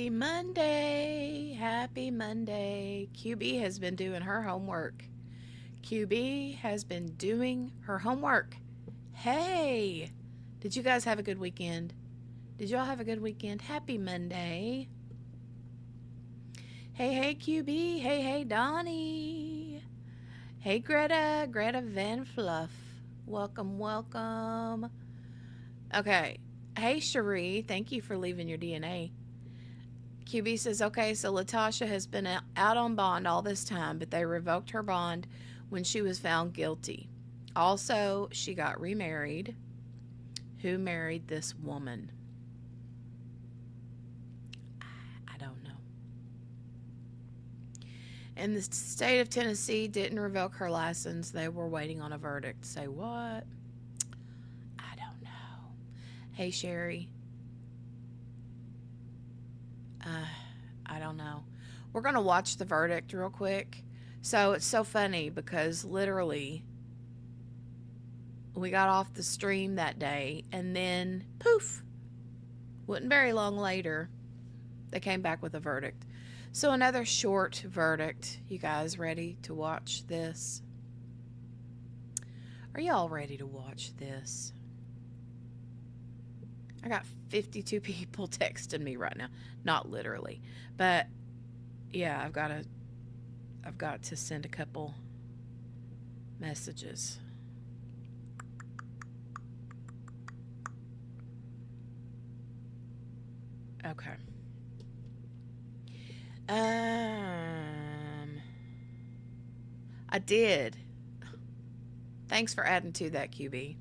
Happy Monday. Happy Monday. QB has been doing her homework. QB has been doing her homework. Hey, did you guys have a good weekend? Did y'all have a good weekend? Happy Monday. Hey, QB. Hey, Donnie. Hey, Greta Van Fluff. Welcome. Okay. Hey, Cherie. Thank you for leaving your DNA. QB says, okay, so Latoshia has been out on bond all this time, but they revoked her bond when she was found guilty. Also, she got remarried. Who married this woman? I don't know. And the state of Tennessee didn't revoke her license. They were waiting on a verdict. Say what? I don't know. Hey, Sherry. I don't know. We're going to watch the verdict real quick. So it's so funny because literally we got off the stream that day and then poof, wasn't very long later, they came back with a verdict. So another short verdict. You guys ready to watch this? Are y'all ready to watch this? I got 52 people texting me right now. Not literally, but yeah, I've got to send a couple messages. Okay. I did. Thanks for adding to that, QB.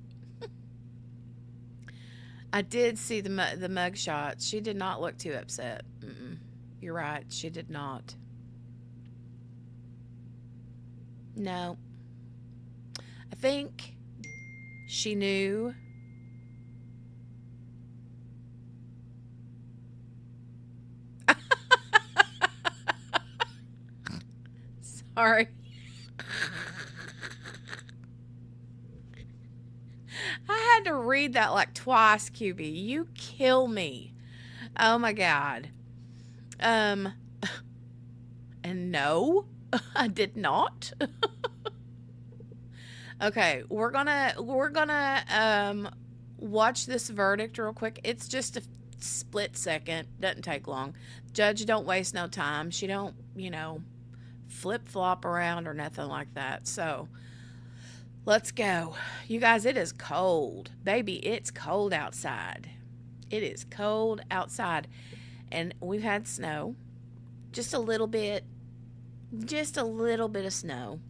I did see the mug shot. She did not look too upset. You're right. She did not. No. I think she knew. Sorry. I had to read that like twice, QB. You kill me. Oh my God. And no, I did not. Okay, we're gonna watch this verdict real quick. It's just a split second. Doesn't take long. Judge don't waste no time. She don't, flip-flop around or nothing like that. So let's go. You guys, it is cold. Baby, it's cold outside. It is cold outside. And we've had snow. Just a little bit of snow.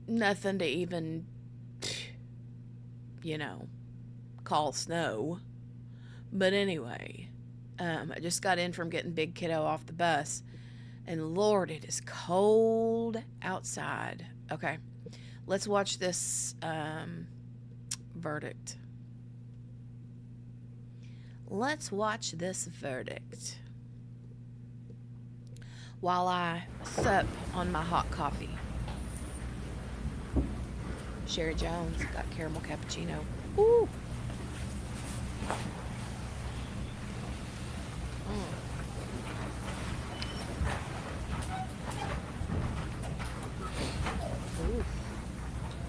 Nothing to even, call snow. But anyway, I just got in from getting Big Kiddo off the bus. And Lord, it is cold outside. Okay, let's watch this verdict. Let's watch this verdict while I sup on my hot coffee. Sherry Jones got caramel cappuccino. Ooh. Ooh.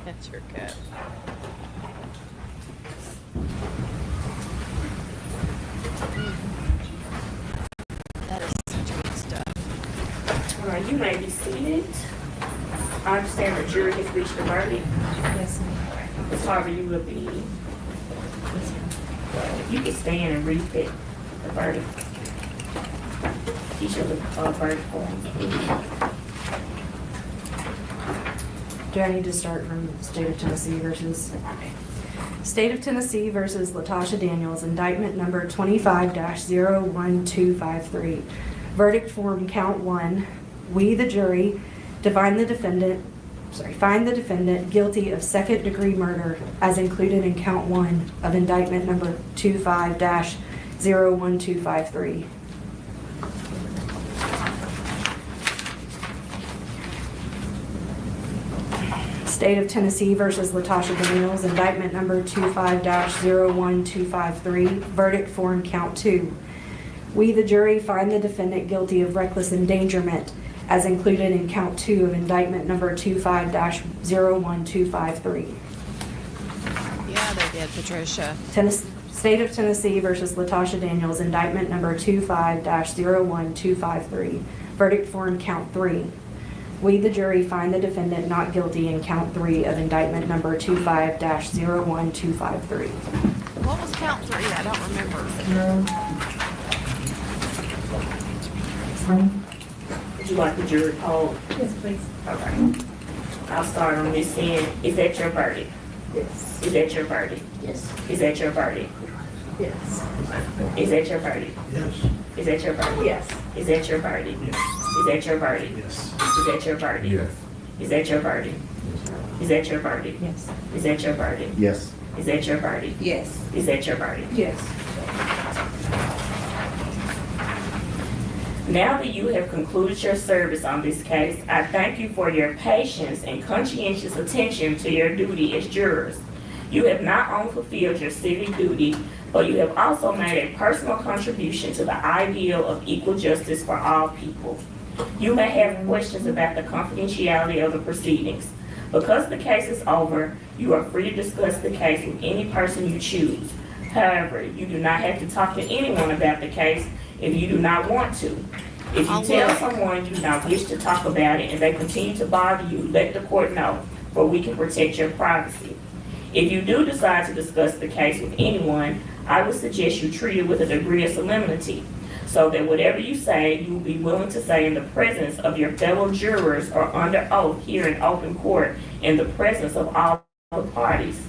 That's your cup. That is such good stuff. All right, you may be seated. I understand the jury has reached a verdict. Yes, ma'am. Sorry, you will be. You can stand and read the verdict. Each of the verdict forms. Do I need to start from State of Tennessee versus State of Tennessee versus Latosha Daniels, indictment number 25-01253. Verdict form count 1. We, the jury, find the defendant guilty of second-degree murder as included in count 1 of indictment number 25-01253. State of Tennessee versus Latosha Daniels, indictment number 25-01253. Verdict form count 2. We, the jury, find the defendant guilty of reckless endangerment as included in count 2 of indictment number 25-01253. Yeah, they did, Patricia. State of Tennessee versus Latosha Daniels, indictment number 25-01253. Verdict form count 3. We, the jury, find the defendant not guilty in count 3 of indictment number 25-01253. What was count 3? I don't remember. Would you like the jury poll? Yes, please. Okay. I'll start on this end. Is that your verdict? Yes. Is that your verdict? Yes. Is that your verdict? Yes. Is that your verdict? Yes. Is that your verdict? Yes. Is that your verdict? Yes. Is that your verdict? Yes. Is that your verdict? Yes. Is that your verdict? Is that your verdict? Yes. Is that your verdict? Yes. Is that your verdict? Yes. Is that your verdict? Yes. Now that you have concluded your service on this case, I thank you for your patience and conscientious attention to your duty as jurors. You have not only fulfilled your civic duty, but you have also made a personal contribution to the ideal of equal justice for all people. You may have questions about the confidentiality of the proceedings. Because the case is over, you are free to discuss the case with any person you choose. However, you do not have to talk to anyone about the case if you do not want to. If you tell someone you do not wish to talk about it and they continue to bother you, let the court know, for we can protect your privacy. If you do decide to discuss the case with anyone, I would suggest you treat it with a degree of solemnity, so that whatever you say, you will be willing to say in the presence of your fellow jurors or under oath here in open court in the presence of all the parties.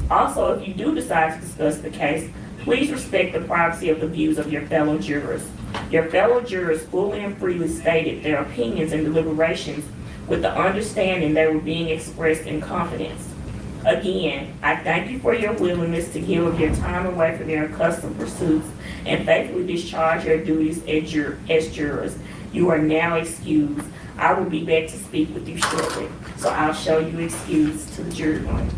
Also, if you do decide to discuss the case, please respect the privacy of the views of your fellow jurors. Your fellow jurors fully and freely stated their opinions and deliberations with the understanding they were being expressed in confidence. Again, I thank you for your willingness to give of your time away from your accustomed pursuits and faithfully discharge your duties as jurors. You are now excused. I will be back to speak with you shortly, so I'll show you excused to the jury room.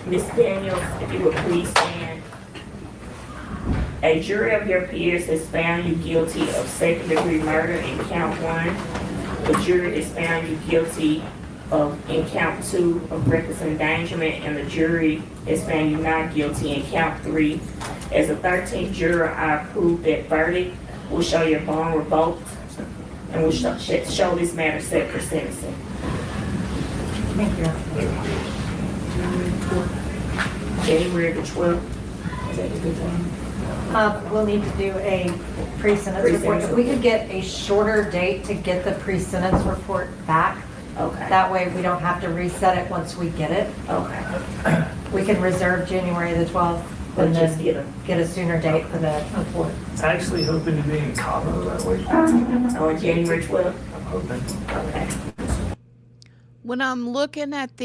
Ms. Daniels, if you would please stand. A jury of your peers has found you guilty of second-degree murder in count 1. The jury has found you guilty in count 2 of reckless endangerment, and the jury has found you not guilty in count 3. As a 13th juror, I approve that verdict. We'll show your bond revoked, and we'll show this matter set for sentencing. Thank you. January the 12th. Is that a good one? We'll need to do a pre-sentence report. If we could get a shorter date to get the pre-sentence report back, Okay. that way we don't have to reset it once we get it. Okay. We can reserve January the 12th Or and just then get a sooner date for the report. Actually hoping to be in Cabo that week. On January 12th? I'm hoping. Okay. When I'm looking at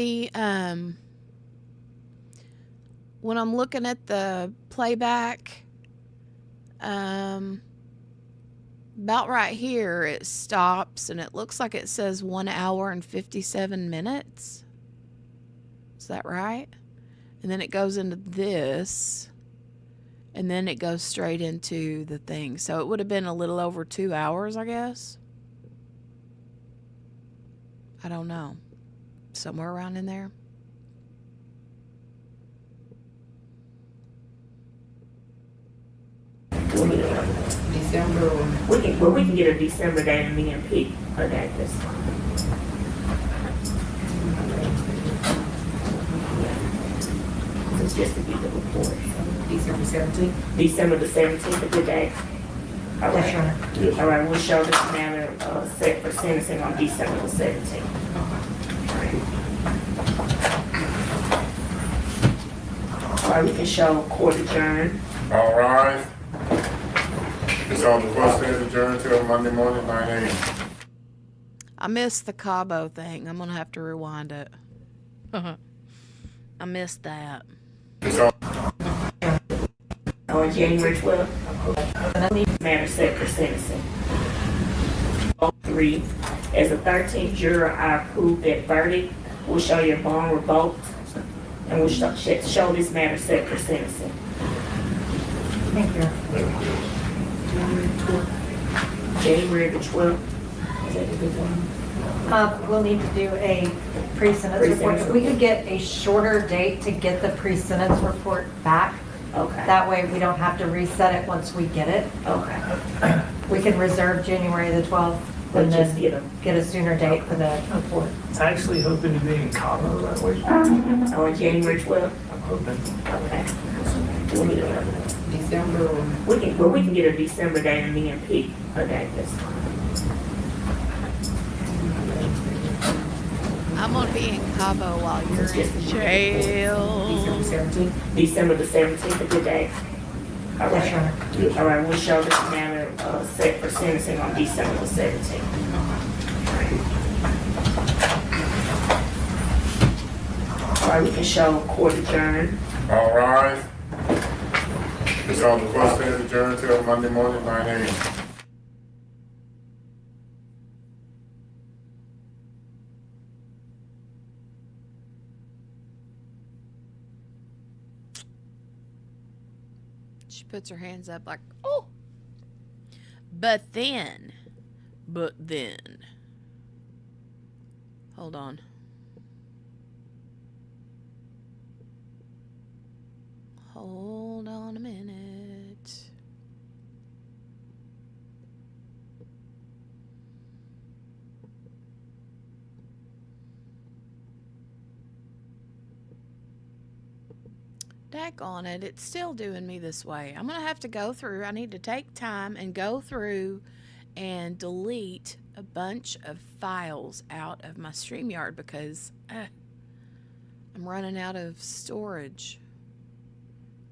the playback, about right here it stops and it looks like it says 1 hour and 57 minutes. Is that right? And then it goes into this, and then it goes straight into the thing. So it would have been a little over 2 hours, I guess. I don't know. Somewhere around in there. December. We can get a December date and then pick a date this time. It's just to get the report. December 17th. December the 17th, a good day. All Yes, Your right. Honor. Yes. All right, we'll show this matter set for sentencing on December the 17th. All right, we can show court adjourned. All right. It's on the first day adjourned till Monday morning, 9 a.m. I missed the Cabo thing. I'm going to have to rewind it. I missed that. It's on January 12th, matter set for sentencing. 3. As a 13th juror, I approve that verdict. Will show your bond revoked and will show this matter set for sentencing. Thank you. January the 12th. Is that the good one? We'll need to do a pre-sentence report. If we could get a shorter date to get the pre-sentence report back, Okay. that way we don't have to reset it once we get it. Okay. We can reserve January the 12th We'll and just then get a sooner date for the report. Actually hoping to be in Cabo that week. On January 12th. I'm hoping. Okay. We need December. We can get a December date and then pick a date. That's fine. I'm going to be in Cabo while you're in jail. December the 17th, a good day. All Yes, right. Your Honor. All right, we'll show this matter set for sentencing on December the 17th. All right, we can show court adjourned. all rise. It's on the first day adjourned till Monday morning, 9 a.m. She puts her hands up like, oh. But then. Hold on. Hold on a minute. Daggone it, it's still doing me this way. I'm going to have to go through. I need to take time and go through and delete a bunch of files out of my StreamYard because I'm running out of storage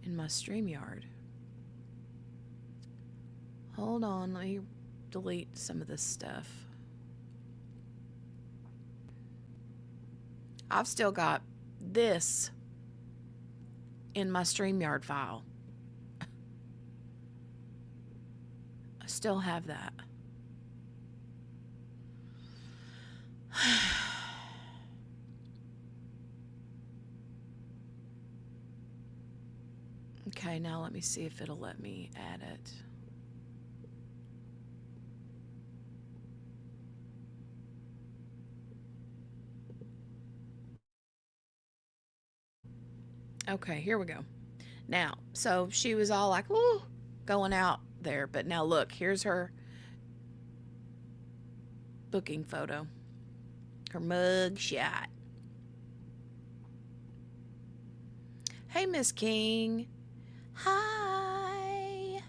in my StreamYard. Hold on, let me delete some of this stuff. I've still got this in my StreamYard file. I still have that. Okay, now let me see if it'll let me add it. Okay, here we go. Now, so she was all like, woo, going out there. But now look, here's her booking photo. Her mug shot. Hey, Miss King. Hi.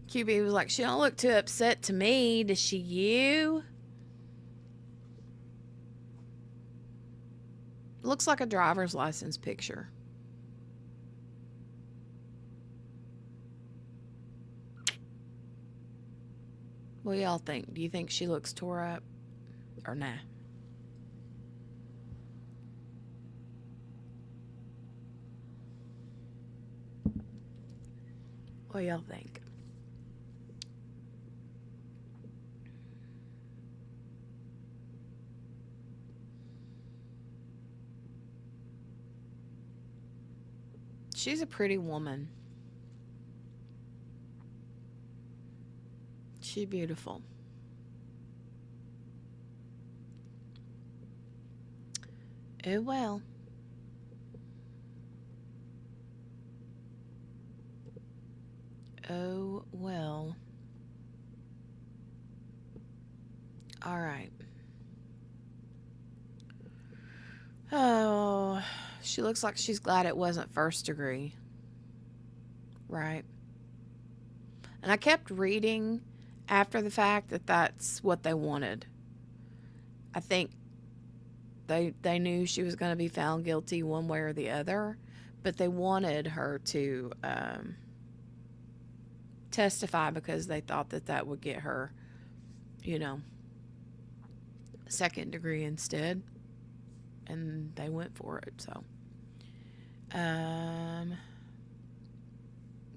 QB was like, she don't look too upset to me. Does she you? Looks like a driver's license picture. What do y'all think? Do you think she looks tore up or nah? What do y'all think? She's a pretty woman. She's beautiful. Oh well. Oh well. All right. Oh, she looks like she's glad it wasn't first degree. Right. And I kept reading after the fact that that's what they wanted. I think they knew she was going to be found guilty one way or the other, but they wanted her to testify because they thought that that would get her, you know, second degree instead, and they went for it. So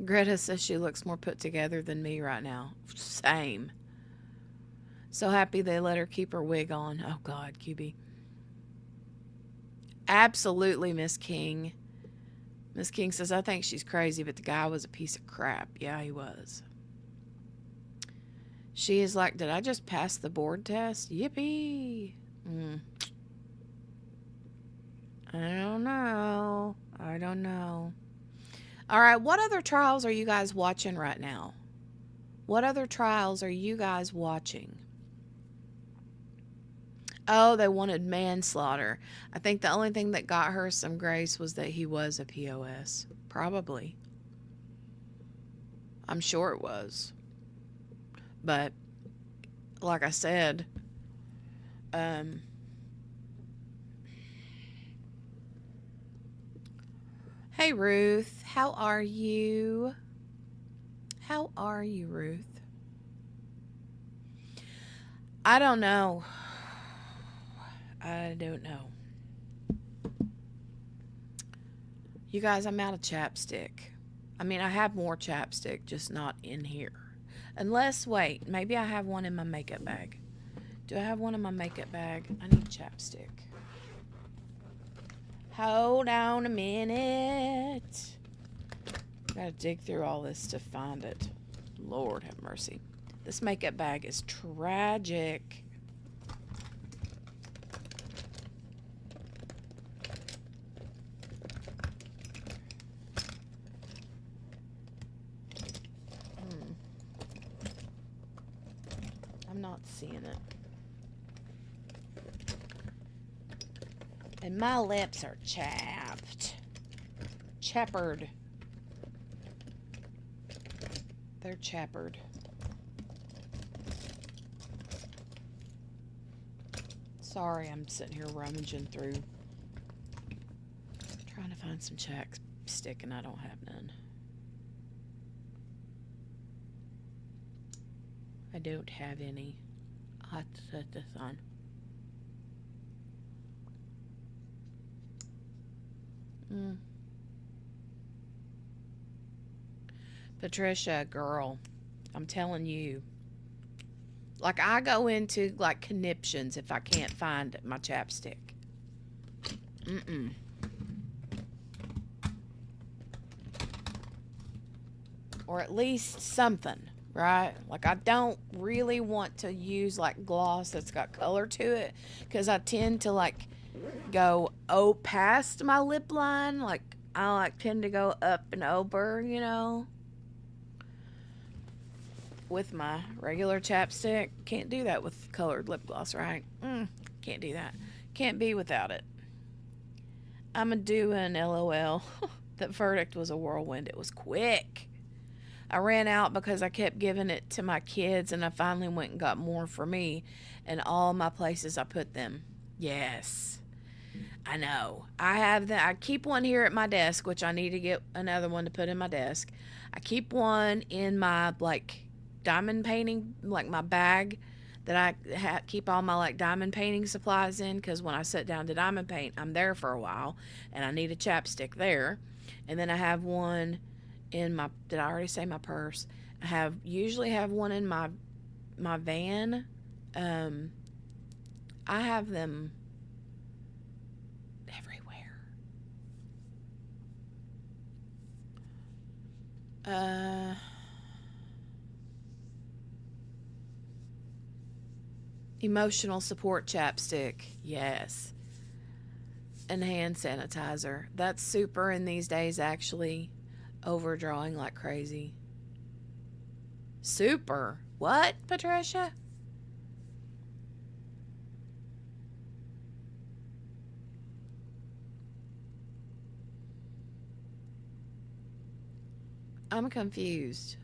Greta says she looks more put together than me right now. Same. So happy they let her keep her wig on. Oh God, QB. Absolutely, Miss King. Miss King says, I think she's crazy, but the guy was a piece of crap. Yeah, he was. She is like, did I just pass the board test? Yippee. I don't know. I don't know. All right, what other trials are you guys watching right now? What other trials are you guys watching? Oh, they wanted manslaughter. I think the only thing that got her some grace was that he was a POS. Probably. I'm sure it was. But, like I said, hey, Ruth. How are you? How are you, Ruth? I don't know. I don't know. You guys, I'm out of chapstick. I mean, I have more chapstick, just not in here. Unless, wait, maybe I have one in my makeup bag. Do I have one in my makeup bag? I need chapstick. Hold on a minute. Gotta dig through all this to find it. Lord have mercy. This makeup bag is tragic. I'm not seeing it. And my lips are chapped. Chappered. They're chappered. Sorry, I'm sitting here rummaging through. Trying to find some chapstick and I don't have none. I don't have any. I'll have to set this on. Patricia, girl, I'm telling you. Like, I go into, like, conniptions if I can't find my chapstick. Or at least something, right? Like, I don't really want to use, like, gloss that's got color to it. Because I tend to, like, go, past my lip line. Like, I, like, tend to go up and over, you know? With my regular chapstick. Can't do that with colored lip gloss, right? Can't do that. Can't be without it. I'm gonna do an LOL. That verdict was a whirlwind. It was quick. I ran out because I kept giving it to my kids, and I finally went and got more for me and all my places I put them. Yes. I know. I keep one here at my desk, which I need to get another one to put in my desk. I keep one in my, like, diamond painting, like my bag that I keep all my, like, diamond painting supplies in, because when I sit down to diamond paint, I'm there for a while and I need a chapstick there. And then I have one in my, did I already say my purse? I usually have one in my van. I have them everywhere. Emotional support chapstick. Yes. And hand sanitizer. That's super in these days, actually. Overdrawing like crazy. Super. What, Patricia? I'm confused.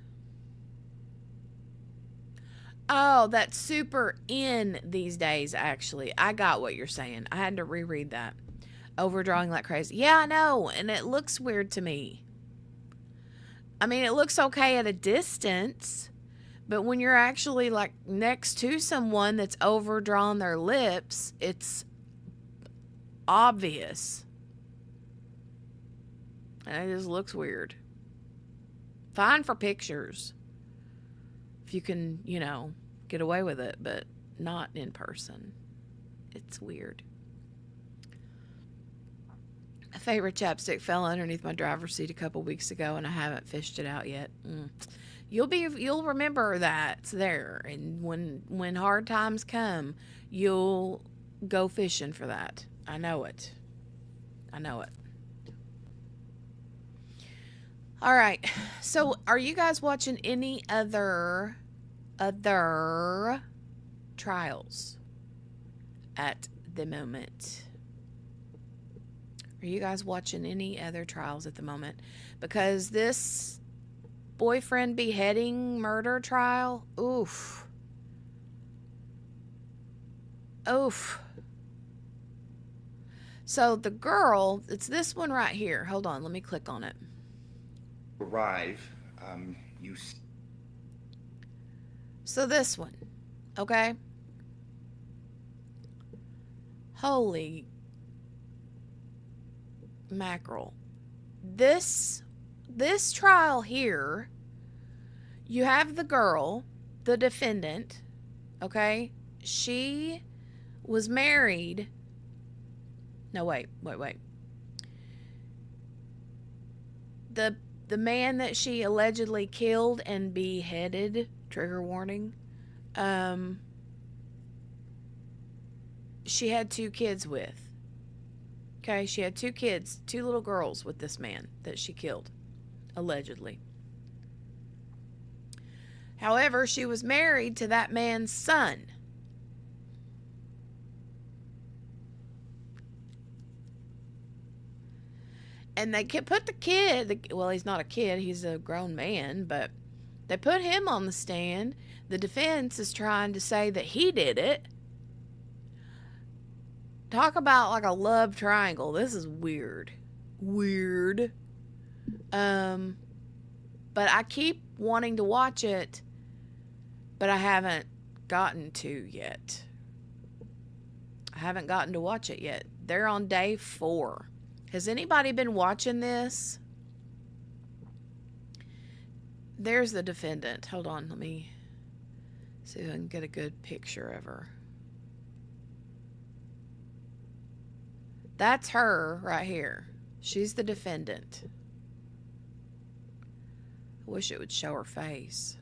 Oh, that's super in these days, actually. I got what you're saying. I had to reread that. Overdrawing like crazy. Yeah, I know. And it looks weird to me. I mean, it looks okay at a distance, but when you're actually like next to someone that's overdrawn their lips, it's obvious. And it just looks weird. Fine for pictures. If you can, get away with it, but not in person. It's weird. A favorite chapstick fell underneath my driver's seat a couple weeks ago, and I haven't fished it out yet. You'll remember that it's there, and when hard times come, you'll go fishing for that. I know it. All right. So, are you guys watching any other trials at the moment? Are you guys watching any other trials at the moment? Because this boyfriend beheading murder trial, oof. So the girl, it's this one right here. Hold on, let me click on it. Arrive, So this one, okay? Holy mackerel. This trial here, you have the girl, the defendant, okay? She was married. No, wait. The man that she allegedly killed and beheaded, trigger warning, she had 2 kids with. Okay, she had 2 kids, 2 little girls with this man that she killed, allegedly. However, she was married to that man's son. And they put the kid, well, he's not a kid, he's a grown man, but they put him on the stand. The defense is trying to say that he did it. Talk about like a love triangle. This is weird. But I keep wanting to watch it, but I haven't gotten to yet. Watch it yet. They're on day 4. Has anybody been watching this? There's the defendant. Hold on, let me see if I can get a good picture of her. That's her right here. She's the defendant. I wish it would show her face.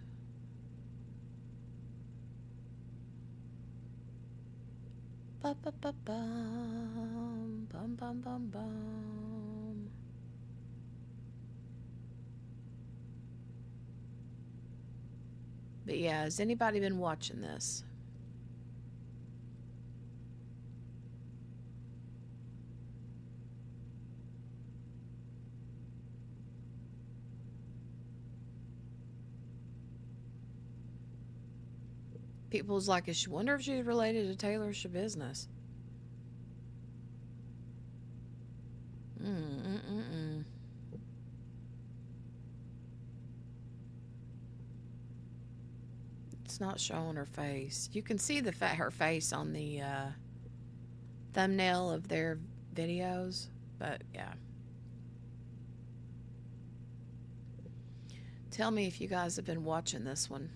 Ba-ba-ba-bum, bum. But yeah, has anybody been watching this? People's like, I wonder if she's related to Taylor Schabusiness. It's not showing her face. You can see her face on the thumbnail of their videos, but yeah. Tell me if you guys have been watching this one.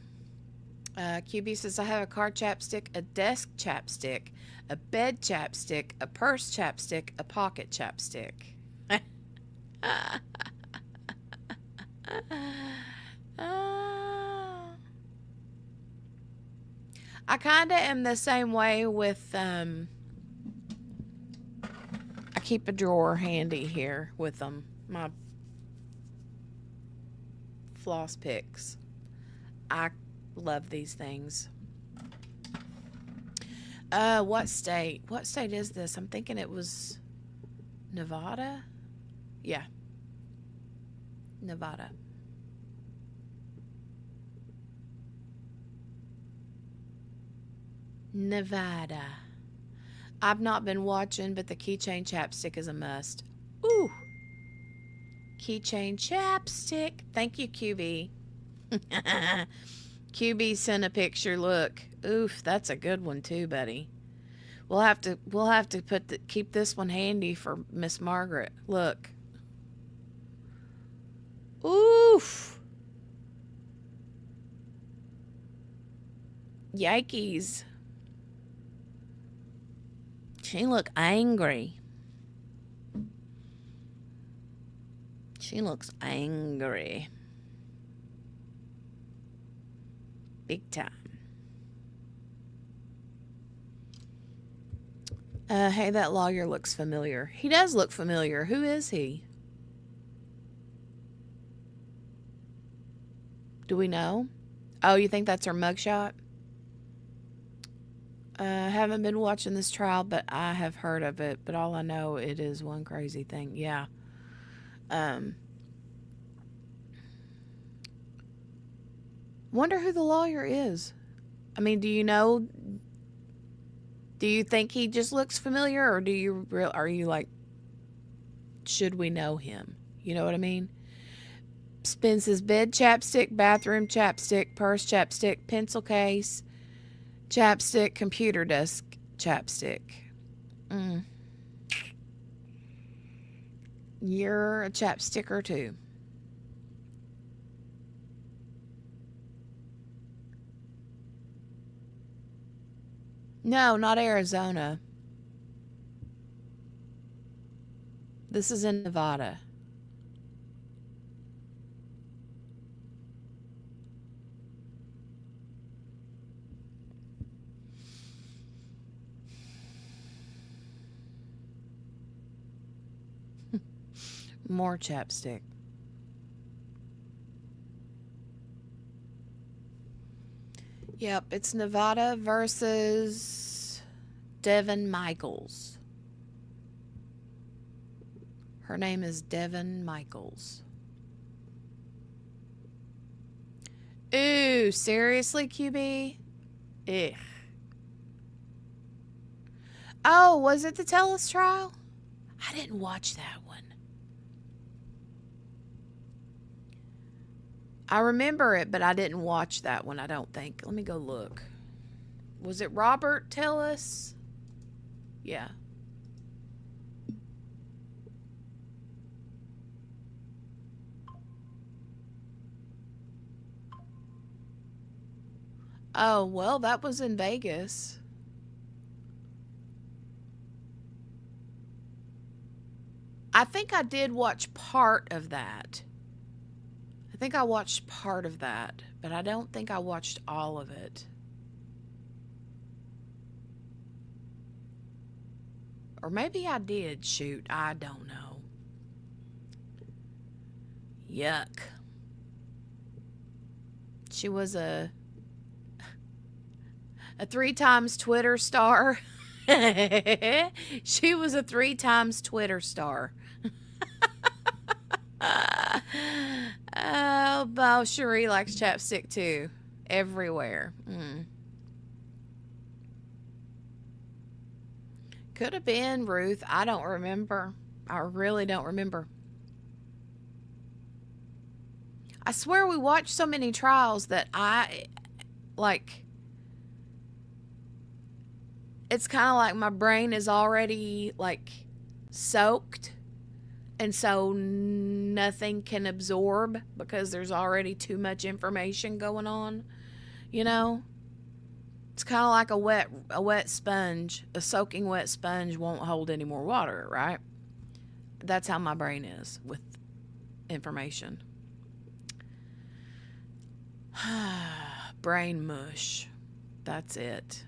QB says, I have a car chapstick, a desk chapstick, a bed chapstick, a purse chapstick, a pocket chapstick. I kind of am the same way with, I keep a drawer handy here with them, my floss picks. I love these things. What state? What state is this? I'm thinking it was Nevada. Yeah. Nevada. Nevada. I've not been watching, but the keychain chapstick is a must. Ooh. Keychain chapstick. Thank you, QB. QB sent a picture. Look. Oof, that's a good one too, buddy. We'll have to keep this one handy for Miss Margaret. Look. Oof. Yikes. She look angry. She looks angry. Big time. Hey, that lawyer looks familiar. He does look familiar. Who is he? Do we know? Oh, you think that's her mugshot? Haven't been watching this trial, but I have heard of it. But all I know, it is one crazy thing. Yeah. Wonder who the lawyer is. I mean, do you know? Do you think he just looks familiar, or are you like, should we know him? You know what I mean? Spins his bed chapstick, bathroom chapstick, purse chapstick, pencil case chapstick, computer desk chapstick. You're a chapsticker too. No, not Arizona. This is in Nevada. More chapstick. Yep, it's Nevada versus Devin Michaels. Her name is Devin Michaels. Ooh, seriously, QB? Ugh. Oh, was it the Tellus trial? I didn't watch that one. I remember it, but I didn't watch that one, I don't think. Let me go look. Was it Robert Tellus? Yeah. Oh, well, that was in Vegas. I think I did watch part of that. I think I watched part of that, but I don't think I watched all of it. Or maybe I did. Shoot, I don't know. Yuck. She was a 3 times Twitter star. She was a 3 times Twitter star. Oh, Cherie likes chapstick too. Everywhere. Could have been Ruth. I don't remember. I really don't remember. I swear we watched so many trials that it's kind of like my brain is already like soaked, and so nothing can absorb because there's already too much information going on, you know? It's kind of like a wet sponge. A soaking wet sponge won't hold any more water, right? That's how my brain is with information. Brain mush. That's it.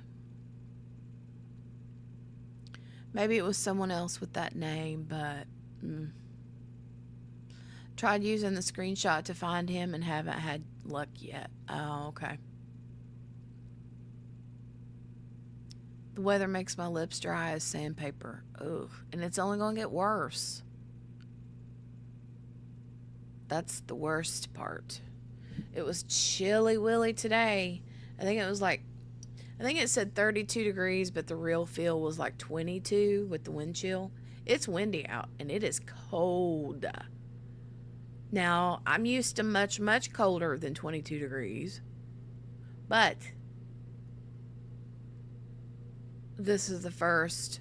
Maybe it was someone else with that name, but tried using the screenshot to find him and haven't had luck yet. Oh, okay. The weather makes my lips dry as sandpaper. Ugh. And it's only going to get worse. That's the worst part. It was chilly willy today. I think I think it said 32 degrees, but the real feel was like 22 with the wind chill. It's windy out and it is cold. Now, I'm used to much, much colder than 22 degrees, but this is the first.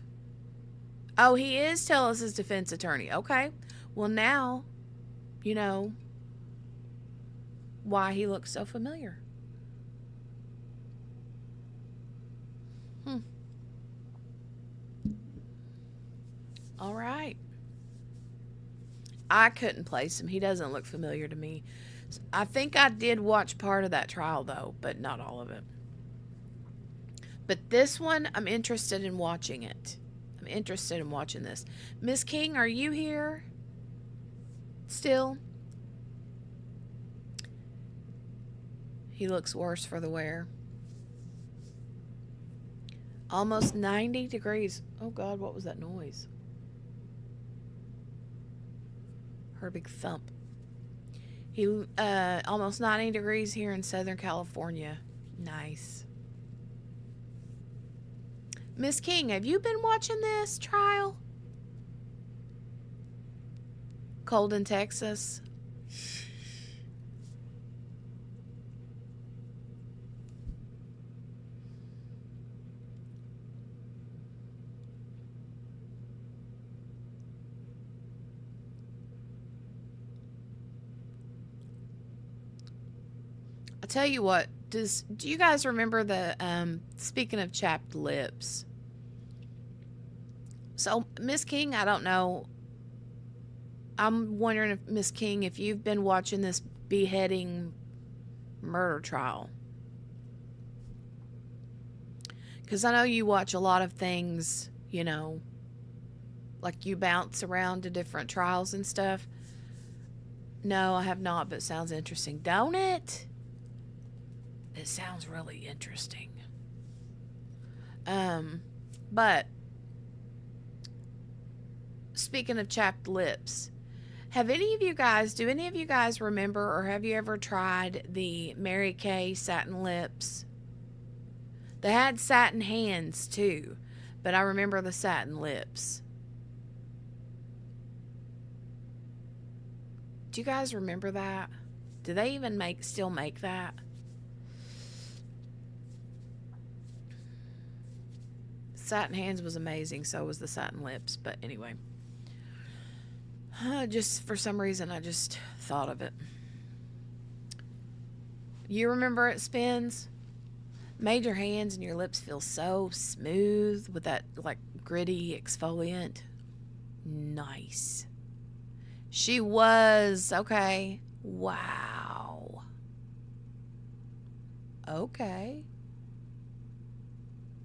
Oh, he is telling us his defense attorney. Okay. Well, now you know why he looks so familiar. All right. I couldn't place him. He doesn't look familiar to me. I think I did watch part of that trial, though, but not all of it. But this one, I'm interested in watching it. I'm interested in watching this. Miss King, are you here? Still? He looks worse for the wear. Almost 90 degrees. Oh, God, what was that noise? Heard a big thump. He almost 90 degrees here in Southern California. Nice. Miss King, have you been watching this trial? Cold in Texas. I'll tell you what, do you guys remember the speaking of chapped lips? So, Miss King, I don't know. I'm wondering if Miss King, if you've been watching this beheading murder trial. Because I know you watch a lot of things, you know, like you bounce around to different trials and stuff. No, I have not, but it sounds interesting. Don't it? It sounds really interesting. But speaking of chapped lips, do any of you guys remember, or have you ever tried the Mary Kay satin lips? They had satin hands too, but I remember the satin lips. Do you guys remember that? Do they even still make that? Satin hands was amazing, so was the satin lips, but anyway. Just for some reason, I just thought of it. You remember it, Spins? Made your hands and your lips feel so smooth with that like gritty exfoliant. Nice. She was. Okay. Wow. Okay.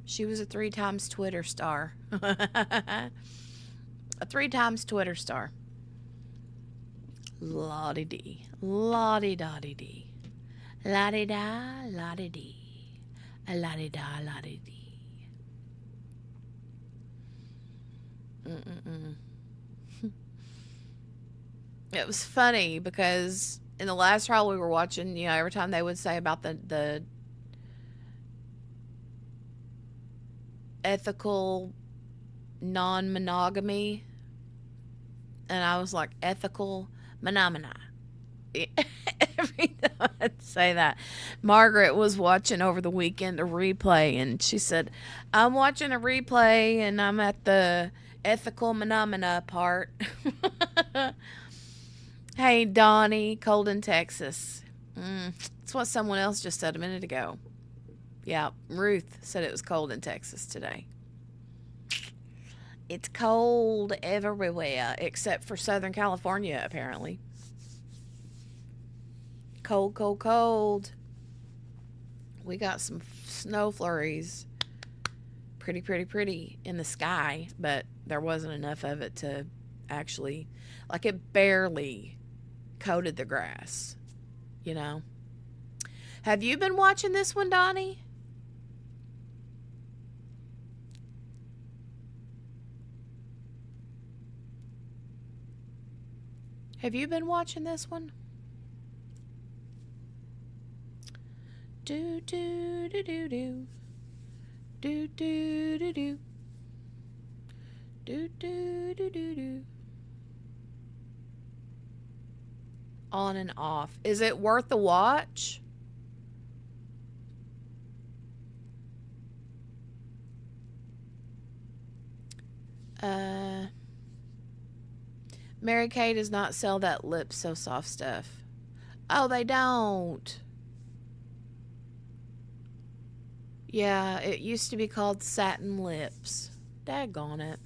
She was a 3 times Twitter star. A 3 times Twitter star. La-di-dee. La-di-da-di-dee. La-di-da, la-di-dee. La-di-da, la-di-dee. It was funny because in the last trial we were watching, you know, every time they would say about the ethical non-monogamy, and I was like, ethical phenomena. Every time I'd say that. Margaret was watching over the weekend a replay, and she said, I'm watching a replay and I'm at the ethical phenomena part. Hey, Donnie, cold in Texas. That's what someone else just said a minute ago. Yeah, Ruth said it was cold in Texas today. It's cold everywhere except for Southern California, apparently. Cold, cold, cold. We got some snow flurries. Pretty, pretty, pretty in the sky, but there wasn't enough of it to actually, like, it barely coated the grass, you know. Have you been watching this one, Donnie? Have you been watching this one? Do, do, do, do, do. Do do do do. Do do do do do. On and off. Is it worth the watch? Mary Kay does not sell that Lips So Soft stuff. Oh, they don't. Yeah, it used to be called Satin Lips. Daggone it.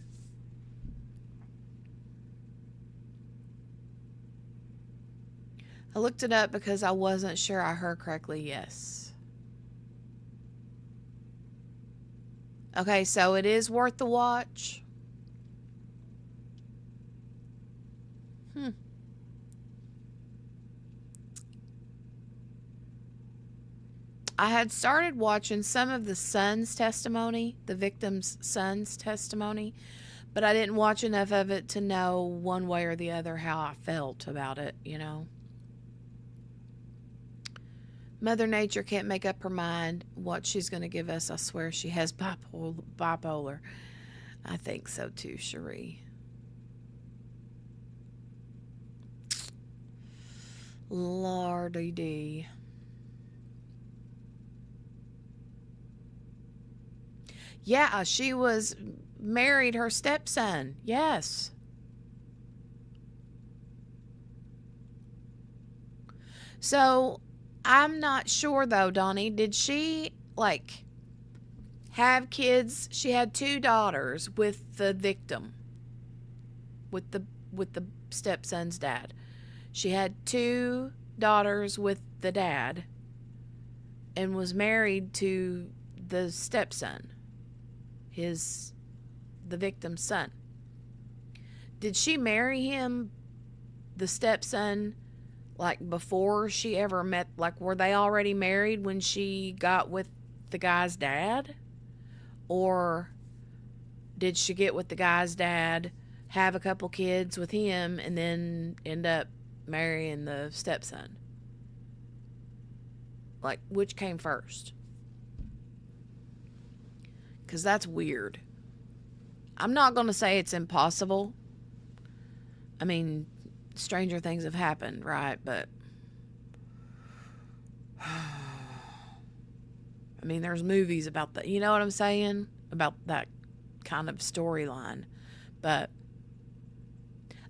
I looked it up because I wasn't sure I heard correctly. Yes. Okay, so it is worth the watch. I had started watching some of the son's testimony, the victim's son's testimony, but I didn't watch enough of it to know one way or the other how I felt about it, you know. Mother Nature can't make up her mind what she's going to give us. I swear she has bipolar. I think so too, Cherie. Lordy D. Yeah, she was married her stepson. Yes. So, I'm not sure though, Donnie. Did she like have kids? She had 2 daughters with the victim. With the stepson's dad. She had 2 daughters with the dad and was married to the stepson. The victim's son. Did she marry him, the stepson, like before she ever met, like were they already married when she got with the guy's dad? Or did she get with the guy's dad, have a couple kids with him, and then end up marrying the stepson? Like, which came first? Because that's weird. I'm not going to say it's impossible. I mean, stranger things have happened, right? But, I mean, there's movies about that. You know what I'm saying? About that kind of storyline. But,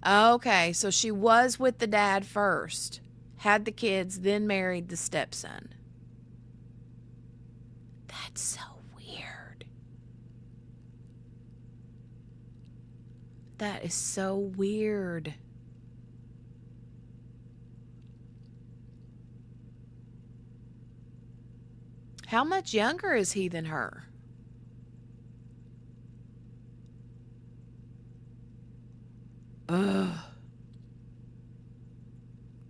okay, so she was with the dad first, had the kids, then married the stepson. That's so weird. That is so weird. How much younger is he than her? Ugh.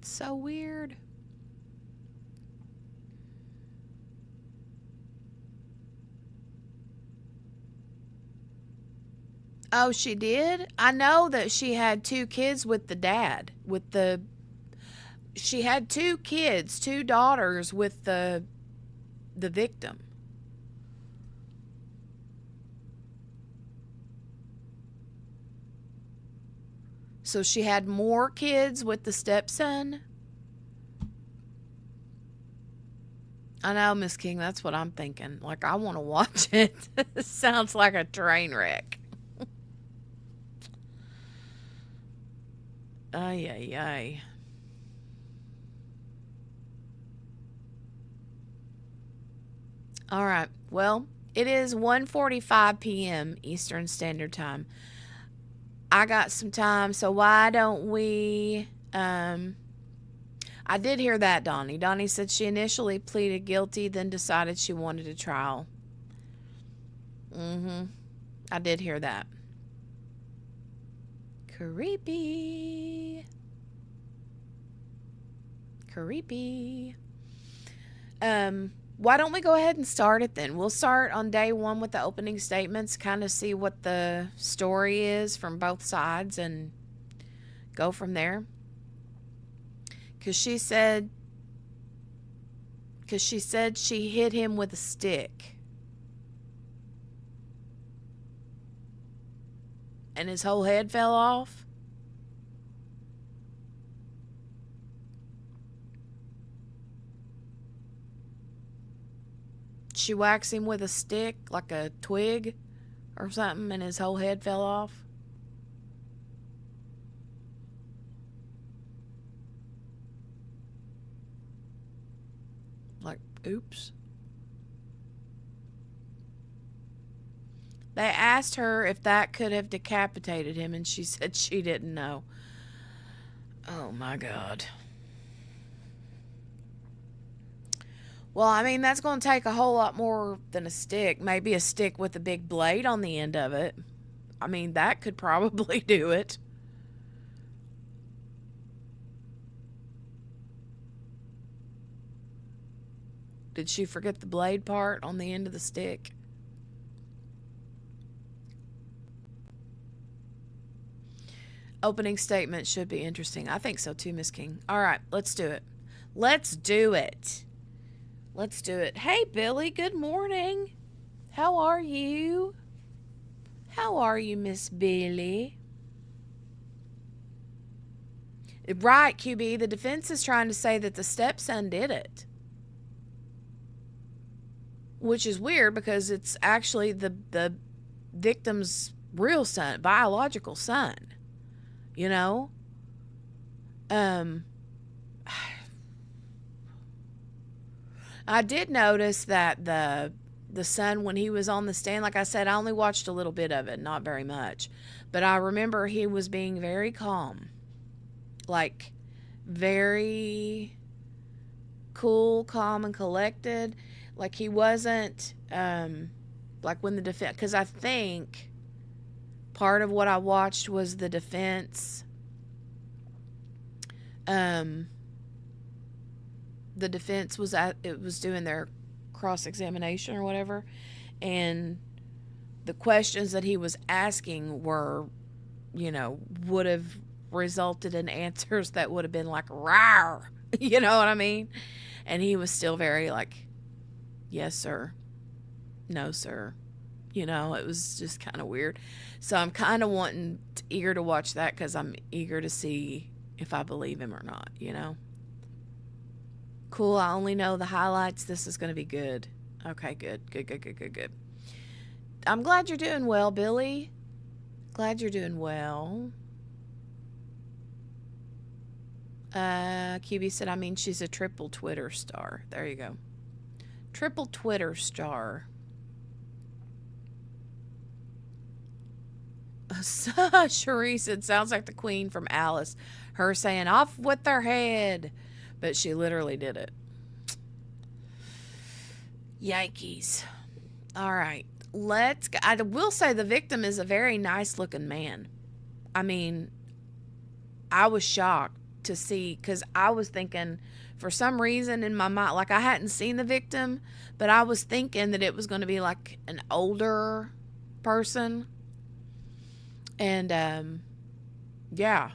So weird. Oh, she did? I know that she had 2 kids with the dad. She had 2 kids, 2 daughters with the victim. So she had more kids with the stepson? I know, Miss King, that's what I'm thinking. Like, I want to watch it. It sounds like a train wreck. Ay, ay, ay. All right. Well, it is 1:45 p.m. Eastern Standard Time. I got some time, so why don't we... I did hear that, Donnie. Donnie said she initially pleaded guilty, then decided she wanted a trial. I did hear that. Creepy. Creepy. Why don't we go ahead and start it then? We'll start on day 1 with the opening statements, kind of see what the story is from both sides and go from there. Because she said she hit him with a stick. and his whole head fell off. She whacked him with a stick, like a twig or something, and his whole head fell off. Like, oops. They asked her if that could have decapitated him, and she said she didn't know. Oh my God. Well, I mean, that's going to take a whole lot more than a stick. Maybe a stick with a big blade on the end of it. I mean, that could probably do it. Did she forget the blade part on the end of the stick? Opening statement should be interesting. I think so too, Miss King. All right, let's do it. Let's do it. Let's do it. Hey, Billy, good morning. How are you? How are you, Miss Billy? Right, QB. The defense is trying to say that the stepson did it. Which is weird because it's actually the victim's real son, biological son. You know? I did notice that the son, when he was on the stand, like I said, I only watched a little bit of it, not very much. But I remember he was being very calm. Like, very cool, calm, and collected. Like, he wasn't, like, when the defense, because I think part of what I watched was the defense, the defense was doing their cross-examination or whatever, and the questions that he was asking were, you know, would have resulted in answers that would have been like, rawr, you know what I mean? And he was still very like, yes, sir. No, sir. You know, it was just kind of weird. So I'm kind of eager to watch that because I'm eager to see if I believe him or not, you know? Cool. I only know the highlights. This is going to be good. Okay, good. Good. I'm glad you're doing well, Billy. Glad you're doing well. QB said, I mean, she's a triple Twitter star. There you go. Triple Twitter star. Cherie said, sounds like the queen from Alice. Her saying, off with their head. But she literally did it. Yikes. All right. Let's go. I will say the victim is a very nice looking man. I mean, I was shocked to see, because I was thinking, for some reason in my mind, like I hadn't seen the victim, but I was thinking that it was going to be like an older person. And, yeah.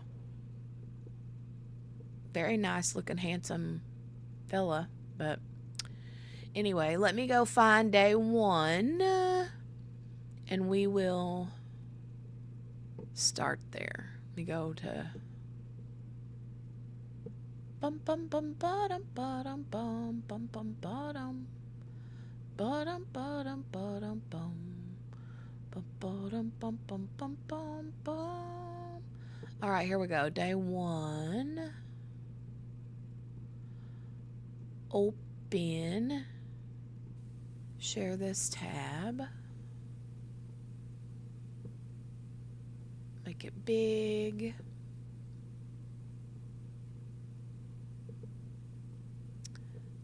Very nice looking, handsome fella. But anyway, let me go find day one. And we will start there. Let me go to bum bum bum bottom bottom bum bum bum bottom bottom bottom bottom bum bum bum bum bum bum bum. All right, here we go. Day one. Open. Share this tab. Make it big.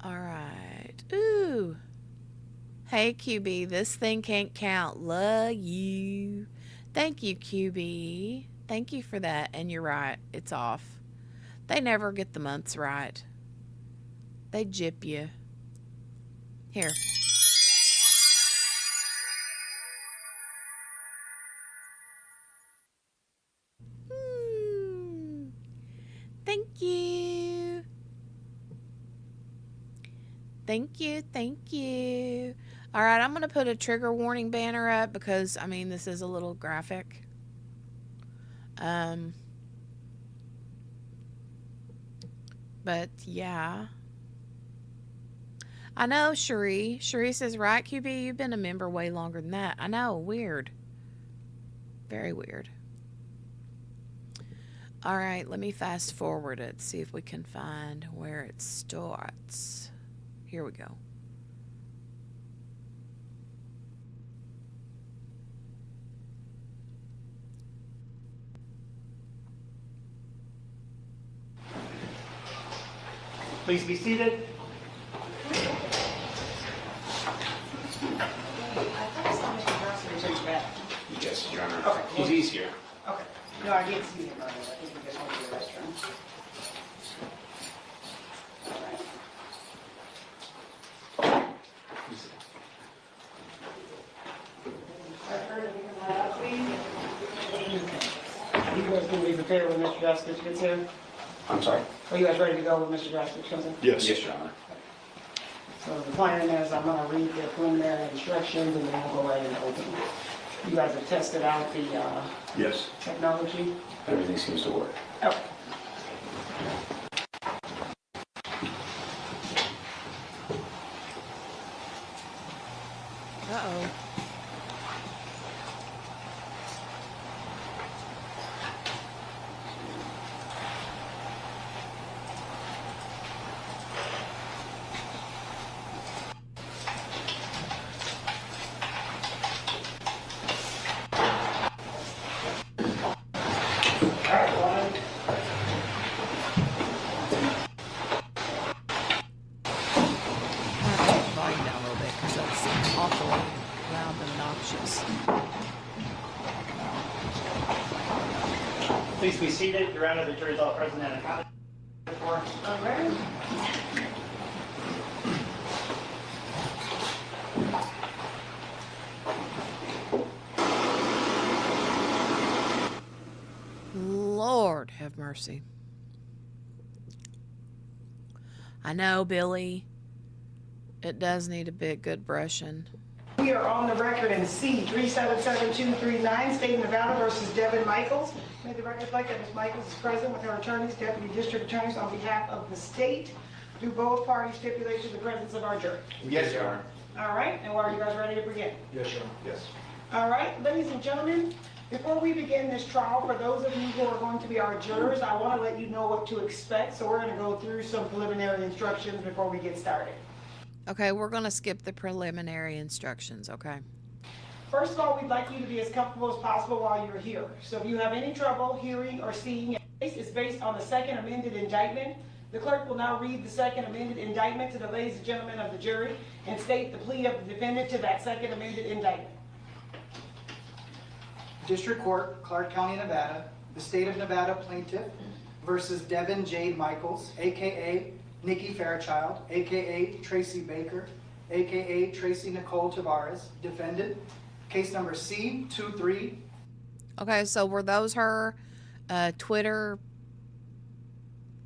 All right. Ooh. Hey, QB, this thing can't count. Love you. Thank you, QB. Thank you for that. And you're right. It's off. They never get the months right. They jip you. Here. Thank you. Thank you. All right, I'm going to put a trigger warning banner up because, I mean, this is a little graphic. Um, but yeah. I know, Cherie. Cherie says, right, QB, you've been a member way longer than that. I know, weird. Very weird. All right, let me fast forward it, see if we can find where it starts. Here we go. Please be seated. Yes, Your Honor. Okay. He's here. Okay. No, I didn't see him earlier. I think we just went to the restroom. You guys can be prepared when Mr. Droskich gets here? I'm sorry? Are you guys ready to go when Mr. Droskich comes in? Yes, Your Honor. So the plan is I'm gonna read the preliminary instructions and then we'll go right and open. You guys have tested out the Yes. technology? Everything seems to work. Okay. Uh-oh. Volume down a little bit because that's awfully loud and obnoxious. Please be seated. Your Honor, the jury is all present and accounted for. All right. Lord have mercy. I know, Billy. It does need a bit good brushing. We are on the record in C 377239, State of Nevada versus Devin Michaels. May the record reflect that Ms. Michaels is present with her attorneys, deputy district attorneys on behalf of the state. Do both parties stipulate to the presence of our jury? Yes, Your Honor. All right, and are you guys ready to begin? Yes, Your Honor. Yes. All right, ladies and gentlemen, before we begin this trial, for those of you who are going to be our jurors, I want to let you know what to expect. So we're going to go through some preliminary instructions before we get started. Okay, we're going to skip the preliminary instructions, okay? First of all, we'd like you to be as comfortable as possible while you're here. So if you have any trouble hearing or seeing, this is based on the second amended indictment. The clerk will now read the second amended indictment to the ladies and gentlemen of the jury and state the plea of the defendant to that second amended indictment. District Court, Clark County, Nevada, the State of Nevada plaintiff versus Devin Jade Michaels, aka Nikki Fairchild, aka Tracy Baker, aka Tracy Nicole Tavares, defendant, case number C23. Okay, so were those her Twitter,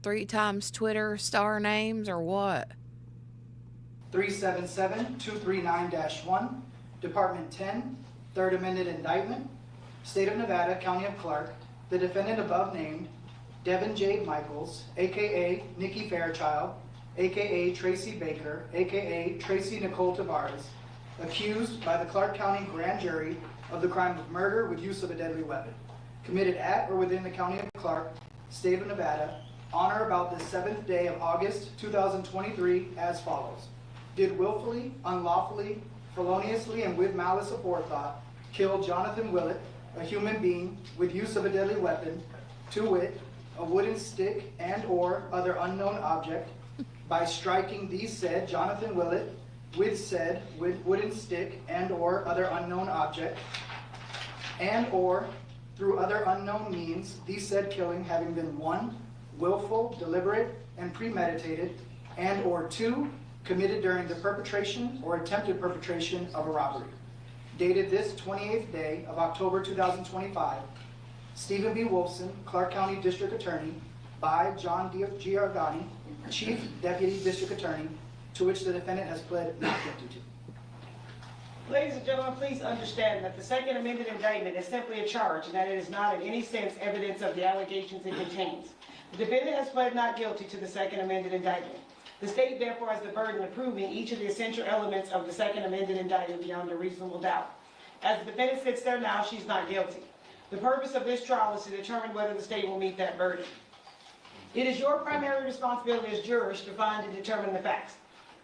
3 times Twitter star names or what? 377239-1, Department 10, Third Amended Indictment, State of Nevada, County of Clark, the defendant above named, Devin Jade Michaels, aka Nikki Fairchild, aka Tracy Baker, aka Tracy Nicole Tavares, accused by the Clark County Grand Jury of the crime of murder with use of a deadly weapon, committed at or within the County of Clark, State of Nevada, on or about the 7th day of August 2023 as follows. Did willfully, unlawfully, feloniously, and with malice aforethought kill Jonathan Willett, a human being, with use of a deadly weapon, to wit, a wooden stick and or other unknown object, by striking the said Jonathan Willett with said wooden stick and or other unknown object, and or through other unknown means, the said killing having been 1, willful, deliberate, and premeditated, and or 2, committed during the perpetration or attempted perpetration of a robbery. Dated this 28th day of October 2025, Stephen B. Wolfson, Clark County District Attorney, by John Giordani, Chief Deputy District Attorney, to which the defendant has pled not guilty to. Ladies and gentlemen, please understand that the second amended indictment is simply a charge and that it is not in any sense evidence of the allegations it contains. The defendant has pled not guilty to the second amended indictment. The state therefore has the burden of proving each of the essential elements of the second amended indictment beyond a reasonable doubt. As the defendant sits there now, she's not guilty. The purpose of this trial is to determine whether the state will meet that burden. It is your primary responsibility as jurors to find and determine the facts.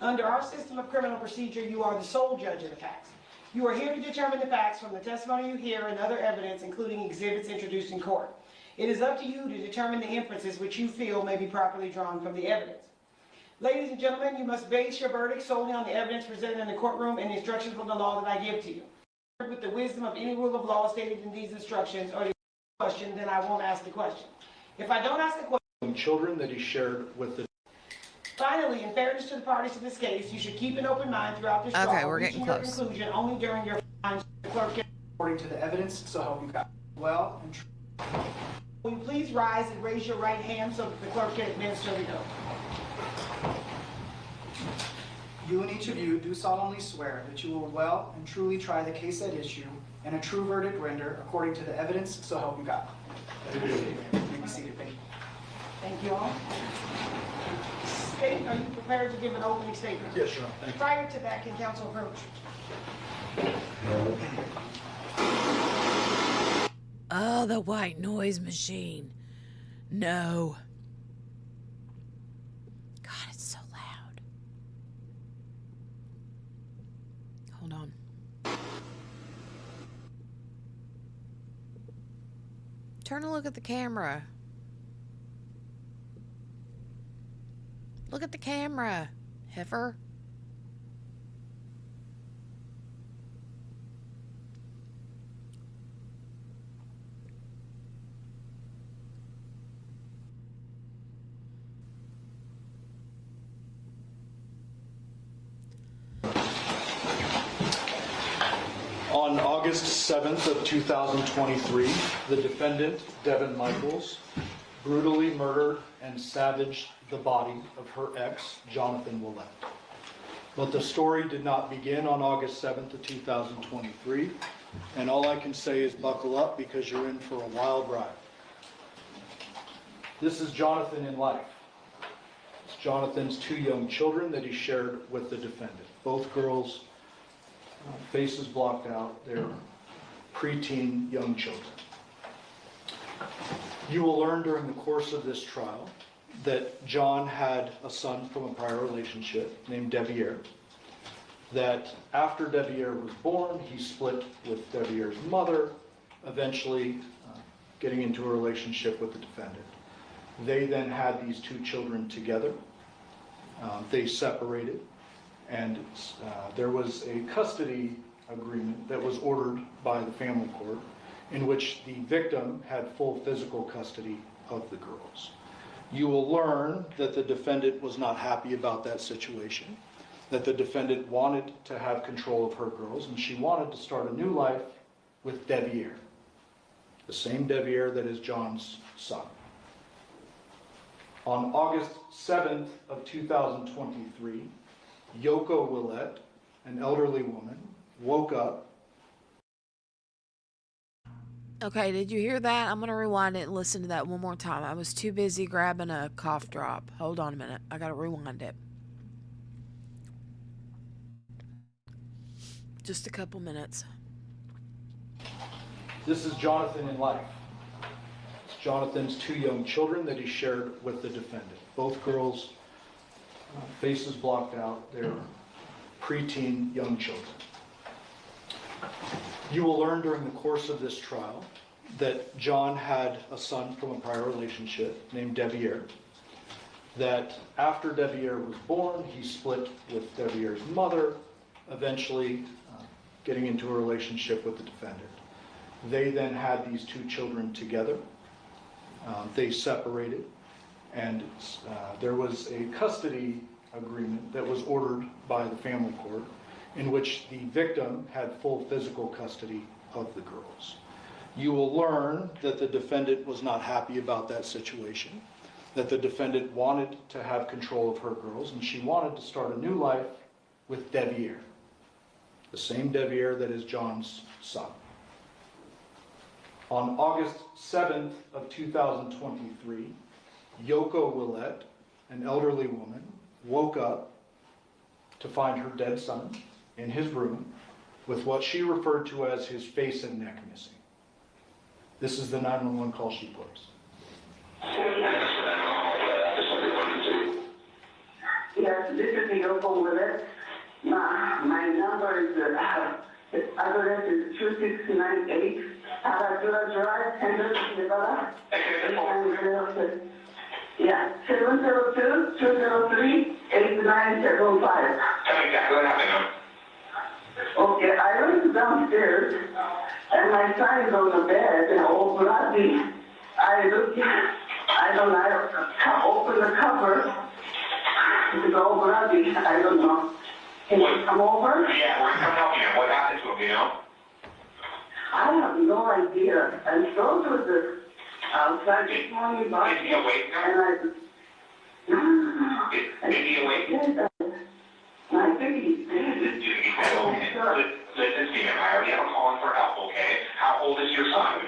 Under our system of criminal procedure, you are the sole judge of the facts. You are here to determine the facts from the testimony you hear and other evidence, including exhibits introduced in court. It is up to you to determine the inferences which you feel may be properly drawn from the evidence. Ladies and gentlemen, you must base your verdict solely on the evidence presented in the courtroom and the instructions from the law that I give to you. With the wisdom of any rule of law stated in these instructions or your question, then I won't ask the question. If I don't ask the question, children that he shared with the... Finally, in fairness to the parties to this case, you should keep an open mind throughout this trial. Okay, we're getting reaching your close. conclusion only during your findings. The clerk can... According to the evidence, so help you God. Well and true. Will you please rise and raise your right hand so that the clerk can administer the oath? You and each of you do solemnly swear that you will well and truly try the case at issue and a true verdict render according to the evidence, so help you God. You may be seated. Thank you. Thank you all. State, are you prepared to give an opening statement? Yes, Your Honor. Thank you. Prior to that, can counsel approach? Oh, the white noise machine. No. God, it's so loud. Hold on. Turn and look at the camera. Look at the camera, heifer. On August 7th of 2023, the defendant, Devin Michaels, brutally murdered and savaged the body of her ex, Jonathan Willett. But the story did not begin on August 7th of 2023, and all I can say is buckle up because you're in for a wild ride. This is Jonathan in life. It's Jonathan's two young children that he shared with the defendant. Both girls, faces blocked out, they're preteen young children. You will learn during the course of this trial that John had a son from a prior relationship named Devier. That after Devier was born, he split with Devier's mother, eventually getting into a relationship with the defendant. They then had these two children together. They separated, and there was a custody agreement that was ordered by the family court in which the victim had full physical custody of the girls. You will learn that the defendant was not happy about that situation, that the defendant wanted to have control of her girls, and she wanted to start a new life with Devier, the same Devier that is John's son. On August 7th of 2023, Yoko Willett, an elderly woman, woke up. Okay, did you hear that? I'm going to rewind it and listen to that one more time. I was too busy grabbing a cough drop. Hold on a minute. I got to rewind it. Just a couple minutes. This is Jonathan in life. It's Jonathan's two young children that he shared with the defendant. Both girls, faces blocked out, they're preteen young children. You will learn during the course of this trial that John had a son from a prior relationship named Devier. That after Devier was born, he split with Devier's mother, eventually getting into a relationship with the defendant. They then had these two children together. They separated, and there was a custody agreement that was ordered by the family court in which the victim had full physical custody of the girls. You will learn that the defendant was not happy about that situation, that the defendant wanted to have control of her girls, and she wanted to start a new life with Devier, the same Devier that is John's son. On August 7th of 2023, Yoko Willett, an elderly woman, woke up to find her dead son in his room with what she referred to as his face and neck missing. This is the 911 call she plays. Yes, this is Yoko Willett. My number is, address is 2698 Aradura Drive, Henderson, Nevada. Yeah, 702-203-8975. Tell me exactly what happened. Okay, I went downstairs and my son is on the bed and all bloody. I looked, I don't know, I opened the cover. It's all bloody, I don't know. Can you come over? Yeah, we're going to help you. What happened to him, you know? I have no idea. And so was the outside this morning, Is he awake now? and Is he awake? I think he's dead. Listen to me, I already have a call in for help, okay? How old is your son?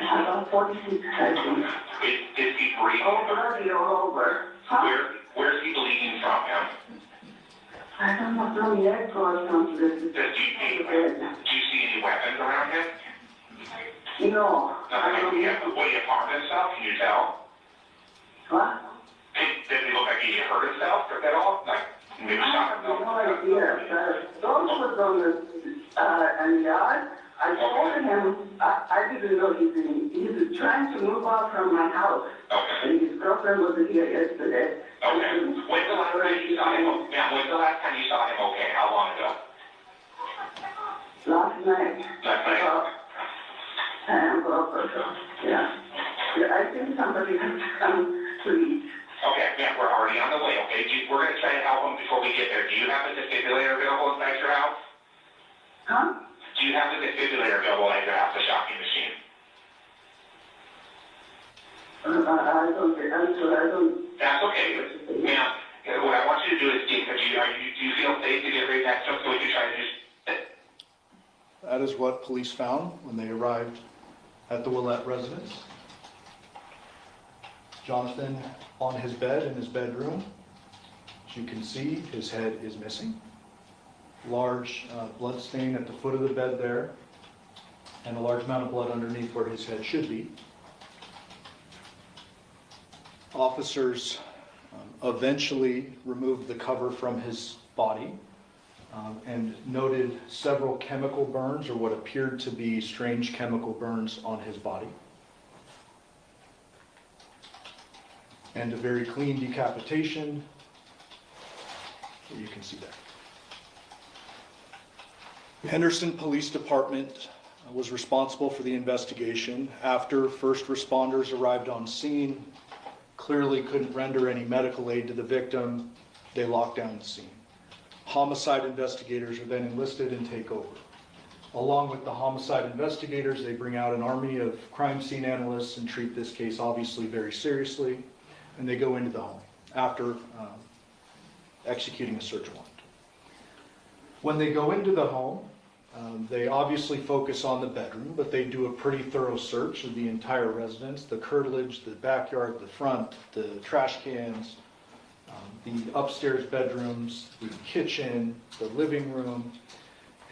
About 46, I think. Is he breathing? Oh, bloody all over. Huh? Where's he bleeding from him? I don't know, from neck or something. Do you see any weapons around him? No. Nothing. Will he have harmed himself? Can you tell? What? Did he look like he hurt himself at all? Like, maybe I shot have himself? no idea. Those was on the yard. I told him, I didn't know he was trying to move out from my house. Okay. And his girlfriend was here yesterday. Okay. When's the last time you saw him? Now, when's the last time you saw him okay? How long ago? Last night. Last night? Yeah. I think somebody has come to eat. Okay, yeah, we're already on the way, okay? We're going to try to help him before we get there. Do you have a defibrillator available inside your house? Huh? Do you have a defibrillator available at your house, a shocking machine? I don't. That's okay. Now, what I want you to do is think, do you feel safe to get right next to him so we can try to just... That is what police found when they arrived at the Willett residence. Jonathan on his bed in his bedroom. As you can see, his head is missing. Large blood stain at the foot of the bed there, and a large amount of blood underneath where his head should be. Officers eventually removed the cover from his body and noted several chemical burns, or what appeared to be strange chemical burns on his body. And a very clean decapitation that you can see there. Henderson Police Department was responsible for the investigation. After first responders arrived on scene, clearly couldn't render any medical aid to the victim, they locked down the scene. Homicide investigators are then enlisted and take over. Along with the homicide investigators, they bring out an army of crime scene analysts and treat this case obviously very seriously, and they go into the home after executing a search warrant. When they go into the home, they obviously focus on the bedroom, but they do a pretty thorough search of the entire residence, the curtilage, the backyard, the front, the trash cans, the upstairs bedrooms, the kitchen, the living room,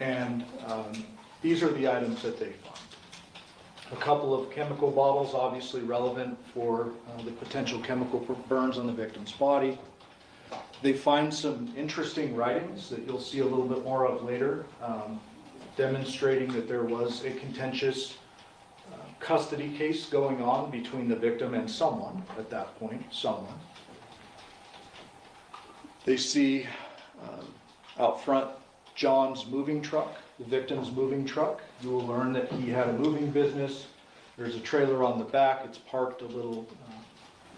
and these are the items that they find. A couple of chemical bottles, obviously relevant for the potential chemical burns on the victim's body. They find some interesting writings that you'll see a little bit more of later, demonstrating that there was a contentious custody case going on between the victim and someone at that point, someone. They see out front John's moving truck, the victim's moving truck. You will learn that he had a moving business. There's a trailer on the back. It's parked a little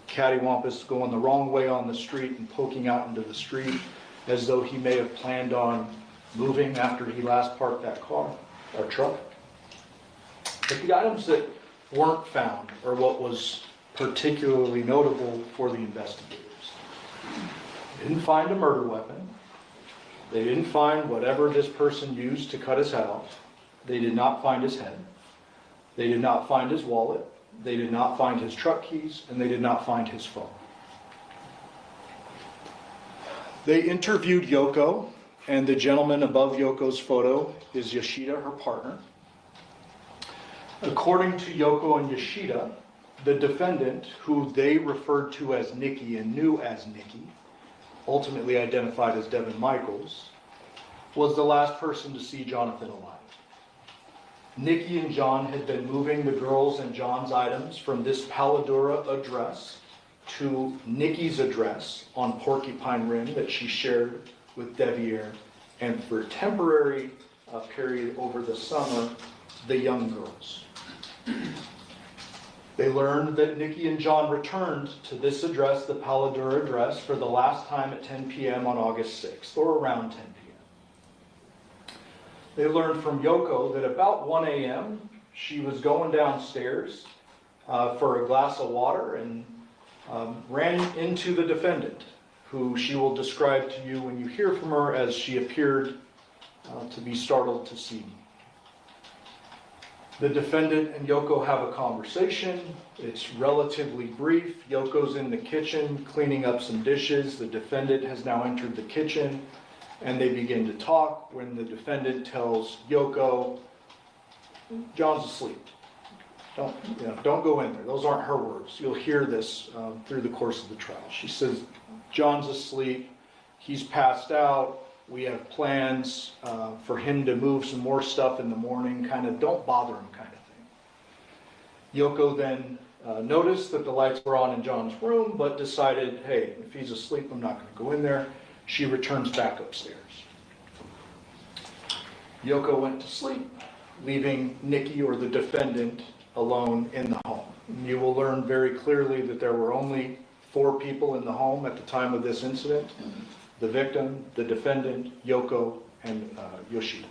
cattywampus, going the wrong way on the street and poking out into the street as though he may have planned on moving after he last parked that car or truck. But the items that weren't found are what was particularly notable for the investigators. They didn't find a murder weapon. They didn't find whatever this person used to cut his head off. They did not find his head. They did not find his wallet. They did not find his truck keys, and they did not find his phone. They interviewed Yoko, and the gentleman above Yoko's photo is Yoshida, her partner. According to Yoko and Yoshida, the defendant, who they referred to as Nikki and knew as Nikki, ultimately identified as Devin Michaels, was the last person to see Jonathan alive. Nikki and John had been moving the girls and John's items from this Paladura address to Nikki's address on Porcupine Rim that she shared with Devier, and for a temporary period over the summer, the young girls. They learned that Nikki and John returned to this address, the Paladura address, for the last time at 10 p.m. on August 6th, or around 10 p.m. They learned from Yoko that about 1 a.m. she was going downstairs for a glass of water and ran into the defendant, who she will describe to you when you hear from her as she appeared to be startled to see me. The defendant and Yoko have a conversation. It's relatively brief. Yoko's in the kitchen cleaning up some dishes. The defendant has now entered the kitchen, and they begin to talk when the defendant tells Yoko, John's asleep. Don't go in there. Those aren't her words. You'll hear this through the course of the trial. She says, John's asleep. He's passed out. We have plans for him to move some more stuff in the morning, kind of don't bother him kind of thing. Yoko then noticed that the lights were on in John's room, but decided, hey, if he's asleep, I'm not going to go in there. She returns back upstairs. Yoko went to sleep, leaving Nikki, or the defendant, alone in the home. You will learn very clearly that there were only 4 people in the home at the time of this incident. The victim, the defendant, Yoko, and Yoshida.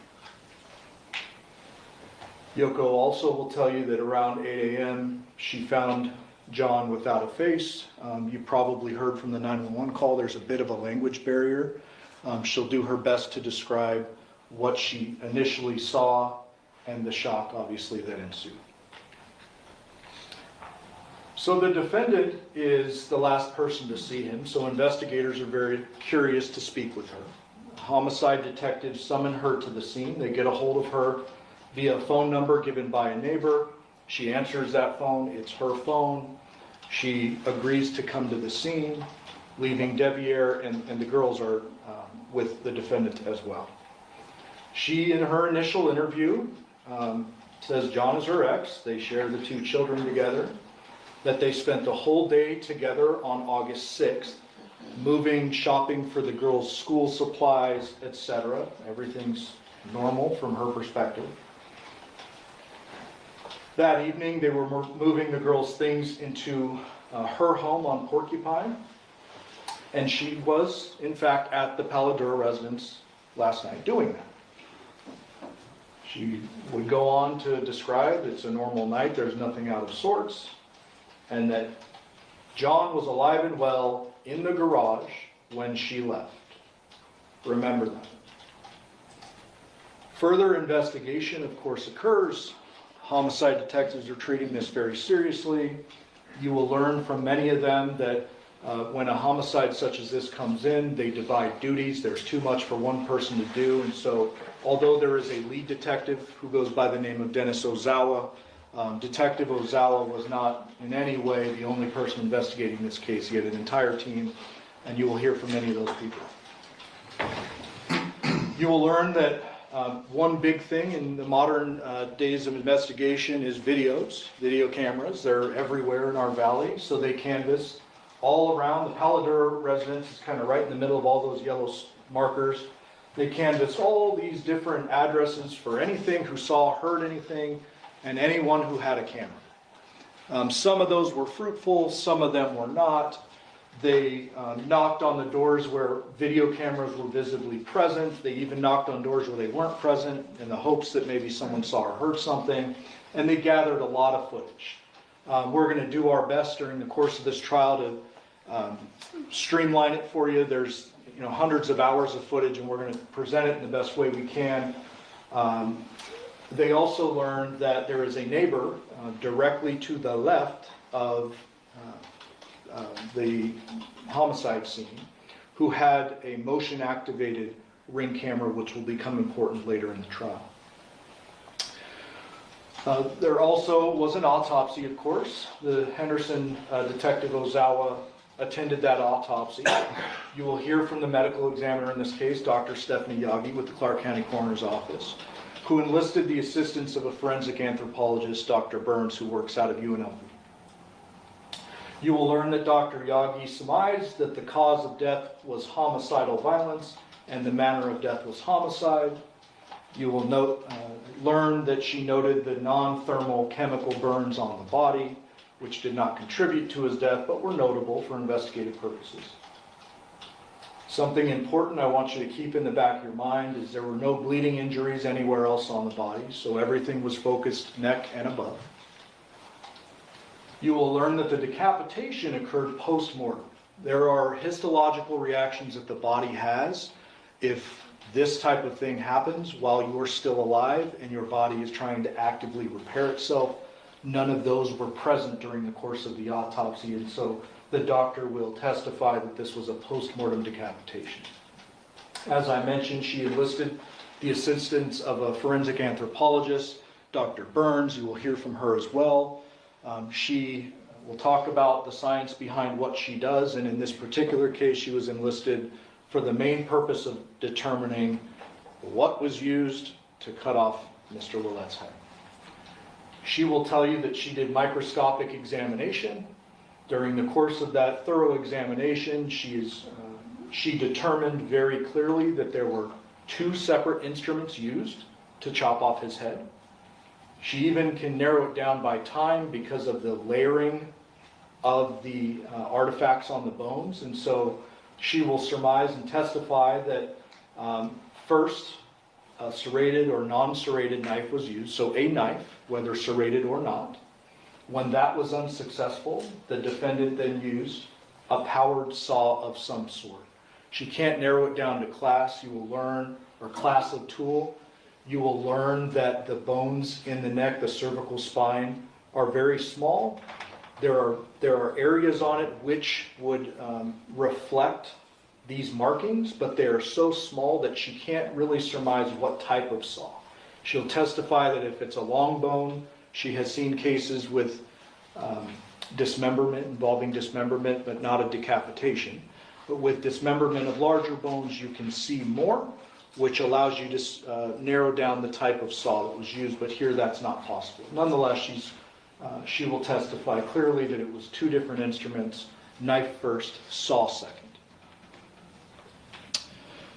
Yoko also will tell you that around 8 a.m. she found John without a face. You probably heard from the 911 call, there's a bit of a language barrier. She'll do her best to describe what she initially saw and the shock, obviously, that ensued. So the defendant is the last person to see him, so investigators are very curious to speak with her. Homicide detectives summon her to the scene. They get a hold of her via a phone number given by a neighbor. She answers that phone. It's her phone. She agrees to come to the scene, leaving Devier and the girls are with the defendant as well. She, in her initial interview, says John is her ex. They share the 2 children together. That they spent the whole day together on August 6th, moving, shopping for the girls' school supplies, etc. Everything's normal from her perspective. That evening, they were moving the girls' things into her home on Porcupine, and she was, in fact, at the Paladura residence last night doing that. She would go on to describe it's a normal night, there's nothing out of sorts, and that John was alive and well in the garage when she left. Remember that. Further investigation, of course, occurs. Homicide detectives are treating this very seriously. You will learn from many of them that when a homicide such as this comes in, they divide duties. There's too much for one person to do, and so although there is a lead detective who goes by the name of Dennis Ozawa, Detective Ozawa was not in any way the only person investigating this case. He had an entire team, and you will hear from many of those people. You will learn that one big thing in the modern days of investigation is videos, video cameras. They're everywhere in our valley, so they canvass all around. The Paladura residence is kind of right in the middle of all those yellow markers. They canvass all these different addresses for anything who saw, heard anything, and anyone who had a camera. Some of those were fruitful, some of them were not. They knocked on the doors where video cameras were visibly present. They even knocked on doors where they weren't present in the hopes that maybe someone saw or heard something. And they gathered a lot of footage. We're going to do our best during the course of this trial to streamline it for you. There's hundreds of hours of footage, and we're going to present it in the best way we can. They also learned that there is a neighbor directly to the left of the homicide scene who had a motion-activated Ring camera, which will become important later in the trial. There also was an autopsy, of course. The Henderson Detective Ozawa attended that autopsy. You will hear from the medical examiner in this case, Dr. Stephanie Yagi with the Clark County Coroner's Office, who enlisted the assistance of a forensic anthropologist, Dr. Burns, who works out of UNLV. You will learn that Dr. Yagi surmised that the cause of death was homicidal violence and the manner of death was homicide. You will learn that she noted the non-thermal chemical burns on the body, which did not contribute to his death, but were notable for investigative purposes. Something important I want you to keep in the back of your mind is there were no bleeding injuries anywhere else on the body, so everything was focused neck and above. You will learn that the decapitation occurred post-mortem. There are histological reactions that the body has if this type of thing happens while you're still alive and your body is trying to actively repair itself. None of those were present during the course of the autopsy, and so the doctor will testify that this was a post-mortem decapitation. As I mentioned, she enlisted the assistance of a forensic anthropologist, Dr. Burns. You will hear from her as well. She will talk about the science behind what she does, and in this particular case, she was enlisted for the main purpose of determining what was used to cut off Mr. Willette's head. She will tell you that she did microscopic examination. During the course of that thorough examination, she determined very clearly that there were 2 separate instruments used to chop off his head. She even can narrow it down by time because of the layering of the artifacts on the bones, and so she will surmise and testify that first, a serrated or non-serrated knife was used, so a knife, whether serrated or not. When that was unsuccessful, the defendant then used a powered saw of some sort. She can't narrow it down to class. You will learn, or class of tool. You will learn that the bones in the neck, the cervical spine, are very small. There are areas on it which would reflect these markings, but they are so small that she can't really surmise what type of saw. She'll testify that if it's a long bone, she has seen cases with dismemberment, involving dismemberment, but not a decapitation. But with dismemberment of larger bones, you can see more, which allows you to narrow down the type of saw that was used, but here that's not possible. Nonetheless, she will testify clearly that it was 2 different instruments, knife first, saw second.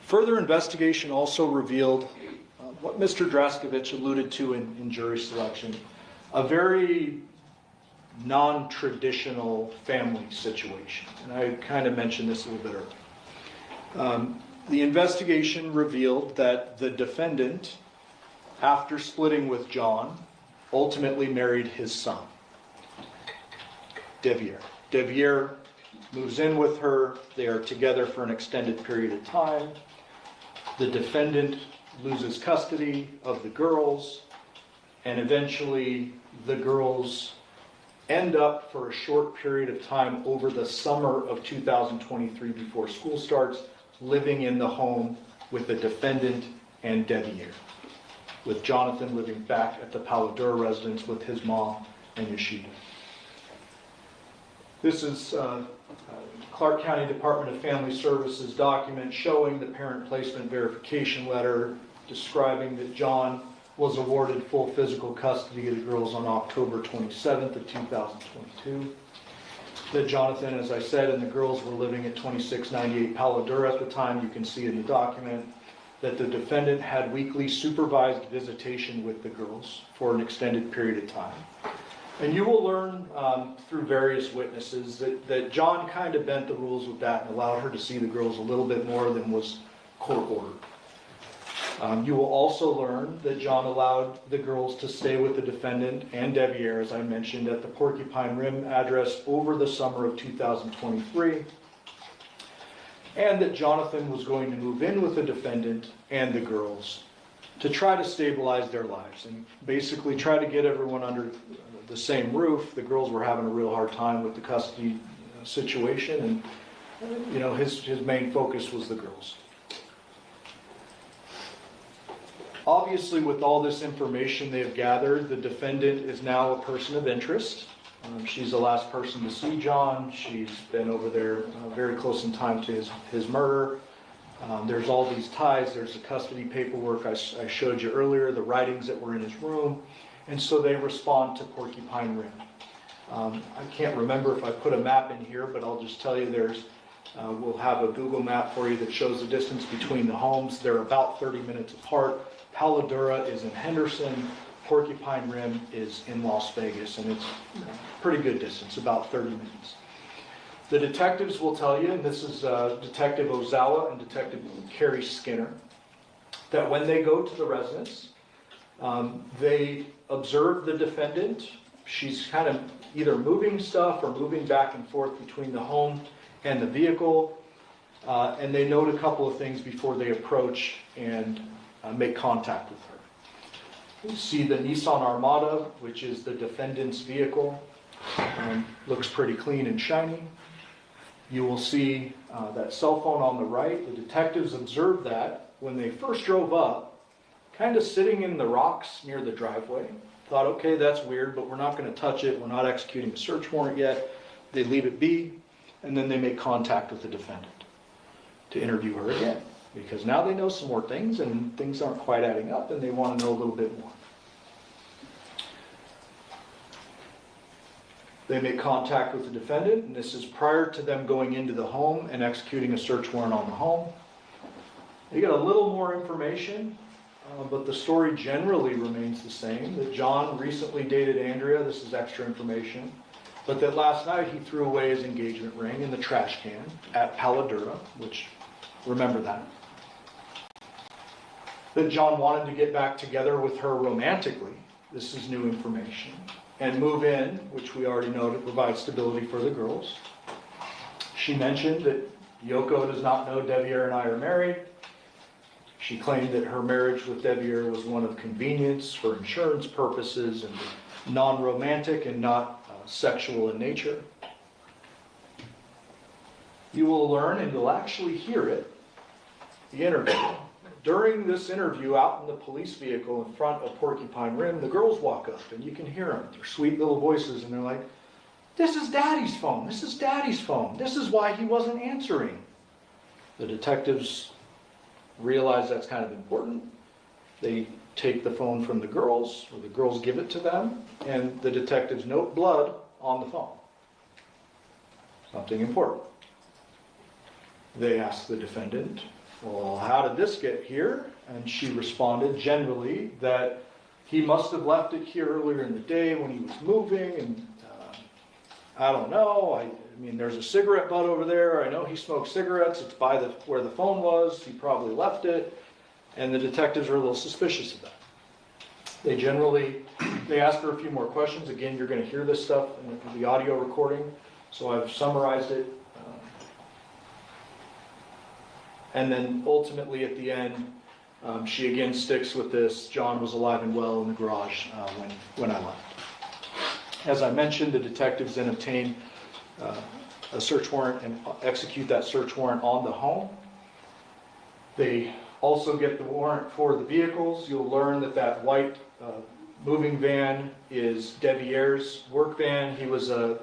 Further investigation also revealed what Mr. Draskovich alluded to in jury selection, a very non-traditional family situation. And I kind of mentioned this a little bit earlier. The investigation revealed that the defendant, after splitting with John, ultimately married his son, Devier. Devier moves in with her. They are together for an extended period of time. The defendant loses custody of the girls, and eventually the girls end up for a short period of time over the summer of 2023 before school starts, living in the home with the defendant and Devier, with Jonathan living back at the Palo Duro residence with his mom and Yoshida. This is Clark County Department of Family Services document showing the parent placement verification letter describing that John was awarded full physical custody of the girls on October 27th of 2022. That Jonathan, as I said, and the girls were living at 2698 Palo Duro at the time. You can see in the document that the defendant had weekly supervised visitation with the girls for an extended period of time. And you will learn through various witnesses that John kind of bent the rules with that and allowed her to see the girls a little bit more than was court ordered. You will also learn that John allowed the girls to stay with the defendant and Devier, as I mentioned, at the Porcupine Rim address over the summer of 2023. and that Jonathan was going to move in with the defendant and the girls to try to stabilize their lives and basically try to get everyone under the same roof. The girls were having a real hard time with the custody situation, and his main focus was the girls. Obviously, with all this information they have gathered, the defendant is now a person of interest. She's the last person to see John. She's been over there very close in time to his murder. There's all these ties. There's the custody paperwork I showed you earlier, the writings that were in his room. And so they respond to Porcupine Rim. I can't remember if I put a map in here, but I'll just tell you we'll have a Google map for you that shows the distance between the homes. They're about 30 minutes apart. Palo Duro is in Henderson. Porcupine Rim is in Las Vegas, and it's a pretty good distance, about 30 minutes. The detectives will tell you, and this is Detective Ozawa and Detective Carrie Skinner, that when they go to the residence, they observe the defendant. She's kind of either moving stuff or moving back and forth between the home and the vehicle, and they note a couple of things before they approach and make contact with her. You see the Nissan Armada, which is the defendant's vehicle, looks pretty clean and shiny. You will see that cell phone on the right. The detectives observed that when they first drove up, kind of sitting in the rocks near the driveway. Thought, okay, that's weird, but we're not going to touch it. We're not executing a search warrant yet. They leave it be, and then they make contact with the defendant to interview her again, because now they know some more things and things aren't quite adding up and they want to know a little bit more. They make contact with the defendant, and this is prior to them going into the home and executing a search warrant on the home. They get a little more information, but the story generally remains the same, that John recently dated Andrea. This is extra information. But that last night he threw away his engagement ring in the trash can at Palo Duro, which, remember that. That John wanted to get back together with her romantically. This is new information. And move in, which we already know to provide stability for the girls. She mentioned that Yoko does not know Devier and I are married. She claimed that her marriage with Devier was one of convenience for insurance purposes and non-romantic and not sexual in nature. You will learn, and you'll actually hear it, the interview. During this interview out in the police vehicle in front of Porcupine Rim, the girls walk up and you can hear them. Their sweet little voices, and they're like, "This is Daddy's phone. This is Daddy's phone. This is why he wasn't answering." The detectives realize that's kind of important. They take the phone from the girls, or the girls give it to them, and the detectives note blood on the phone. Something important. They ask the defendant, "Well, how did this get here?" And she responded generally that he must have left it here earlier in the day when he was moving, and I don't know. I mean, there's a cigarette butt over there. I know he smoked cigarettes. It's by where the phone was. He probably left it. And the detectives are a little suspicious of that. They ask her a few more questions. Again, you're going to hear this stuff in the audio recording, so I've summarized it. And then ultimately at the end, she again sticks with this: John was alive and well in the garage when I left. As I mentioned, the detectives then obtain a search warrant and execute that search warrant on the home. They also get the warrant for the vehicles. You'll learn that white moving van is Devier's work van. He was a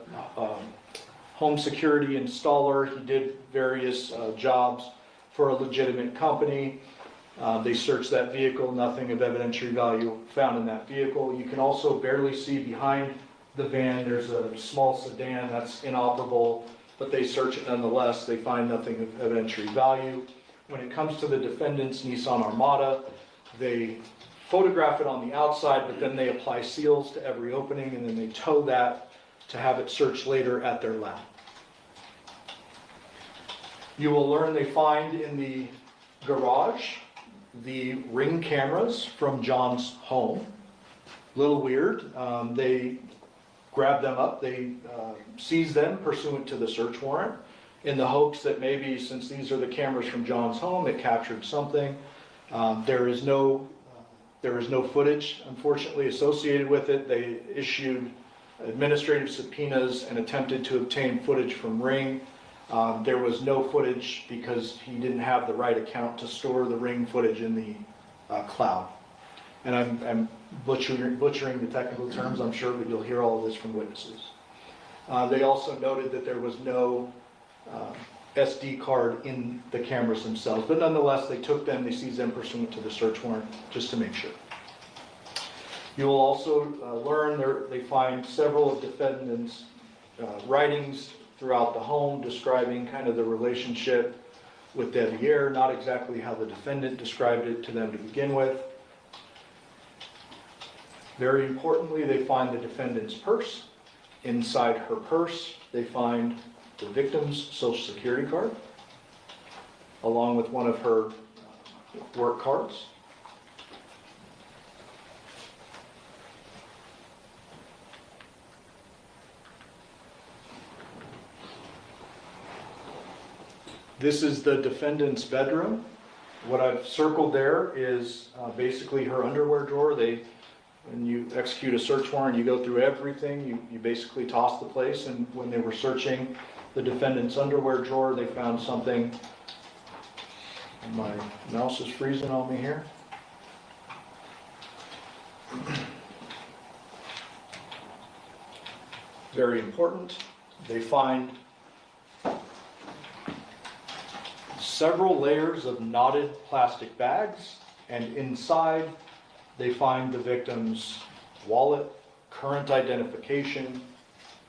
home security installer. He did various jobs for a legitimate company. They searched that vehicle, nothing of evidentiary value found in that vehicle. You can also barely see behind the van, there's a small sedan that's inoperable, but they search it nonetheless. They find nothing of evidentiary value. When it comes to the defendant's Nissan Armada, they photograph it on the outside, but then they apply seals to every opening, and then they tow that to have it searched later at their lab. You will learn they find in the garage the Ring cameras from John's home. A little weird. They grab them up, they seize them pursuant to the search warrant. in the hopes that maybe since these are the cameras from John's home, it captured something. There is no footage, unfortunately, associated with it. They issued administrative subpoenas and attempted to obtain footage from Ring. There was no footage because he didn't have the right account to store the Ring footage in the cloud. And I'm butchering the technical terms, I'm sure, but you'll hear all of this from witnesses. They also noted that there was no SD card in the cameras themselves, but nonetheless, they took them, they seized them pursuant to the search warrant, just to make sure. You will also learn they find several of defendants' writings throughout the home describing kind of the relationship with Devier, not exactly how the defendant described it to them to begin with. Very importantly, they find the defendant's purse. Inside her purse, they find the victim's social security card, along with one of her work cards. This is the defendant's bedroom. What I've circled there is basically her underwear drawer. When you execute a search warrant, you go through everything. You basically toss the place, and when they were searching the defendant's underwear drawer, they found something. My mouse is freezing on me here. Very important. They find several layers of knotted plastic bags, and inside they find the victim's wallet, current identification,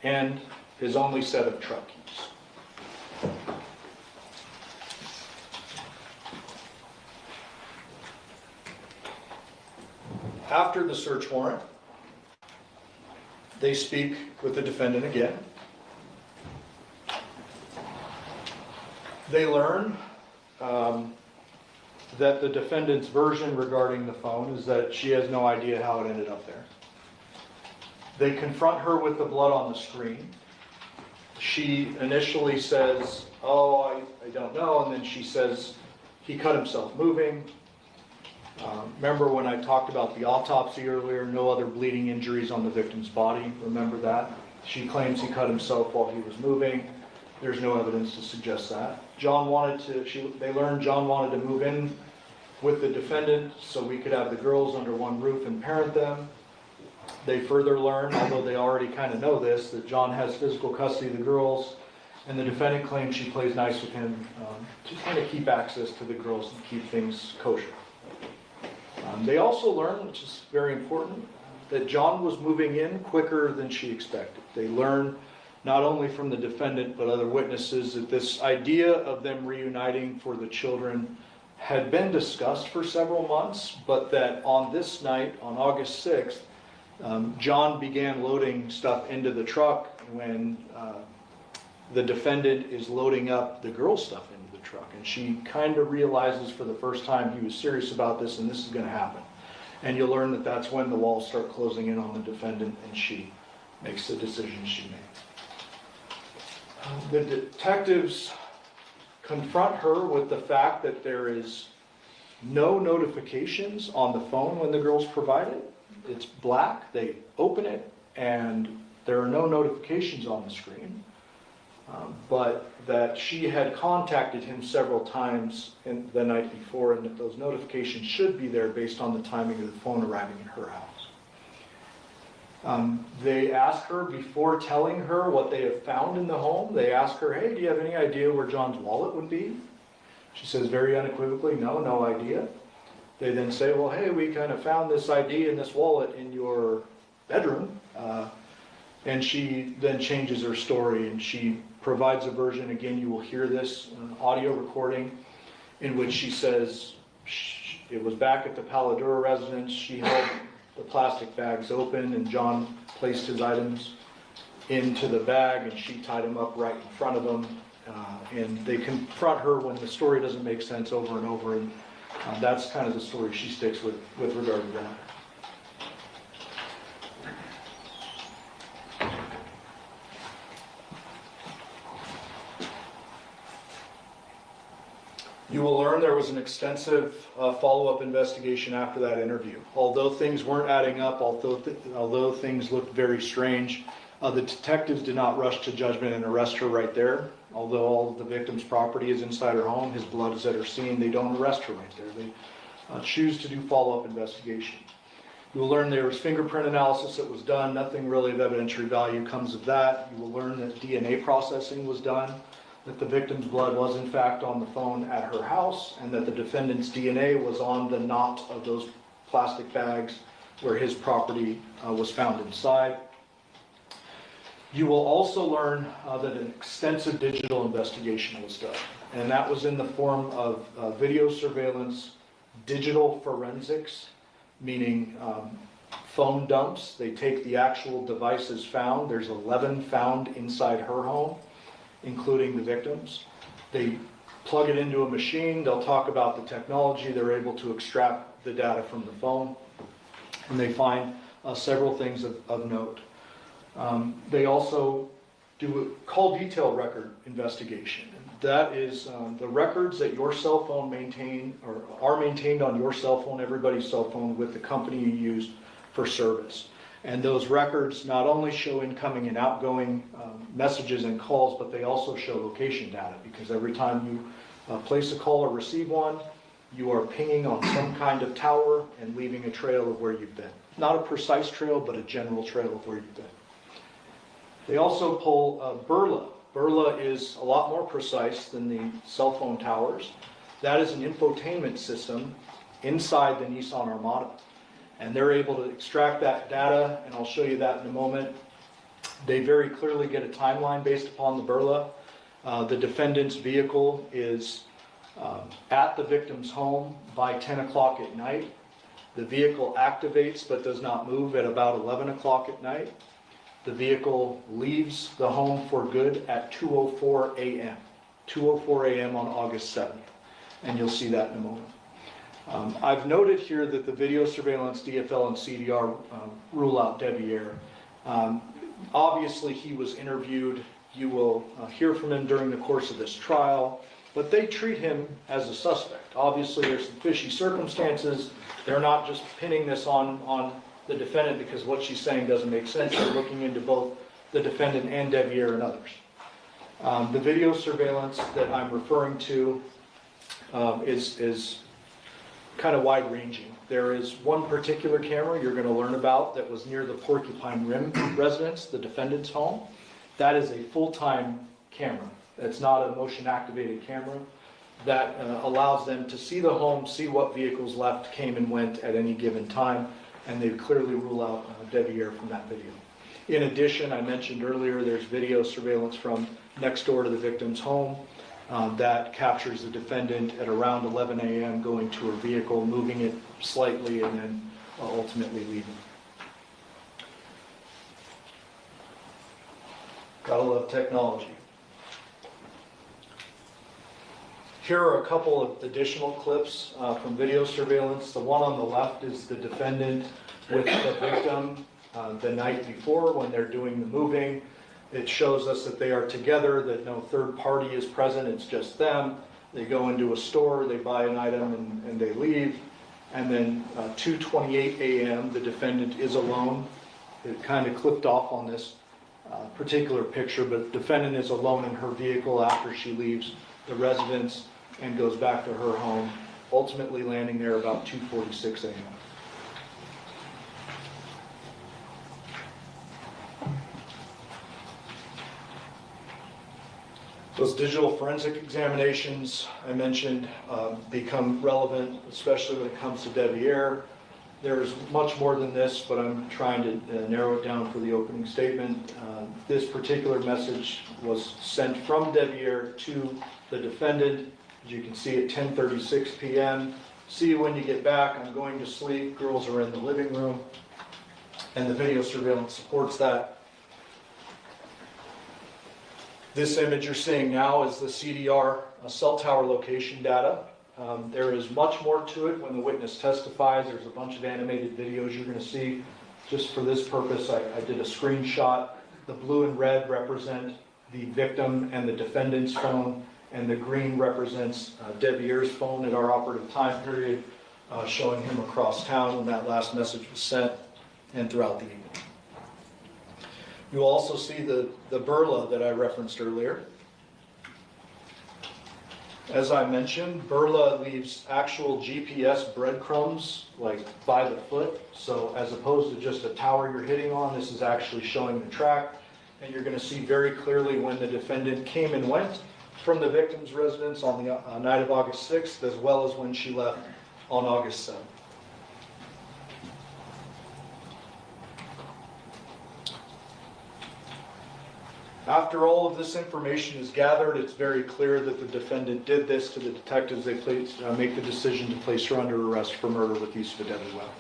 and his only set of truck keys. After the search warrant, they speak with the defendant again. They learn that the defendant's version regarding the phone is that she has no idea how it ended up there. They confront her with the blood on the screen. She initially says, "Oh, I don't know," and then she says, "He cut himself moving." Remember when I talked about the autopsy earlier, no other bleeding injuries on the victim's body, remember that? She claims he cut himself while he was moving. There's no evidence to suggest that. They learned John wanted to move in with the defendant so we could have the girls under one roof and parent them. They further learn, although they already kind of know this, that John has physical custody of the girls, and the defendant claims she plays nice with him to kind of keep access to the girls and keep things kosher. They also learn, which is very important, that John was moving in quicker than she expected. They learn not only from the defendant but other witnesses that this idea of them reuniting for the children had been discussed for several months, but that on this night, on August 6th, John began loading stuff into the truck when the defendant is loading up the girl's stuff into the truck. And she kind of realizes for the first time he was serious about this and this is going to happen. And you'll learn that that's when the walls start closing in on the defendant and she makes the decision she made. The detectives confront her with the fact that there is no notifications on the phone when the girls provide it. It's black, they open it, and there are no notifications on the screen. But that she had contacted him several times the night before, and that those notifications should be there based on the timing of the phone arriving at her house. They ask her, before telling her what they have found in the home, they ask her, "Hey, do you have any idea where John's wallet would be?" She says very unequivocally, no idea. They then say, "Well, hey, we kind of found this ID and this wallet in your bedroom." And she then changes her story and she provides a version, again, you will hear this audio recording, in which she says it was back at the Paladura residence. She held the plastic bags open and John placed his items into the bag and she tied them up right in front of him. And they confront her when the story doesn't make sense over and over, and that's kind of the story she sticks with regard to that. You will learn there was an extensive follow-up investigation after that interview. Although things weren't adding up, although things looked very strange, the detectives did not rush to judgment and arrest her right there. Although all of the victim's property is inside her home, his blood is at her scene, they don't arrest her right there. They choose to do follow-up investigation. You will learn there was fingerprint analysis that was done. Nothing really of evidentiary value comes of that. You will learn that DNA processing was done, that the victim's blood was in fact on the phone at her house, and that the defendant's DNA was on the knot of those plastic bags where his property was found inside. You will also learn that an extensive digital investigation was done, and that was in the form of video surveillance, digital forensics, meaning phone dumps. They take the actual devices found. There's 11 found inside her home, including the victims. They plug it into a machine. They'll talk about the technology. They're able to extract the data from the phone, and they find several things of note. They also do a call detail record investigation. That is the records that your cell phone maintain or are maintained on your cell phone, everybody's cell phone, with the company you use for service. And those records not only show incoming and outgoing messages and calls, but they also show location data, because every time you place a call or receive one, you are pinging on some kind of tower and leaving a trail of where you've been. Not a precise trail, but a general trail of where you've been. They also pull Burla. Burla is a lot more precise than the cell phone towers. That is an infotainment system inside the Nissan Armada. And they're able to extract that data, and I'll show you that in a moment. They very clearly get a timeline based upon the Burla. The defendant's vehicle is at the victim's home by 10 o'clock at night. The vehicle activates but does not move at about 11 o'clock at night. The vehicle leaves the home for good at 2:04 a.m. 2:04 a.m. on August 7th. And you'll see that in a moment. I've noted here that the video surveillance, DFL, and CDR rule out Devier. Obviously, he was interviewed. You will hear from him during the course of this trial, but they treat him as a suspect. Obviously, there's some fishy circumstances. They're not just pinning this on the defendant because what she's saying doesn't make sense. They're looking into both the defendant and Devier and others. The video surveillance that I'm referring to is kind of wide-ranging. There is one particular camera you're going to learn about that was near the Porcupine Rim residence, the defendant's home. That is a full-time camera. It's not a motion-activated camera. That allows them to see the home, see what vehicles left, came and went at any given time, and they clearly rule out Devier from that video. In addition, I mentioned earlier, there's video surveillance from next door to the victim's home that captures the defendant at around 11 a.m. going to her vehicle, moving it slightly, and then ultimately leaving. Gotta love technology. Here are a couple of additional clips from video surveillance. The one on the left is the defendant with the victim the night before when they're doing the moving. It shows us that they are together, that no third party is present, it's just them. They go into a store, they buy an item, and they leave. And then 2:28 a.m., the defendant is alone. It kind of clipped off on this particular picture, but the defendant is alone in her vehicle after she leaves the residence and goes back to her home, ultimately landing there about 2:46 a.m. Those digital forensic examinations I mentioned become relevant, especially when it comes to Devier. There's much more than this, but I'm trying to narrow it down for the opening statement. This particular message was sent from Devier to the defendant. As you can see, at 10:36 p.m. See you when you get back. I'm going to sleep. Girls are in the living room. And the video surveillance supports that. This image you're seeing now is the CDR cell tower location data. There is much more to it when the witness testifies. There's a bunch of animated videos you're going to see. Just for this purpose, I did a screenshot. The blue and red represent the victim and the defendant's phone, and the green represents Deviere's phone at our operative time period, showing him across town when that last message was sent and throughout the evening. You'll also see the burla that I referenced earlier. As I mentioned, burla leaves actual GPS breadcrumbs like by the foot. So as opposed to just a tower you're hitting on, this is actually showing the track. And you're going to see very clearly when the defendant came and went from the victim's residence on the night of August 6th, as well as when she left on August 7th. After all of this information is gathered, it's very clear that the defendant did this to the detectives. They make the decision to place her under arrest for murder with use of a deadly weapon.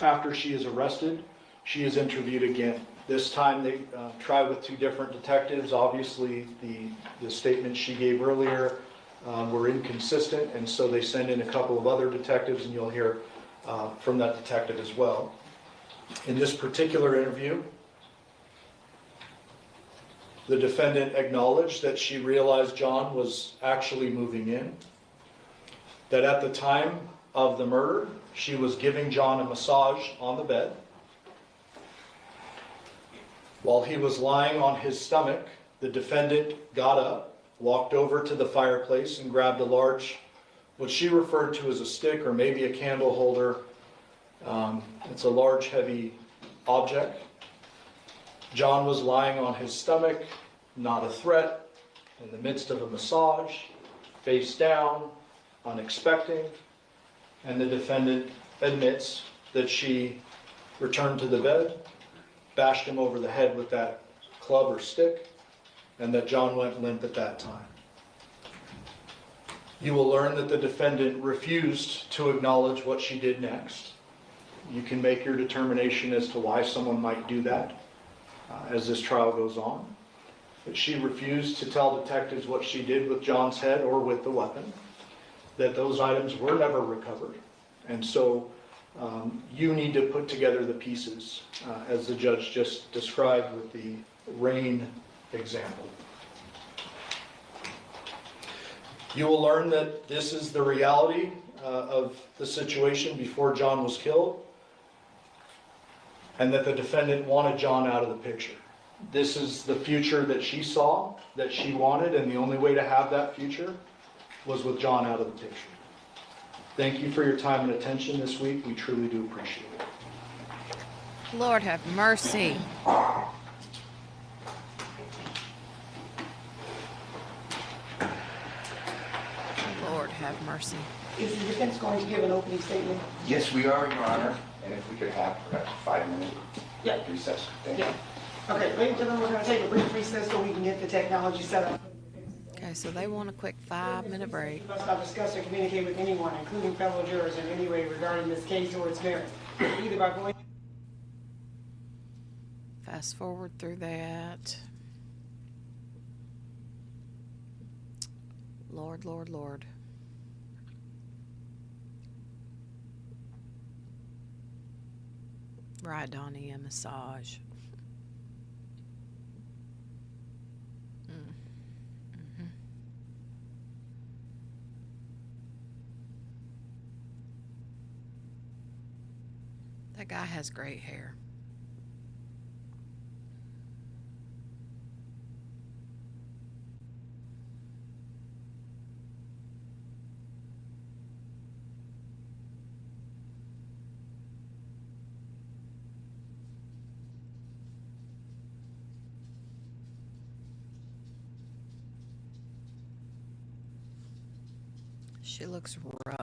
After she is arrested, she is interviewed again. This time they try with two different detectives. Obviously, the statements she gave earlier were inconsistent, and so they send in a couple of other detectives, and you'll hear from that detective as well. In this particular interview, the defendant acknowledged that she realized John was actually moving in, that at the time of the murder, she was giving John a massage on the bed. While he was lying on his stomach, the defendant got up, walked over to the fireplace, and grabbed a large, what she referred to as a stick or maybe a candle holder. It's a large, heavy object. John was lying on his stomach, not a threat, in the midst of a massage, face down, unexpected, and the defendant admits that she returned to the bed, bashed him over the head with that club or stick, and that John went limp at that time. You will learn that the defendant refused to acknowledge what she did next. You can make your determination as to why someone might do that as this trial goes on. But she refused to tell detectives what she did with John's head or with the weapon, that those items were never recovered. And so you need to put together the pieces, as the judge just described with the rain example. You will learn that this is the reality of the situation before John was killed, and that the defendant wanted John out of the picture. This is the future that she saw, that she wanted, and the only way to have that future was with John out of the picture. Thank you for your time and attention this week. We truly do appreciate it. Lord have mercy. Lord have mercy. Is the defense going to give an opening statement? Yes, we are, Your Honor, and if we could have perhaps a 5-minute recess. Thank you. Okay, ladies and gentlemen, we're going to take a brief recess so we can get the technology set up. Okay, so they want a quick 5-minute break. You must not discuss or communicate with anyone, including fellow jurors, in any way regarding this case or its merits, either by going... Fast forward through that. Lord, Lord, Lord. Right, Donnie, a massage. That guy has great hair. She looks rough.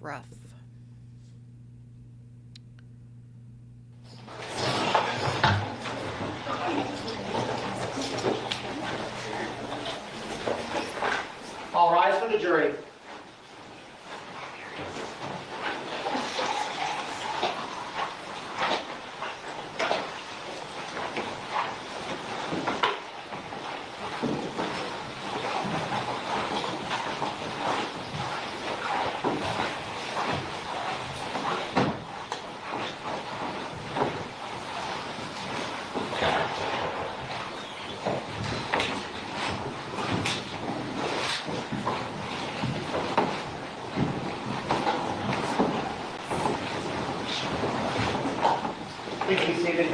Rough. All rise for the jury.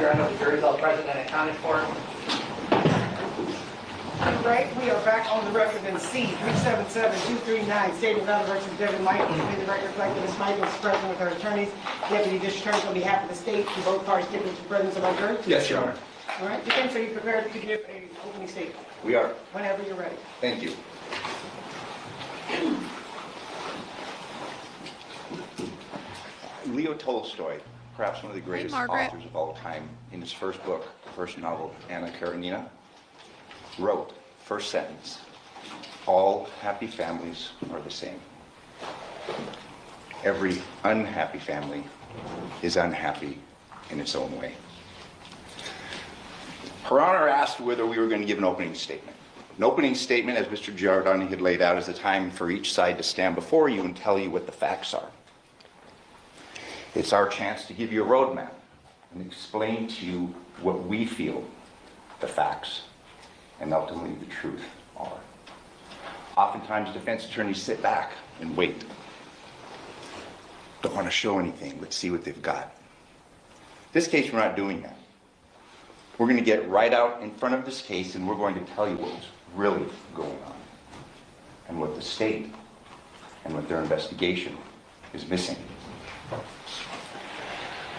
adjourned. The jury's all present and accounted for. Right, we are back on the record in C, 377239, State of Nevada versus Devin Michaels. May the record reflect that Ms. Michaels is present with her attorneys, Deputy District Attorney on behalf of the state, and both parties stipulate the presence of our jury. Yes, Your Honor. All right, defense, are you prepared to give an opening statement? We are. Whenever you're ready. Thank you. Leo Tolstoy, perhaps one of the greatest Margaret. authors of all time, in his first book, first novel, Anna Karenina, wrote, first sentence, all happy families are the same. Every unhappy family is unhappy in its own way. Her Honor asked whether we were going to give an opening statement. An opening statement, as Mr. Giordani had laid out, is a time for each side to stand before you and tell you what the facts are. It's our chance to give you a roadmap and explain to you what we feel the facts and ultimately the truth are. Oftentimes, defense attorneys sit back and wait. Don't want to show anything. Let's see what they've got. This case, we're not doing that. We're going to get right out in front of this case and we're going to tell you what's really going on and what the state and what their investigation is missing.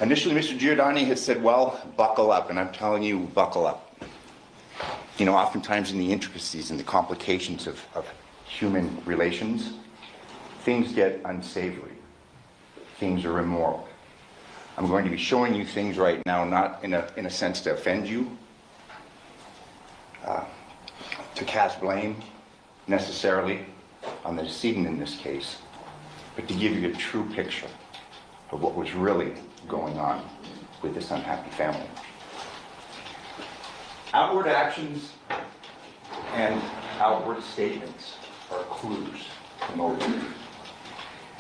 Initially, Mr. Giordani had said, well, buckle up, and I'm telling you, buckle up. You know, oftentimes in the intricacies and the complications of human relations, things get unsavory. Things are immoral. I'm going to be showing you things right now, not in a sense to offend you, to cast blame necessarily on the decedent in this case, but to give you a true picture of what was really going on with this unhappy family. Outward actions and outward statements are clues to motive.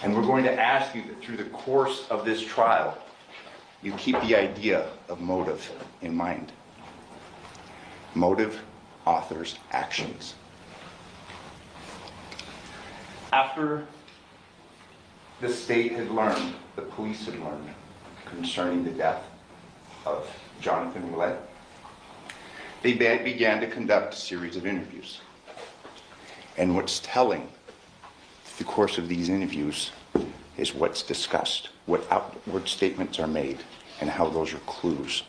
And we're going to ask you that through the course of this trial, you keep the idea of motive in mind. Motive authors actions. After the state had learned, the police had learned, concerning the death of Jonathan Willett, they began to conduct a series of interviews. And what's telling the course of these interviews is what's discussed, what outward statements are made, and how those are clues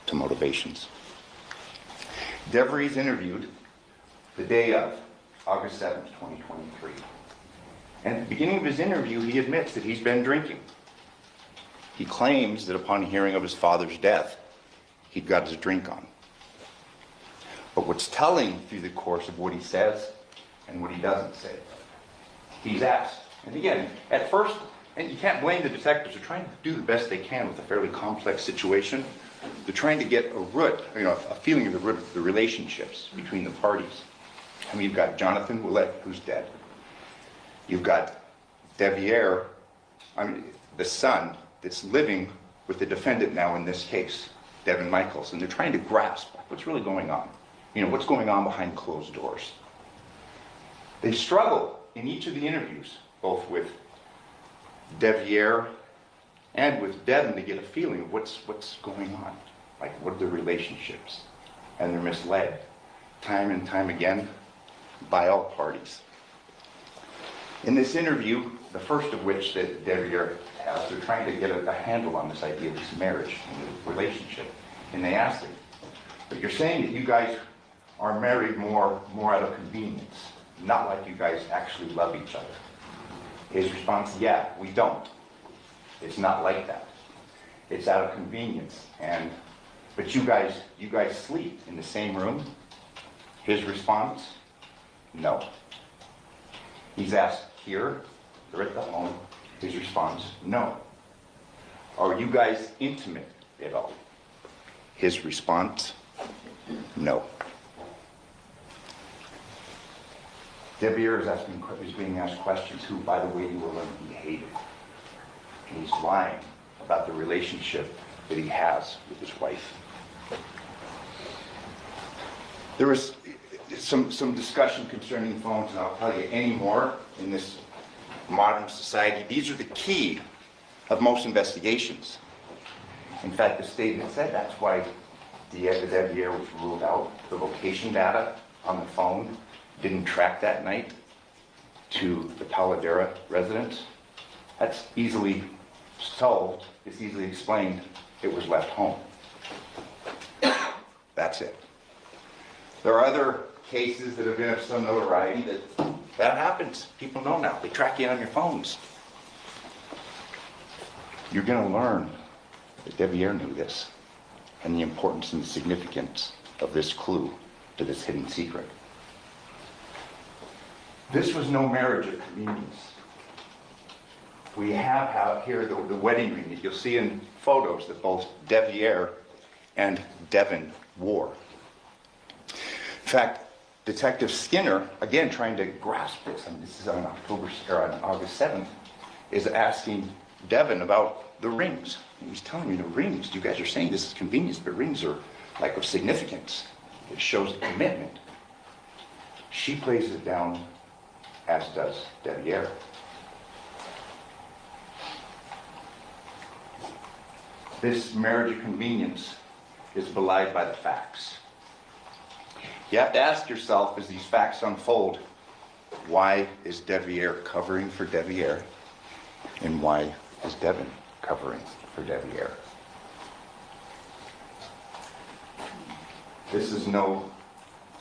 to motivations. DeVries interviewed the day of August 7th, 2023. And at the beginning of his interview, he admits that he's been drinking. He claims that upon hearing of his father's death, he'd got his drink on. But what's telling through the course of what he says and what he doesn't say, he's asked. And again, at first, and you can't blame the detectives, they're trying to do the best they can with a fairly complex situation. They're trying to get a root, a feeling of the root of the relationships between the parties. I mean, you've got Jonathan Willett, who's dead. You've got Devier, the son that's living with the defendant now in this case, Devin Michaels, and they're trying to grasp what's really going on. What's going on behind closed doors. They struggle in each of the interviews, both with Devier and with Devin, to get a feeling of what's going on. Like, what are the relationships? And they're misled time and time again by all parties. In this interview, the first of which that Devier has, they're trying to get a handle on this idea of this marriage and the relationship. And they ask him, but you're saying that you guys are married more out of convenience, not like you guys actually love each other. His response, yeah, we don't. It's not like that. It's out of convenience. But you guys sleep in the same room? His response, no. He's asked, here, they're at the home. His response, no. Are you guys intimate at all? His response, no. Devier is being asked questions who, by the way, you will learn he hated. And he's lying about the relationship that he has with his wife. There was some discussion concerning phones, and I'll tell you, anymore in this modern society, these are the key of most investigations. In fact, the statement said that's why Devier was ruled out. The location data on the phone didn't track that night to the Paladera residence. That's easily solved, it's easily explained. It was left home. That's it. There are other cases that have been of some notoriety that happens. People know now. They track you on your phones. You're going to learn that Devier knew this and the importance and the significance of this clue to this hidden secret. This was no marriage of convenience. We have out here the wedding ring that you'll see in photos that both Devier and Devin wore. In fact, Detective Skinner, again trying to grasp this, and this is on August 7th, is asking Devin about the rings. And he's telling me the rings, you guys are saying this is convenience, but rings are like of significance. It shows commitment. She plays it down, as does Devier. This marriage of convenience is belied by the facts. You have to ask yourself, as these facts unfold, why is Devier covering for Devier? And why is Devin covering for Devier? This is no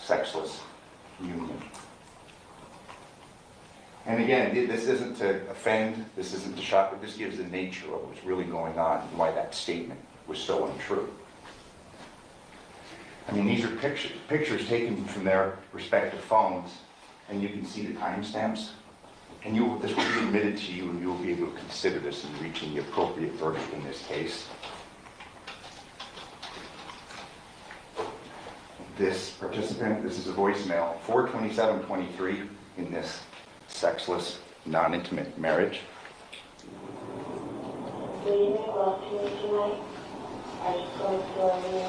sexless union. And again, this isn't to offend, this isn't to shock, but this gives the nature of what's really going on and why that statement was so untrue. I mean, these are pictures taken from their respective phones, and you can see the timestamps. And this will be admitted to you, and you will be able to consider this in reaching the appropriate verdict in this case. This participant, this is a voicemail, 4/27/23 in this sexless, non-intimate marriage. Will you make love to me tonight? I just want to feel you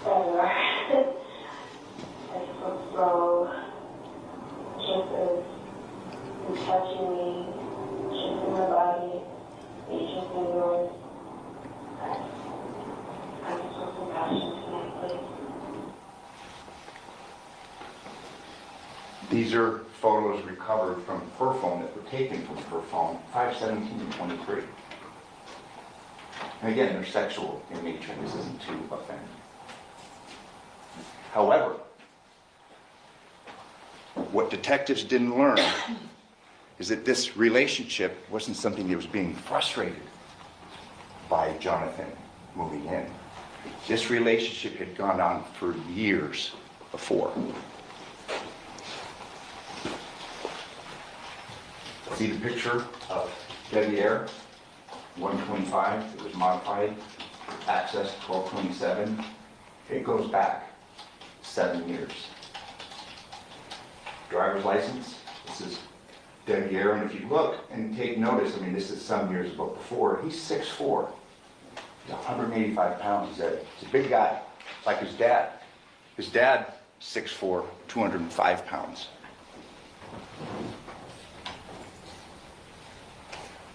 better. I just want slow kisses and touching me, kissing my body, and kissing yours. I just want some passion tonight, please. These are photos recovered from her phone that were taken from her phone, 5/17/23. And again, they're sexual in nature, and this isn't to offend. However, what detectives didn't learn is that this relationship wasn't something that was being frustrated by Jonathan moving in. This relationship had gone on for years before. See the picture of Devier, 125, it was modified, access 1227. It goes back 7 years. Driver's license, this is Devier, and if you look and take notice, I mean, this is some years before, he's 6'4", he's 185 pounds, he's a big guy, like his dad. His dad, 6'4", 205 pounds.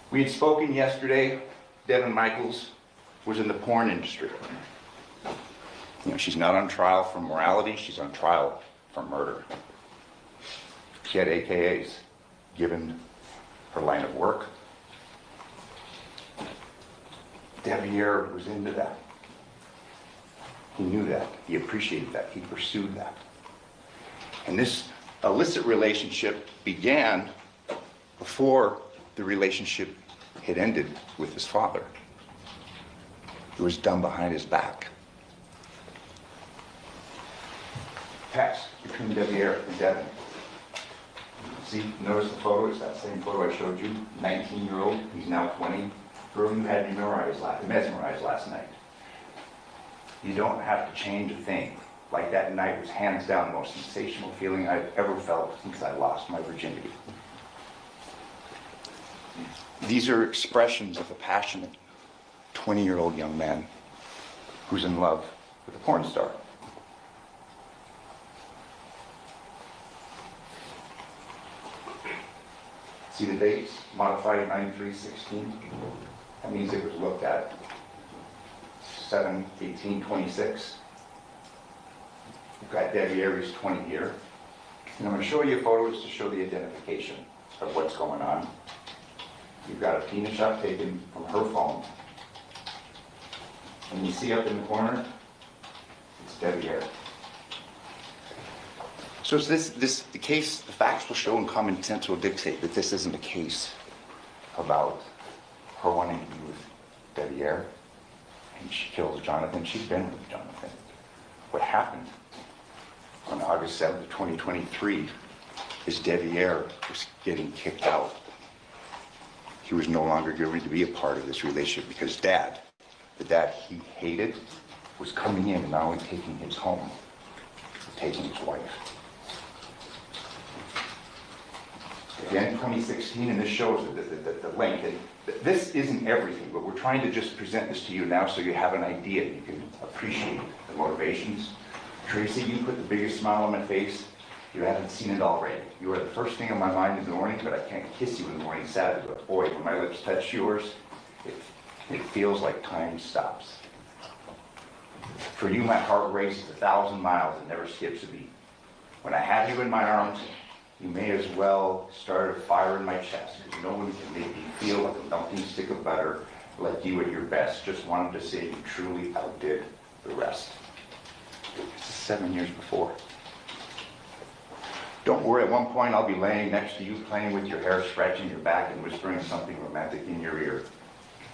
We had spoken yesterday. Devin Michaels was in the porn industry. You know, she's not on trial for morality, she's on trial for murder. She had AKAs given her line of work. Devier was into that. He knew that, he appreciated that, he pursued that. And this illicit relationship began before the relationship had ended with his father. It was done behind his back. Text between Devier and Devin. See, notice the photo, it's that same photo I showed you. 19-year-old, he's now 20. Girl, you had me mesmerized last night. You don't have to change a thing. Like that night was hands down the most sensational feeling I've ever felt since I lost my virginity. These are expressions of a passionate 20-year-old young man who's in love with a porn star. See the dates? Modified 9/3/16. That means it was looked at 7/18/26. We've got Debbie Aries 20 here. And I'm going to show you photos to show the identification of what's going on. You've got a penis shot taken from her phone. And you see up in the corner, it's Debbie Aries. So is the case, the facts will show and common sense will dictate that this isn't a case about her wanting to be with Debbie Ayer, and she kills Jonathan. She's been with Jonathan. What happened on August 7th, 2023 is Debbie Ayer was getting kicked out. He was no longer going to be a part of this relationship because Dad, the dad he hated, was coming in and not only taking his home, but taking his wife. Again, 2016, and this shows the length. And this isn't everything, but we're trying to just present this to you now so you have an idea. You can appreciate the motivations. Tracy, you put the biggest smile on my face. You haven't seen it already. You are the first thing on my mind in the morning, but I can't kiss you in the morning Saturday. But boy, when my lips touch yours, it feels like time stops. For you, my heart races 1,000 miles and never skips a beat. When I have you in my arms, you may as well start a fire in my chest, because no one can make me feel like a melting stick of butter, like you at your best. Just wanted to say you truly outdid the rest. This is 7 years before. Don't worry, at one point I'll be laying next to you, playing with your hair, scratching your back, and whispering something romantic in your ear.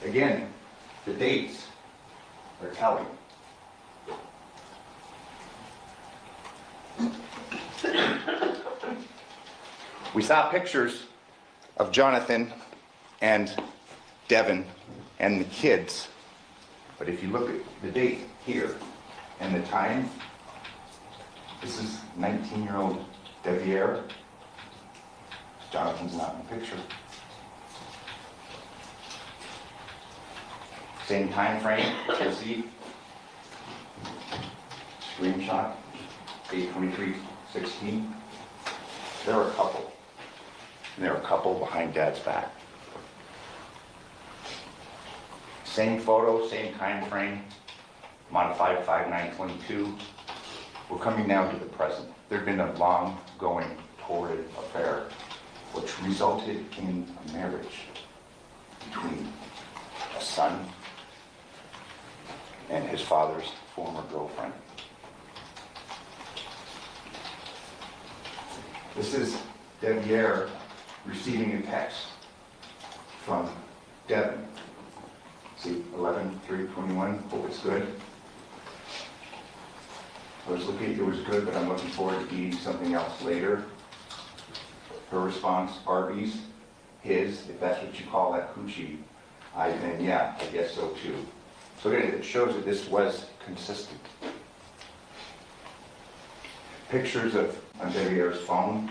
Again, the dates are telling. We saw pictures of Jonathan and Devin and the kids, but if you look at the date here and the time, this is 19-year-old Debbie Ayer. Jonathan's not in the picture. Same time frame, you see. Screenshot, 8/23/16. They're a couple. And they're a couple behind Dad's back. Same photo, same time frame, modified 5/9/22. We're coming now to the present. There'd been a long-going, torrid affair, which resulted in a marriage between a son and his father's former girlfriend. This is Debbie Ayer receiving a text from Devin. See, 11/3/21, hope it's good. I was looking, it was good, but I'm looking forward to eating something else later. Her response, Arby's, his, if that's what you call that coochie, then yeah, I guess so too. So again, it shows that this was consistent. Pictures of on Debbie Ayer's phone.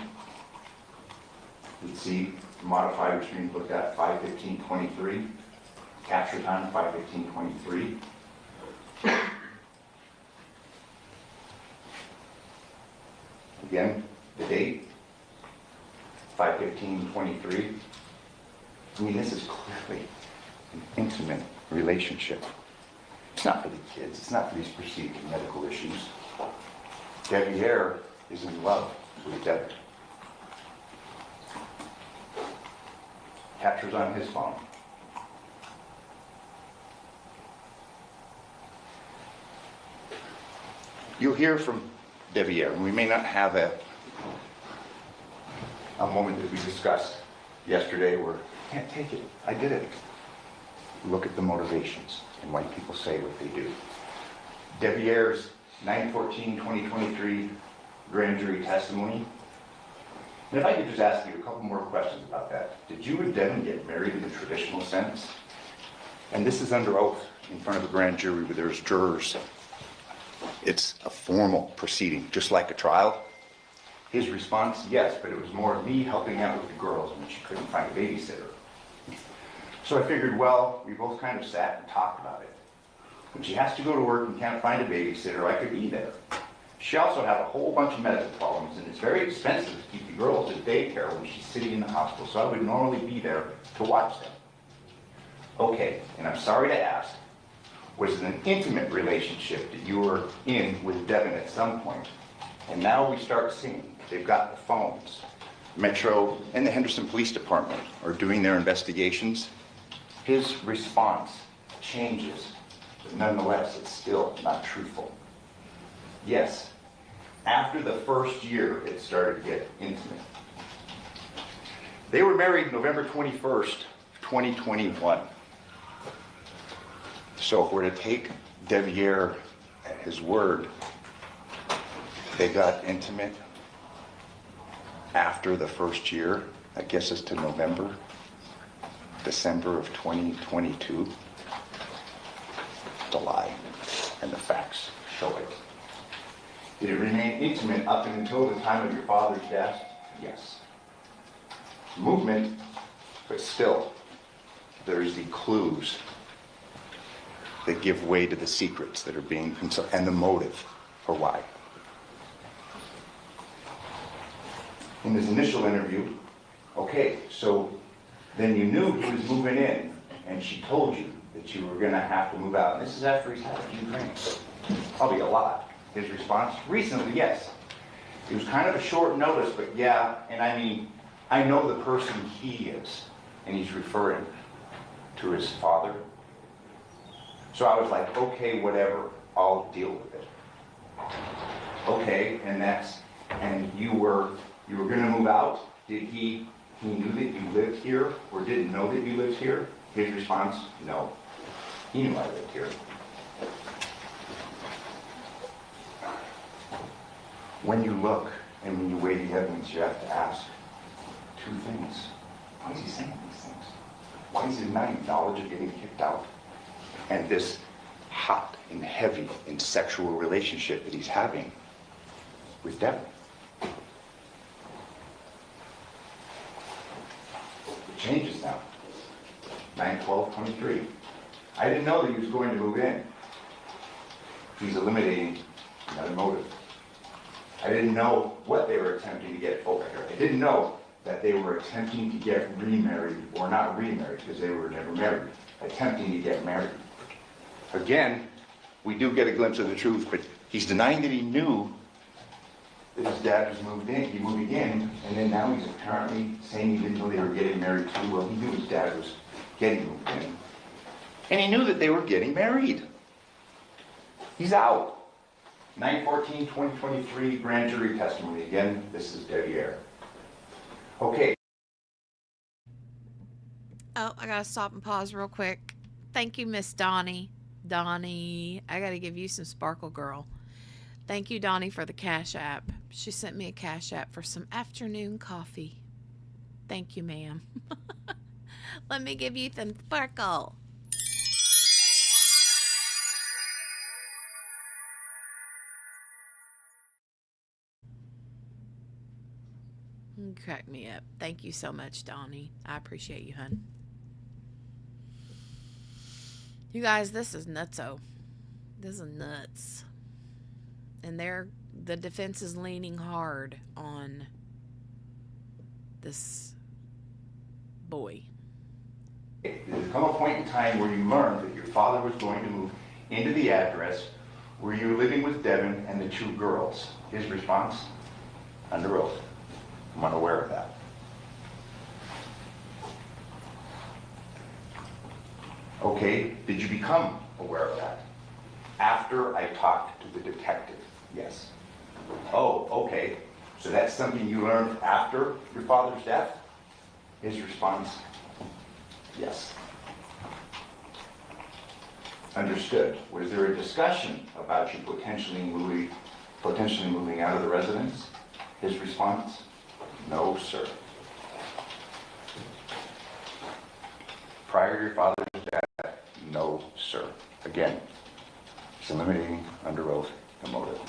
You'd see modified, which means looked at 5/15/23. Capture time 5/15/23. Again, the date 5/15/23. I mean, this is clearly an intimate relationship. It's not for the kids. It's not for these perceived medical issues. Debbie Ayer is in love with Devin. Captures on his phone. You'll hear from Debbie Ayer, and we may not have a moment that we discussed yesterday where, I can't take it, I did it. Look at the motivations and why people say what they do. Debbie Ayer's 9/14/2023 grand jury testimony. And if I could just ask you a couple more questions about that. Did you and Devin get married in the traditional sense? And this is under oath in front of a grand jury where there's jurors. It's a formal proceeding, just like a trial. His response, yes, but it was more me helping out with the girls when she couldn't find a babysitter. So I figured, well, we both kind of sat and talked about it. When she has to go to work and can't find a babysitter, I could be there. She also has a whole bunch of medical problems, and it's very expensive to keep the girls at daycare when she's sitting in the hospital, so I would normally be there to watch them. Okay, and I'm sorry to ask, was an intimate relationship that you were in with Devin at some point. And now we start seeing they've got the phones. Metro and the Henderson Police Department are doing their investigations. His response changes, but nonetheless, it's still not truthful. Yes, after the first year, it started to get intimate. They were married November 21st, 2021. So if we're to take Devier at his word, they got intimate after the first year. That gets us to November, December of 2022. The lie, and the facts show it. Did it remain intimate up until the time of your father's death? Yes. Movement, but still, there's the clues that give way to the secrets that are being concealed, and the motive for why. In this initial interview, okay, so then you knew he was moving in, and she told you that you were gonna have to move out. And this is after he's had a few drinks, probably a lot. His response, recently, yes. It was kind of a short notice, but yeah, and I mean, I know the person he is, and he's referring to his father. So I was like, okay, whatever, I'll deal with it. Okay, and you were gonna move out? Did he knew that you lived here, or didn't know that you lived here? His response, no. He knew I lived here. When you look and when you weigh the evidence, you have to ask two things. Why is he saying these things? Why is he denying knowledge of getting kicked out? And this hot and heavy and sexual relationship that he's having with Devin. It changes now. 9/12/23. I didn't know that he was going to move in. He's eliminating another motive. I didn't know what they were attempting to get over here. I didn't know that they were attempting to get remarried, or not remarried, because they were never married, attempting to get married. Again, we do get a glimpse of the truth, but he's denying that he knew that his dad was moving in, and then now he's apparently saying he didn't know they were getting married too. Well, he knew his dad was getting moved in. And he knew that they were getting married. He's out. 9/14/2023, grand jury testimony. Again, this is Devier. Okay. Oh, I gotta stop and pause real quick. Thank you, Miss Donnie. Donnie, I gotta give you some sparkle, girl. Thank you, Donnie, for the Cash App. She sent me a Cash App for some afternoon coffee. Thank you, ma'am. Let me give you some sparkle. You crack me up. Thank you so much, Donnie. I appreciate you, hun. You guys, this is nutso. This is nuts. And the defense is leaning hard on this boy. There's come a point in time where you learned that your father was going to move into the address where you were living with Devin and the two girls. His response? Under oath. I'm unaware of that. Okay, did you become aware of that? After I talked to the detective, yes. Oh, okay, so that's something you learned after your father's death? His response, yes. Understood. Was there a discussion about you potentially moving out of the residence? His response, no, sir. Prior to your father's death, no, sir. Again, it's eliminating under oath the motive.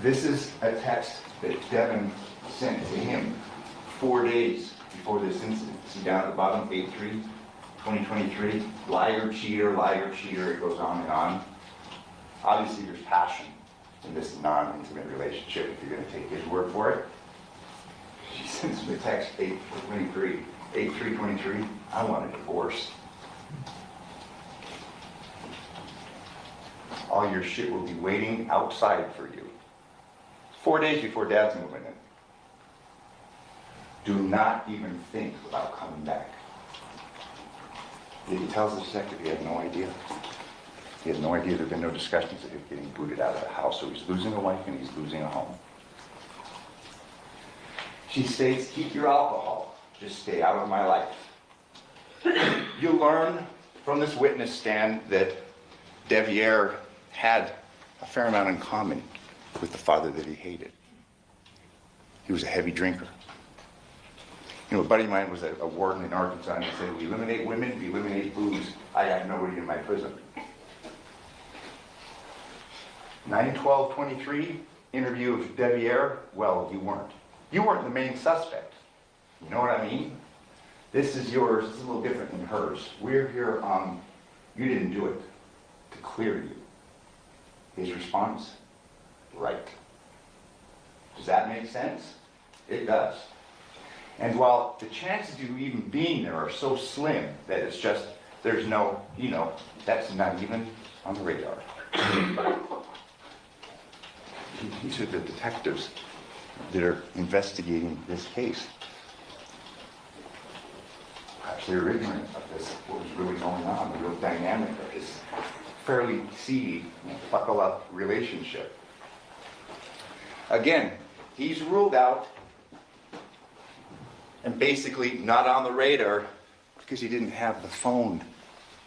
This is a text that Devin sent to him 4 days before this incident. See down at the bottom, 8/3/2023, liar, cheater, it goes on and on. Obviously there's passion in this non-intimate relationship if you're going to take his word for it. She sends me a text 8/3/23, I want a divorce. All your shit will be waiting outside for you. 4 days before Dad's moving in. Do not even think about coming back. He tells the detective he had no idea. He had no idea there had been no discussions of him getting booted out of the house, so he's losing a wife and he's losing a home. She states, keep your alcohol, just stay out of my life. You learn from this witness stand that Deviere had a fair amount in common with the father that he hated. He was a heavy drinker. You know, a buddy of mine was a warden in Arkansas, and he said, we eliminate women, we eliminate booze. I have nobody in my prison. 9/12/23, interview of Deviere. Well, you weren't. You weren't the main suspect. You know what I mean? This is yours. It's a little different than hers. We're here on, you didn't do it, to clear you. His response, right. Does that make sense? It does. And while the chances of you even being there are so slim that it's just, there's no, you know, that's not even on the radar. These are the detectives that are investigating this case. Perhaps they're ignorant of this, what was really going on, the real dynamic of this fairly seedy, buckle-up relationship. Again, he's ruled out and basically not on the radar because he didn't have the phone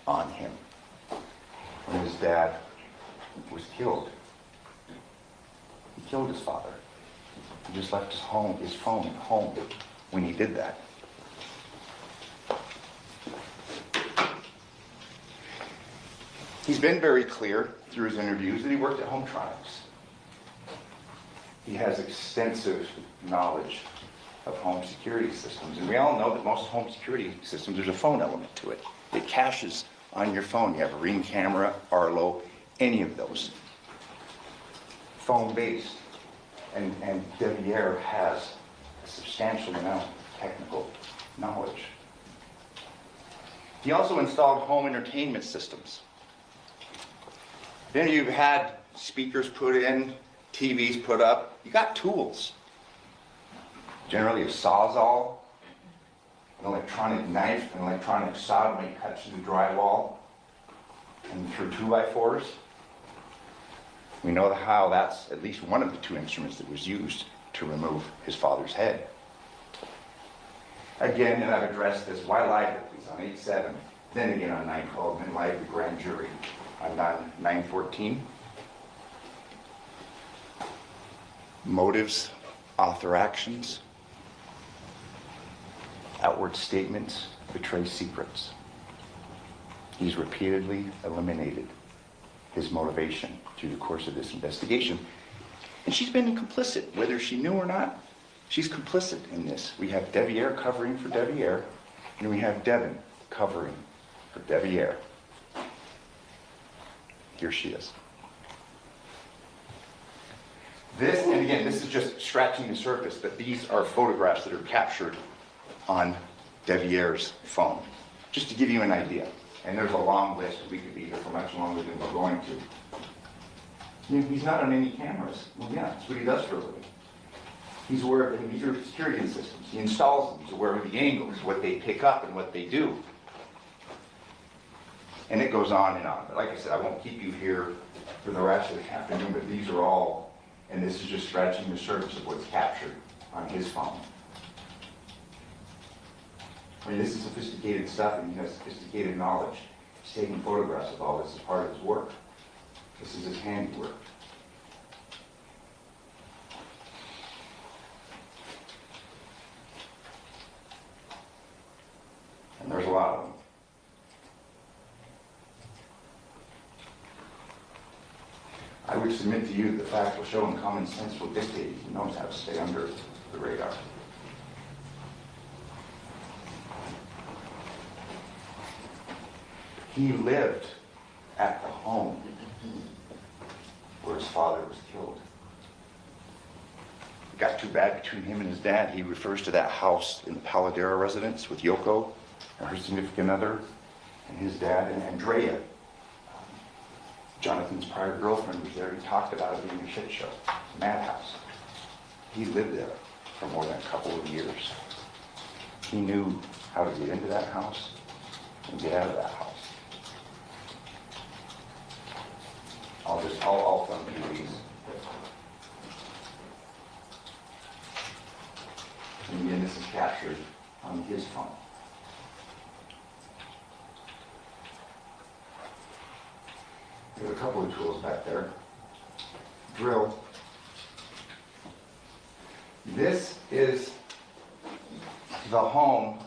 on him when his dad was killed. He killed his father. He just left his phone at home when he did that. He's been very clear through his interviews that he worked at home trials. He has extensive knowledge of home security systems. And we all know that most home security systems, there's a phone element to it. It caches on your phone. You have a Ring camera, Arlo, any of those. Phone-based. And Deviere has a substantial amount of technical knowledge. He also installed home entertainment systems. Then you've had speakers put in, TVs put up. You got tools. Generally a Sawzall, an electronic knife, an electronic saw when it cuts through the drywall and through 2x4s. We know how that's at least one of the two instruments that was used to remove his father's head. Again, and I've addressed this, why live it, please, on 8/7, then again on 9/12, then live the grand jury on 9/14. Motives, author actions, outward statements betray secrets. He's repeatedly eliminated his motivation through the course of this investigation. And she's been complicit, whether she knew or not. She's complicit in this. We have Deviere covering for Deviere, and we have Devin covering for Deviere. Here she is. This, and again, this is just scratching the surface, but these are photographs that are captured on Deviere's phone, just to give you an idea. And there's a long list. We could be here for much longer than we're going to. You know, he's not on any cameras. Well, yeah, that's what he does for a living. He's aware of, these are security systems. He installs them. He's aware of the angles, what they pick up and what they do. And it goes on and on. But like I said, I won't keep you here for the rest of the afternoon, but these are all, and this is just scratching the surface of what's captured on his phone. I mean, this is sophisticated stuff, and he has sophisticated knowledge. He's taking photographs of all this as part of his work. This is his handiwork. And there's a lot of them. I would submit to you that the facts will show and common sense will dictate he knows how to stay under the radar. He lived at the home where his father was killed. It got too bad between him and his dad. He refers to that house in the Paladera residence with Yoko and her significant other and his dad and Andrea. Jonathan's prior girlfriend was there. He talked about it being a shit show, a madhouse. He lived there for more than a couple of years. He knew how to get into that house and get out of that house. I'll thumb through these. And again, this is captured on his phone. There's a couple of tools back there. Drill. This is the home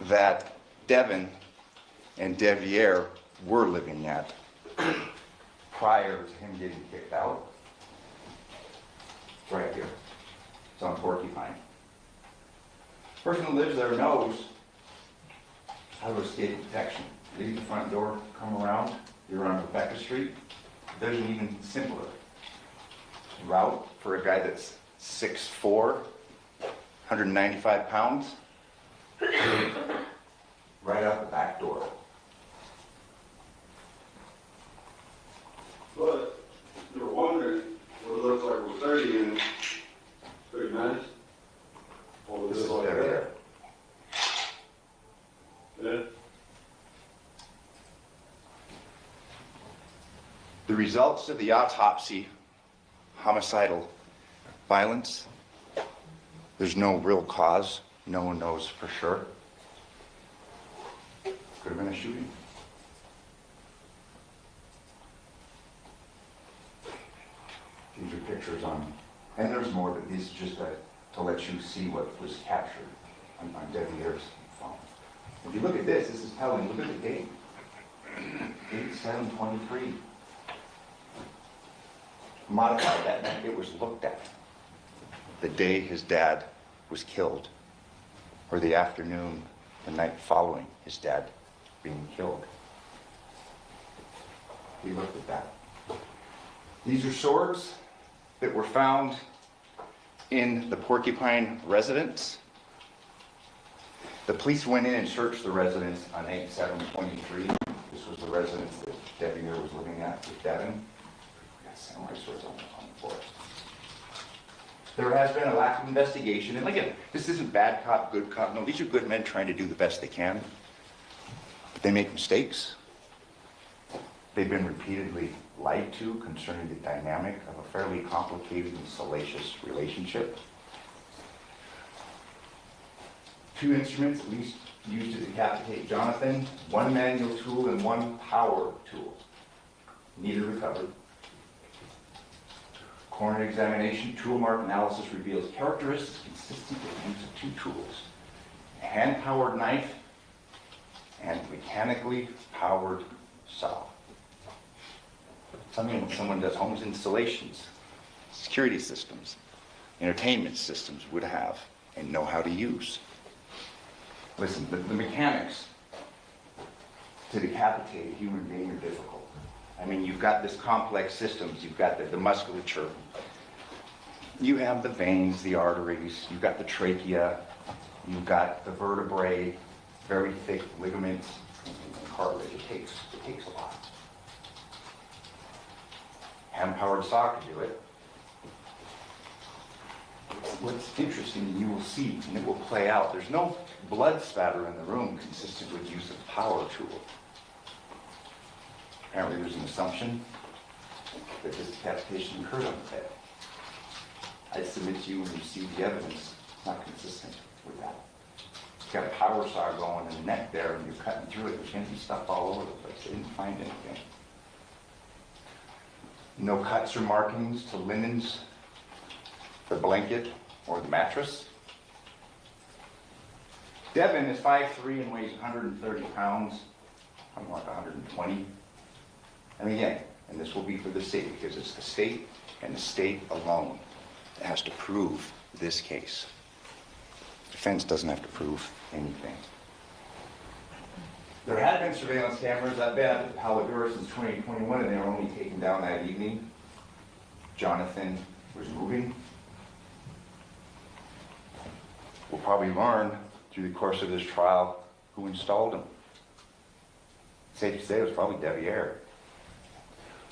that Devin and Deviere were living at prior to him getting kicked out. It's right here. It's on Porcupine. The person who lives there knows how to escape detection. Leave the front door, come around, you're on Rebecca Street. There's an even simpler route for a guy that's 6'4", 195 pounds. Right out the back door. But you're wondering what it looks like with 30 and 39. This is like there. Yeah. The results of the autopsy, homicidal violence, there's no real cause. No one knows for sure. Could have been a shooting. These are pictures on, and there's more, but these are just to let you see what was captured on Deviere's phone. If you look at this, this is telling. Look at the date. 8/7/23. Modified that meant it was looked at the day his dad was killed, or the afternoon, the night following his dad being killed. We looked at that. These are swords that were found in the Porcupine residence. The police went in and searched the residence on 8/7/23. This was the residence that Deviere was living at with Devin. We got samurai swords on the floor. There has been a lack of investigation, and again, this isn't bad cop, good cop. No, these are good men trying to do the best they can. But they make mistakes. They've been repeatedly lied to concerning the dynamic of a fairly complicated and salacious relationship. 2 instruments, at least, used to decapitate Jonathan, 1 manual tool and 1 power tool. Neither recovered. Coroner examination, tool mark analysis reveals characteristics consistent with the use of 2 tools. A hand-powered knife and mechanically powered saw. Something when someone does homes installations, security systems, entertainment systems would have and know how to use. Listen, the mechanics to decapitate a human being are difficult. I mean, you've got this complex systems, you've got the musculature, you have the veins, the arteries, you've got the trachea, you've got the vertebrae, very thick ligaments, and cartilage. It takes a lot. Hand-powered saw can do it. What's interesting, and you will see, and it will play out, there's no blood spatter in the room consistent with use of power tool. Apparently there's an assumption that this decapitation occurred on the bed. I submit to you when you see the evidence, it's not consistent with that. You've got a power saw going in the neck there, and you're cutting through it. There's going to be stuff all over the place. They didn't find anything. No cuts or markings to linens, the blanket, or the mattress. Devin is 5'3" and weighs 130 pounds. I'm like 120. And again, and this will be for the state, because it's the state and the state alone that has to prove this case. Defense doesn't have to prove anything. There had been surveillance cameras, I've been at the Palagura since 2021, and they were only taken down that evening. Jonathan was moving. We'll probably learn through the course of this trial who installed him. Safe to say it was probably Deviere.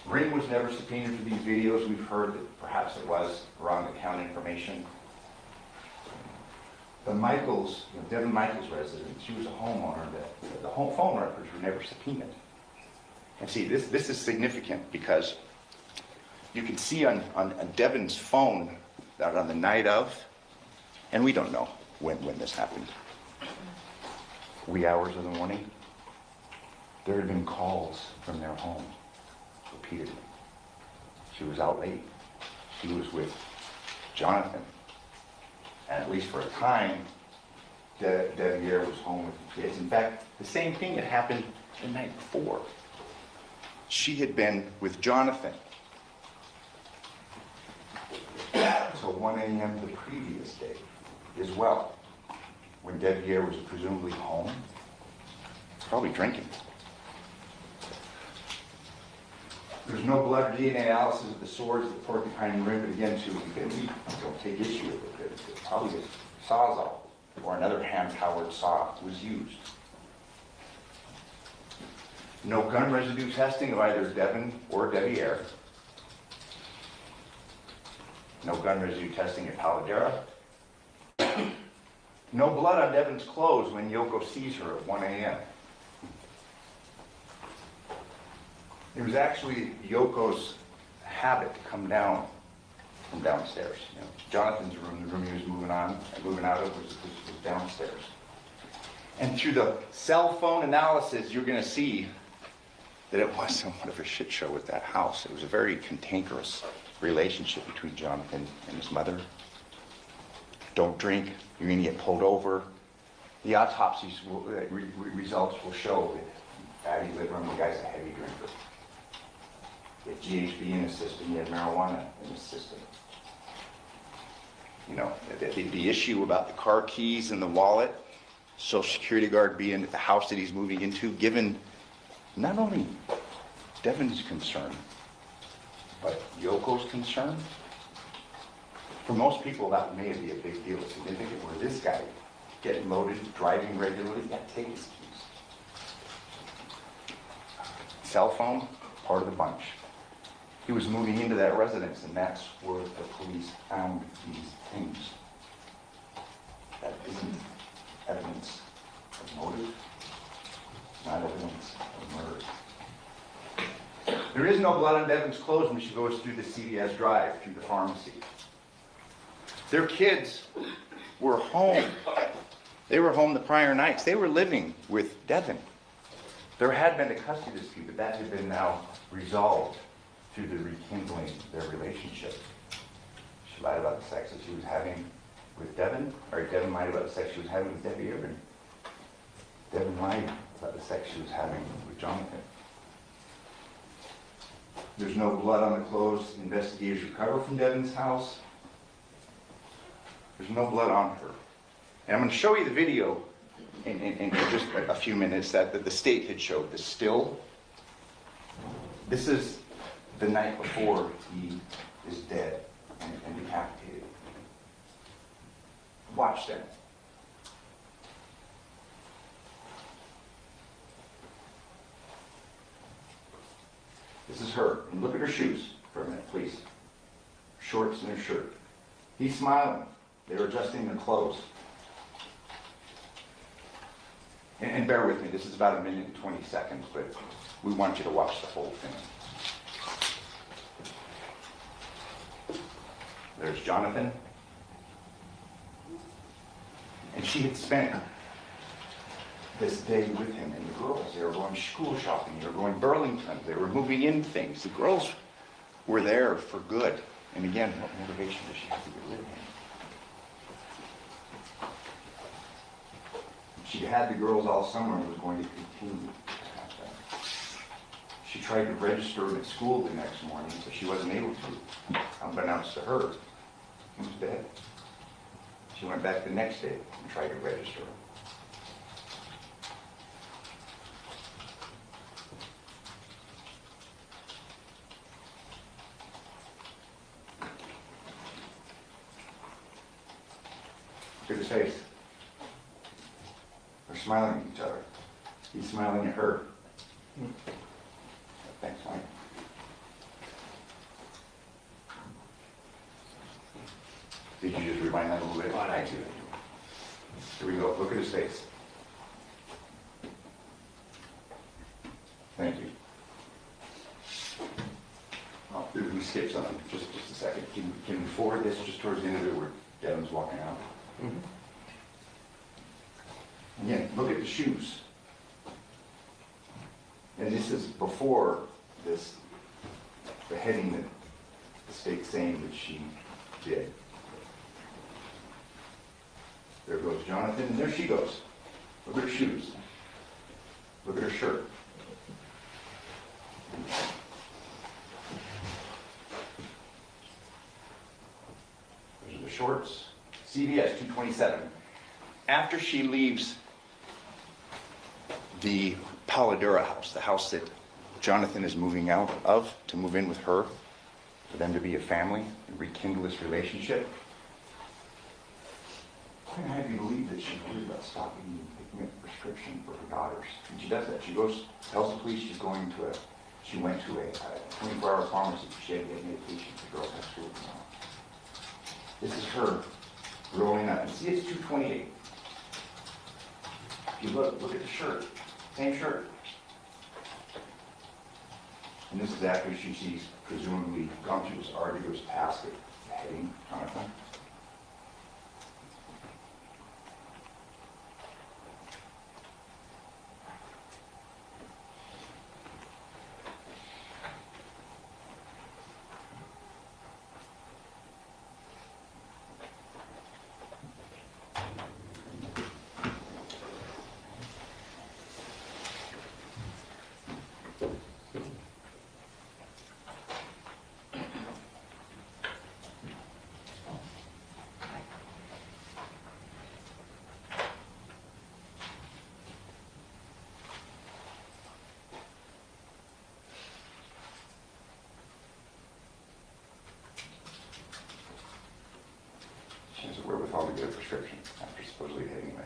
Ring was never subpoenaed for these videos. We've heard that perhaps it was wrong account information. The Michaels, Devin Michaels residence, she was a homeowner. The home phone records were never subpoenaed. And see, this is significant because you can see on Devin's phone that on the night of, and we don't know when this happened, wee hours of the morning, there had been calls from their home repeatedly. She was out late. She was with Jonathan. And at least for a time, Devier was home with the kids. In fact, the same thing had happened the night before. She had been with Jonathan till 1 a.m. the previous day as well, when Devier was presumably home, probably drinking. There's no blood or DNA analysis of the swords, the porcupine rim, but again, too, we don't take issue with it. Probably a sawzall or another hand-powered saw was used. No gun residue testing of either Devin or Devier. No gun residue testing at Paladera. No blood on Devin's clothes when Yoko sees her at 1 a.m. It was actually Yoko's habit to come down from downstairs. Jonathan's room, the room he was moving out of, was downstairs. And through the cell phone analysis, you're going to see that it was somewhat of a shit show at that house. It was a very cantankerous relationship between Jonathan and his mother. Don't drink, you're going to get pulled over. The autopsies results will show that fatty liver, and the guy's a heavy drinker. He had GHB in his system, he had marijuana in his system. The issue about the car keys and the wallet, Social Security guard being at the house that he's moving into, given not only Devin's concern, but Yoko's concern. For most people, that may be a big deal, significant, where this guy, getting loaded, driving regularly, got to take his keys. Cell phone, part of the bunch. He was moving into that residence, and that's where the police found these things. That isn't evidence of motive, not evidence of murder. There is no blood on Devin's clothes when she goes through the CVS drive, through the pharmacy. Their kids were home. They were home the prior nights. They were living with Devin. There had been a custody dispute, but that had been now resolved through the rekindling their relationship. She lied about the sex that she was having with Devin, or Devin lied about the sex she was having with Debbie Irvin. Devin lied about the sex she was having with Jonathan. There's no blood on the clothes investigators recovered from Devin's house. There's no blood on her. And I'm going to show you the video in just a few minutes that the state had showed, the still. This is the night before he is dead and decapitated. Watch that. This is her. And look at her shoes for a minute, please. Shorts and her shirt. He's smiling. They're adjusting their clothes. And bear with me, this is about 1 minute and 20 seconds, but we want you to watch the whole thing. There's Jonathan. And she had spent this day with him and the girls. They were going school shopping, they were going Burlington, they were moving in things. The girls were there for good. And again, what motivation does she have to get rid of him? She had the girls all summer and was going to continue to have them. She tried to register him at school the next morning, but she wasn't able to. Unbeknownst to her, he was dead. She went back the next day and tried to register him. Look at his face. They're smiling at each other. He's smiling at her. Thanks, Mike. Did you just rewind that a little bit? I do. Here we go. Look at his face. Thank you. Oh, we skipped something. Just a second. Can we forward this just towards the end of it where Devin's walking out? Again, look at the shoes. And this is before this beheading that the state's saying that she did. There goes Jonathan, and there she goes. Look at her shoes. Look at her shirt. Those are the shorts. CVS 227. After she leaves the Paladura house, the house that Jonathan is moving out of to move in with her, for them to be a family and rekindle this relationship, I'm going to have you believe that she's worried about stopping and picking up a prescription for her daughters. And she does that. She goes, tells the police she went to a 24-hour pharmacy for she had to get medication for girls at school tomorrow. This is her rolling up. And see, it's 228. If you look at the shirt. Same shirt. And this is after she sees, presumably, gone through this arduous task of heading Jonathan. She has the wherewithal to get a prescription after supposedly beheading a man.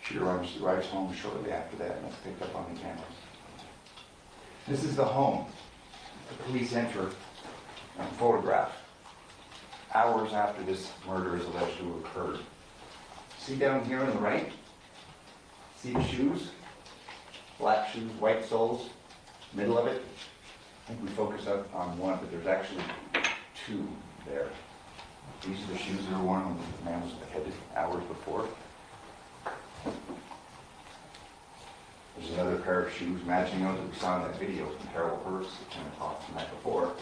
She arrives home shortly after that, and it's picked up on the cameras. This is the home. The police enter and photograph hours after this murder is alleged to have occurred. See down here on the right? See the shoes? Black shoes, white soles, middle of it. I think we focus up on one, but there's actually two there. These are the shoes that were worn when the man was beheaded hours before. There's another pair of shoes matching those that we saw in that video from Carol Hurst at 10 o'clock the night before.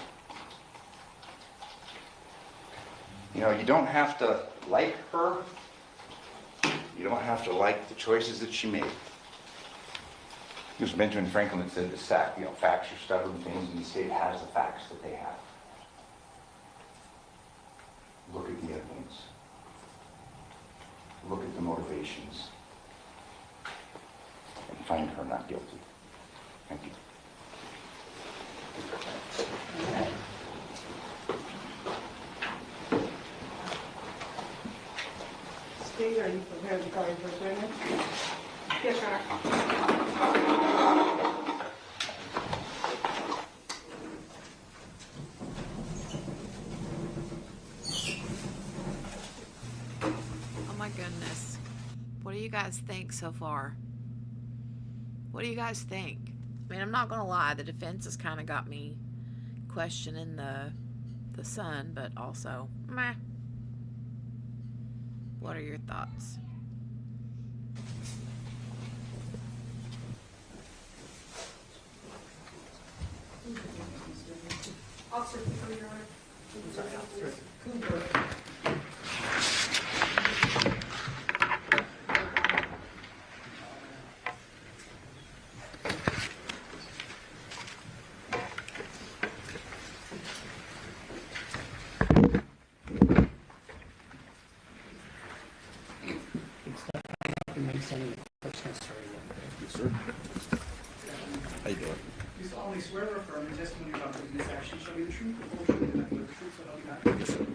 You know, you don't have to like her. You don't have to like the choices that she made. It was Benjamin Franklin that said that facts are stubborn things, and the state has the facts that they have. Look at the evidence. Look at the motivations. And find her not guilty. Thank you. Steve, are you prepared to call your first witness? Yes, Your Honor. Oh my goodness. What do you guys think so far? What do you guys think? I mean, I'm not gonna lie, the defense has kind of got me questioning the son, but also, meh. What are your thoughts? Officer Cooper, Your Honor. Sorry, Officer Cooper. Makes any I'm just gonna start again. Yes, sir. How you doing? You solemnly swear or affirm the testimony about this action shall be the truth, the whole truth, and nothing but the truth, so help you God? Yes, sir.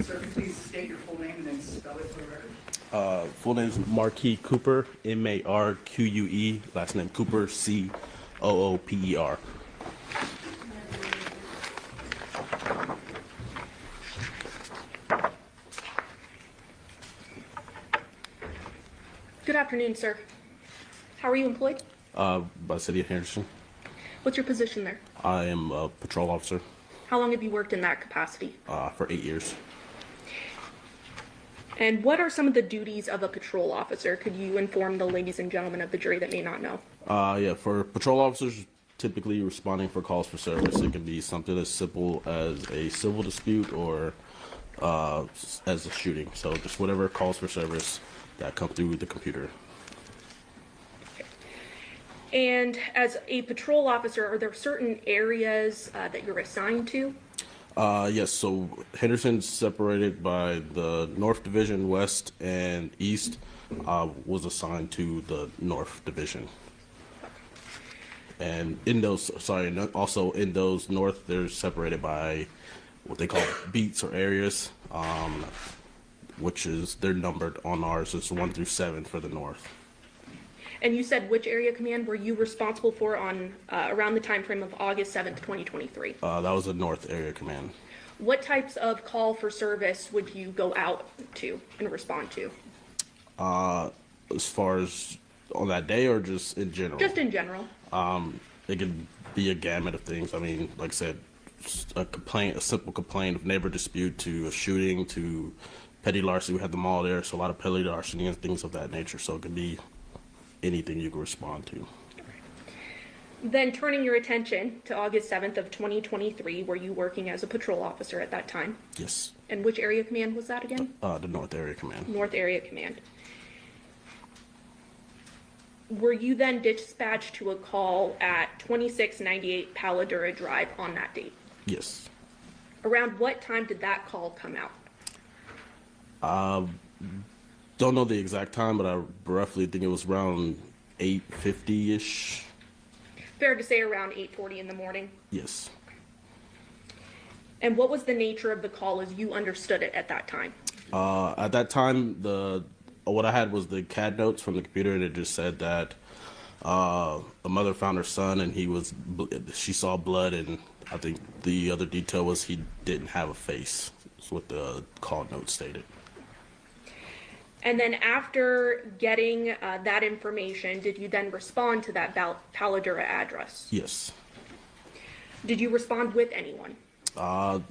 Sir, can you please state your full name and then spell it for the record? Full name is Marquis Cooper, Marquue, last name Cooper, Cooper. Good afternoon, sir. How are you employed? By the city of Henderson. What's your position there? I am a patrol officer How long have you worked in that capacity? for 8 years. And what are some of the duties of a patrol officer? Could you inform the ladies and gentlemen of the jury that may not know? Yeah, for patrol officers, typically responding for calls for service. It can be something as simple as a civil dispute or as a shooting. So just whatever calls for service that come through the computer. And as a patrol officer, are there certain areas that you're assigned to? Yes, so Henderson's separated by the North Division, West and East, was assigned to the North Division. And in those, also in those North, they're separated by what they call beats or areas, which is, they're numbered on ours. It's 1 through 7 for the North. And you said which area command were you responsible for on around the time frame of August 7th, 2023? That was the North Area Command. What types of call for service would you go out to and respond to? As far as on that day or just in general? Just in general. It could be a gamut of things. I mean, like I said, a simple complaint of neighbor dispute to a shooting to petty larceny. We had them all there, so a lot of petty larceny and things of that nature. So it could be anything you can respond to. Then turning your attention to August 7th of 2023, were you working as a patrol officer at that time? Yes. And which area command was that again? The North Area Command. North Area Command. Were you then dispatched to a call at 2698 Paladura Drive on that date? Yes. Around what time did that call come out? Don't know the exact time, but I roughly think it was around 8:50-ish. Fair to say around 8:40 in the morning. Yes. And what was the nature of the call as you understood it at that time? At that time, what I had was the CAD notes from the computer, and it just said that a mother found her son, and she saw blood, and I think the other detail was he didn't have a face. That's what the call note stated. And then after getting that information, did you then respond to that Paladura address? Yes. Did you respond with anyone?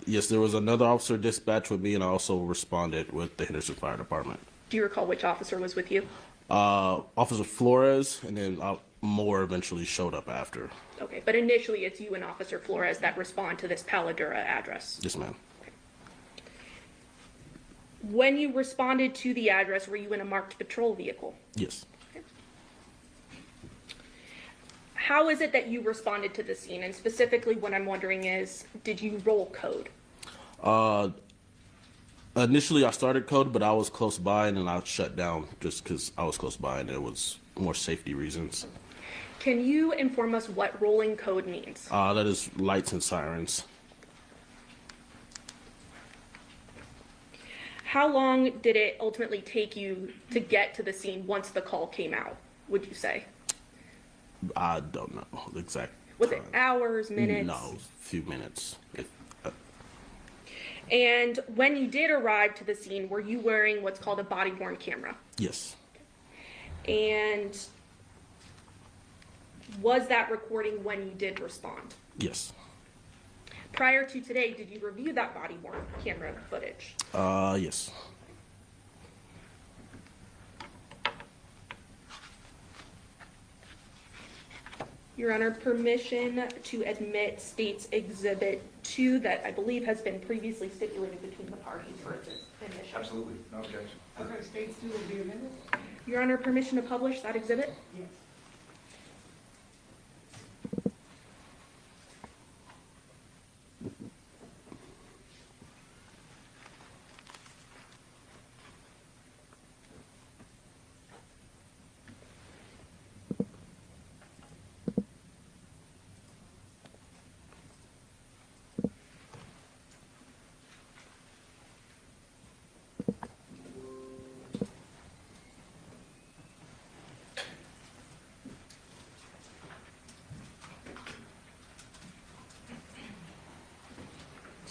Yes, there was another officer dispatched with me, and I also responded with the Henderson Fire Department. Do you recall which officer was with you? Officer Flores, and then more eventually showed up after. Okay, but initially it's you and Officer Flores that respond to this Paladura address. Yes, ma'am. When you responded to the address, were you in a marked patrol vehicle? Yes. Okay. How is it that you responded to the scene? And specifically what I'm wondering is, did you roll code? Initially I started code, but I was close by, and then I shut down just because I was close by and it was more safety reasons. Can you inform us what rolling code means? That is lights and sirens. How long did it ultimately take you to get to the scene once the call came out, would you say? I don't know the exact Was time. it hours, minutes? No, a few minutes. And when you did arrive to the scene, were you wearing what's called a body-worn camera? Yes. And was that recording when you did respond? Yes. Prior to today, did you review that body-worn camera footage? Yes. Your Honor, permission to admit State's Exhibit 2 that I believe has been previously stipulated between the parties for its admission. Absolutely, no objection. Okay, states two will be amended? Your Honor, permission to publish that exhibit? Yes.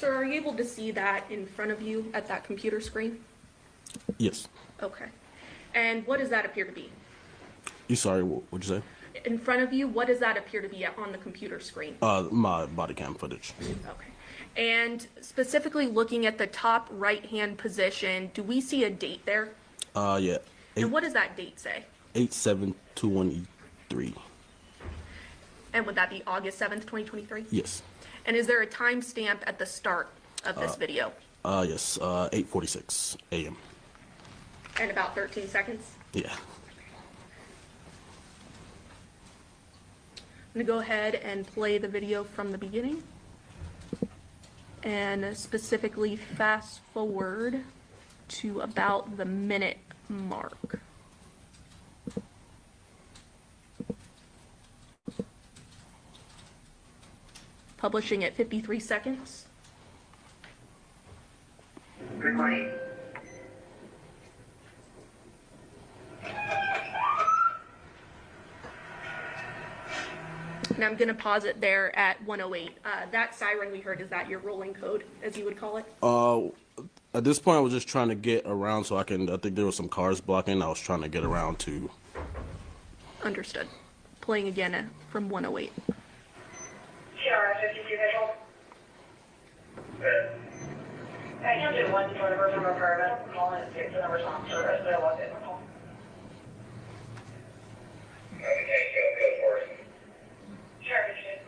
Sir, are you able to see that in front of you at that computer screen? Yes. Okay. And what does that appear to be? You sorry, what'd you say? In front of you, what does that appear to be on the computer screen? My body cam footage. Okay. And specifically looking at the top right-hand position, do we see a date there? Yeah. And what does that date say? 8721E3. And would that be August 7th, 2023? Yes. And is there a timestamp at the start of this video? Yes, 8:46 a.m. And about 13 seconds? Yeah. I'm gonna go ahead and play the video from the beginning. And specifically fast forward to about the minute mark. Publishing at 53 seconds. Recording. And I'm gonna pause it there at 108. That siren we heard, is that your rolling code, as you would call it? At this point, I was just trying to get around so I think there were some cars blocking. I was trying to get around to. Understood. Playing again from 108. TRS 52 visual. I can do one deliver from a paramedical call and it's the number on service, but I wasn't in the call. Sure, appreciate it.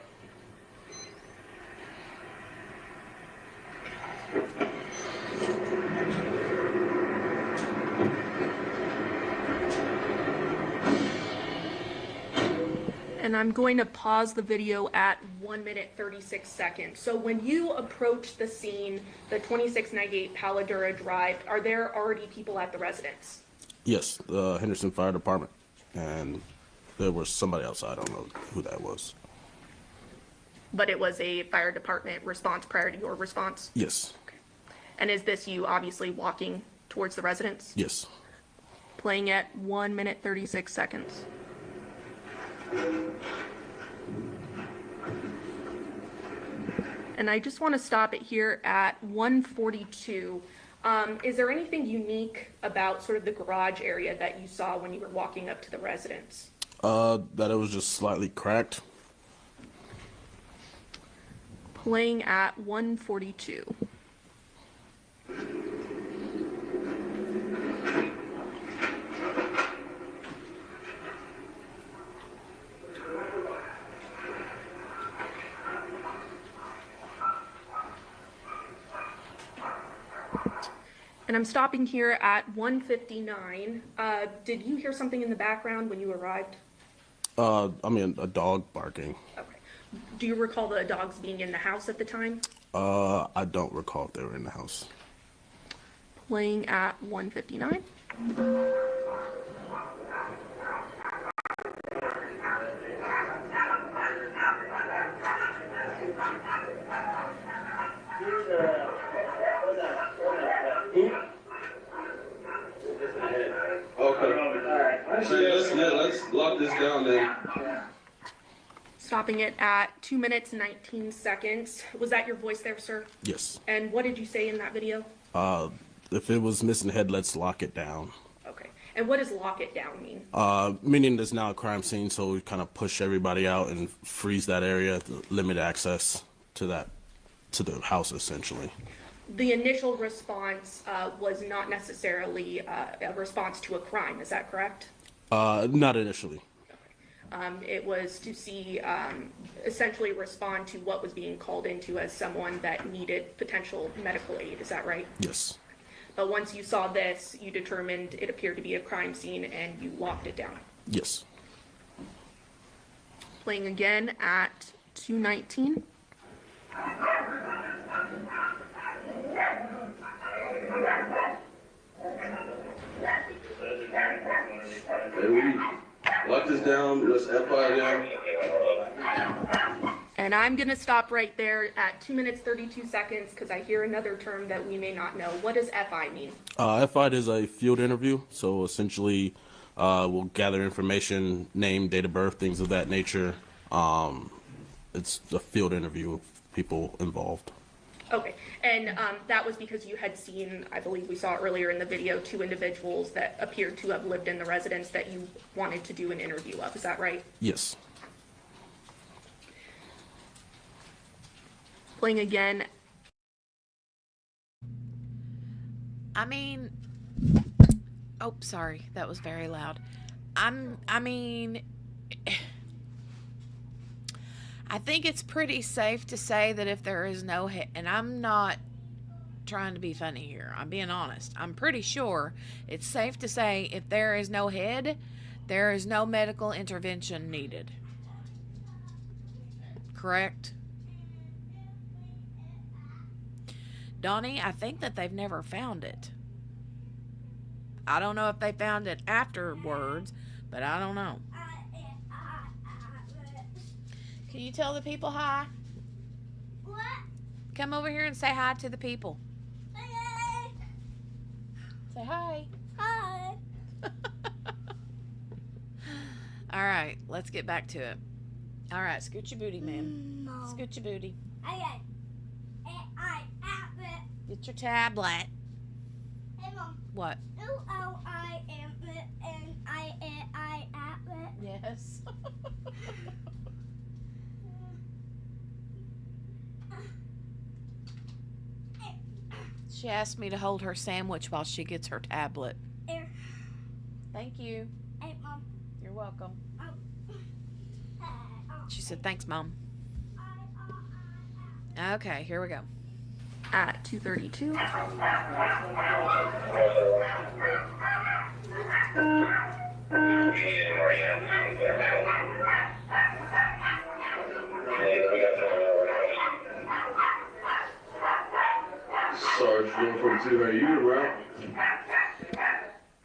And I'm going to pause the video at 1 minute 36 seconds. So when you approach the scene, the 2698 Paladura Drive, are there already people at the residence? Yes, the Henderson Fire Department, and there was somebody outside. I don't know who that was. But it was a fire department response prior to your response? Yes. Okay. And is this you obviously walking towards the residence? Yes. Playing at 1 minute 36 seconds. And I just want to stop it here at 142. Is there anything unique about sort of the garage area that you saw when you were walking up to the residence? That it was just slightly cracked. Playing at 142. And I'm stopping here at 159. Did you hear something in the background when you arrived? I mean, a dog barking. Okay. Do you recall the dogs being in the house at the time? I don't recall if they were in the house. Playing at 159. Let's lock this down then. Stopping it at 2 minutes 19 seconds. Was that your voice there, sir? Yes. And what did you say in that video? If it was missing head, let's lock it down. Okay. And what does lock it down mean? Meaning there's now a crime scene, so we kind of push everybody out and freeze that area, to limit access to the house, essentially. The initial response was not necessarily a response to a crime, is that correct? Not initially. It was to see, essentially respond to what was being called into as someone that needed potential medical aid, is that right? Yes. But once you saw this, you determined it appeared to be a crime scene and you locked it down. Yes. Playing again at 2:19. Lock this down, let's FI down. And I'm going to stop right there at 2 minutes 32 seconds because I hear another term that we may not know. What does FI mean? FI is a field interview, so essentially we'll gather information, name, date of birth, things of that nature. It's a field interview of people involved. Okay, and that was because you had seen, I believe we saw earlier in the video, 2 individuals that appeared to have lived in the residence that you wanted to do an interview of, is that right? Yes. Playing again. I mean, oh, sorry, that was very loud. I mean, I think it's pretty safe to say that if there is no head, and I'm not trying to be funny here, I'm being honest. I'm pretty sure it's safe to say if there is no head, there is no medical intervention needed. Correct? Donnie, I think that they've never found it. I don't know if they found it afterwards, but I don't know. Can you tell the people hi? What? Come over here and say hi to the people. Hi. Say hi. Hi. All right, let's get back to it. All right, scoot your booty, ma'am. Scoot your booty. Okay. Get your tablet. Hey, Mom. What? L-O-I-M-N-I-A-I Yes. She asked me to hold her sandwich while she gets her tablet. Here. Thank you. Hey, Mom. You're welcome. Oh. She said, thanks, Mom. Okay, here we go. At 2:32. Sarge, going for the 2 unit route.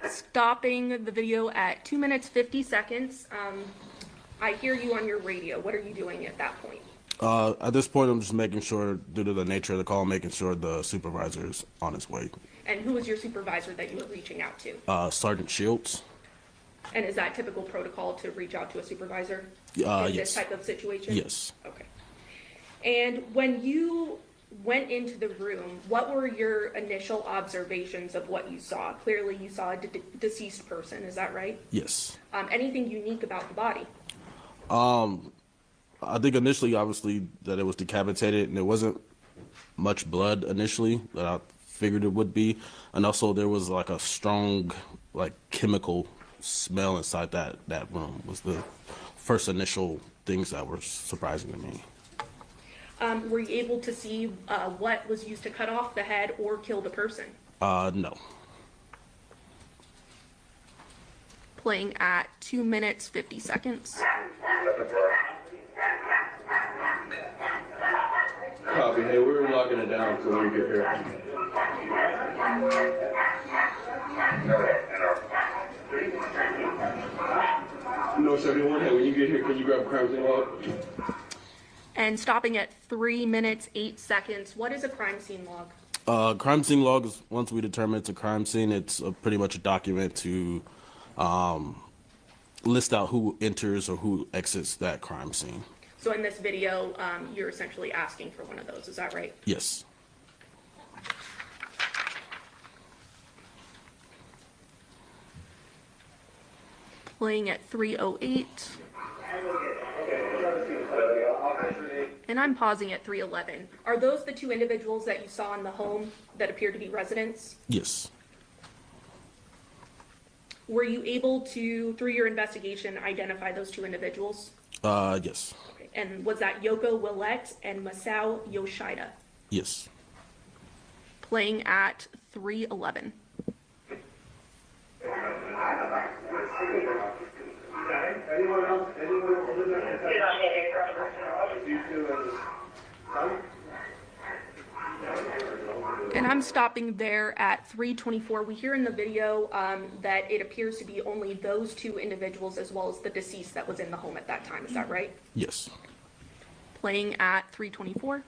Stopping the video at 2 minutes 50 seconds. I hear you on your radio. What are you doing at that point? At this point, I'm just making sure, due to the nature of the call, making sure the supervisor is on his way. And who was your supervisor that you were reaching out to? Sergeant Shields. And is that typical protocol to reach out to a supervisor in Yes. this type of situation? Yes. Okay. And when you went into the room, what were your initial observations of what you saw? Clearly, you saw a deceased person. Is that right? Yes. Anything unique about the body? I think initially, obviously, that it was decapitated, and there wasn't much blood initially that I figured it would be, and also there was like a strong, like, chemical smell inside that room. Was the first initial things that were surprising to me. Were you able to see what was used to cut off the head or kill the person? No. Playing at 2 minutes 50 seconds. Copy. Hey, we're locking it down until we get here. No, 71. Hey, when you get here, can you grab a crime scene log? And stopping at 3 minutes 8 seconds. What is a crime scene log? Crime scene log is, once we determine it's a crime scene, it's pretty much a document to list out who enters or who exits that crime scene. So in this video, you're essentially asking for one of those. Is that right? Yes. Playing at 3:08. And I'm pausing at 3:11. Are those the 2 individuals that you saw in the home that appear to be residents? Yes. Were you able to, through your investigation, identify those 2 individuals? Yes. Okay. And was that Yoko Willette and Masao Yoshida? Yes. Playing at 3:11. Anyone else? And I'm stopping there at 3:24. We hear in the video that it appears to be only those 2 individuals as well as the deceased that was in the home at that time. Is that right? Yes. Playing at 3:24.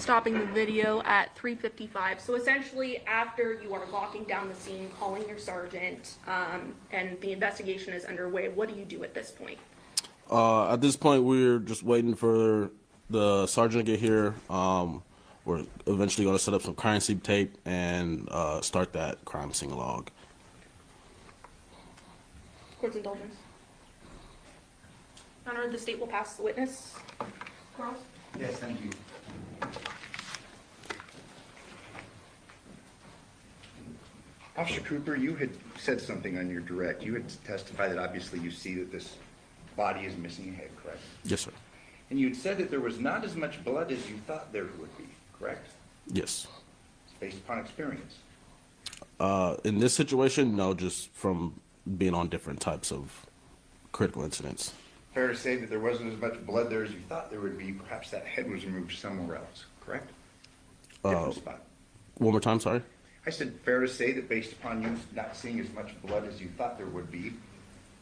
stopping the video at 3:55. So essentially, after you are locking down the scene, calling your sergeant, and the investigation is underway, what do you do at this point? At this point, we're just waiting for the sergeant to get here. We're eventually going to set up some crime scene tape and start that crime scene log. Court's indulgence. Your Honor, the state will pass the witness. Charles? Yes, thank you. Officer Cooper, you had said something on your direct. You had testified that obviously you see that this body is missing a head, correct? Yes, sir. And you had said that there was not as much blood as you thought there would be, correct? Yes. It's based upon experience. In this situation, no, just from being on different types of critical incidents. Fair to say that there wasn't as much blood there as you thought there would be. Perhaps that head was removed somewhere else, correct? Different spot. One more time, sorry? I said fair to say that based upon you not seeing as much blood as you thought there would be,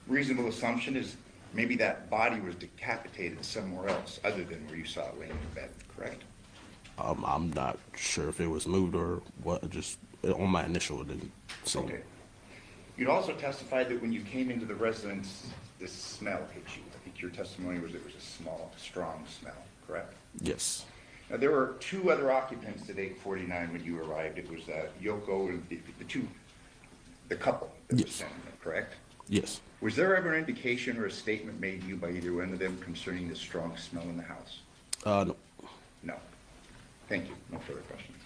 reasonable assumption is maybe that body was decapitated somewhere else other than where you saw it laying in bed, correct? I'm not sure if it was moved or what, just on my initial, it didn't seem. Okay. You'd also testified that when you came into the residence, this smell hit you. I think your testimony was it was a strong smell, correct? Yes. Now, there were two other occupants at 849 when you arrived. It was Yoko and the couple that was sent in, correct? Yes. Was there ever an indication or a statement made to you by either one of them concerning the strong smell in the house? No. No. Thank you. No further questions.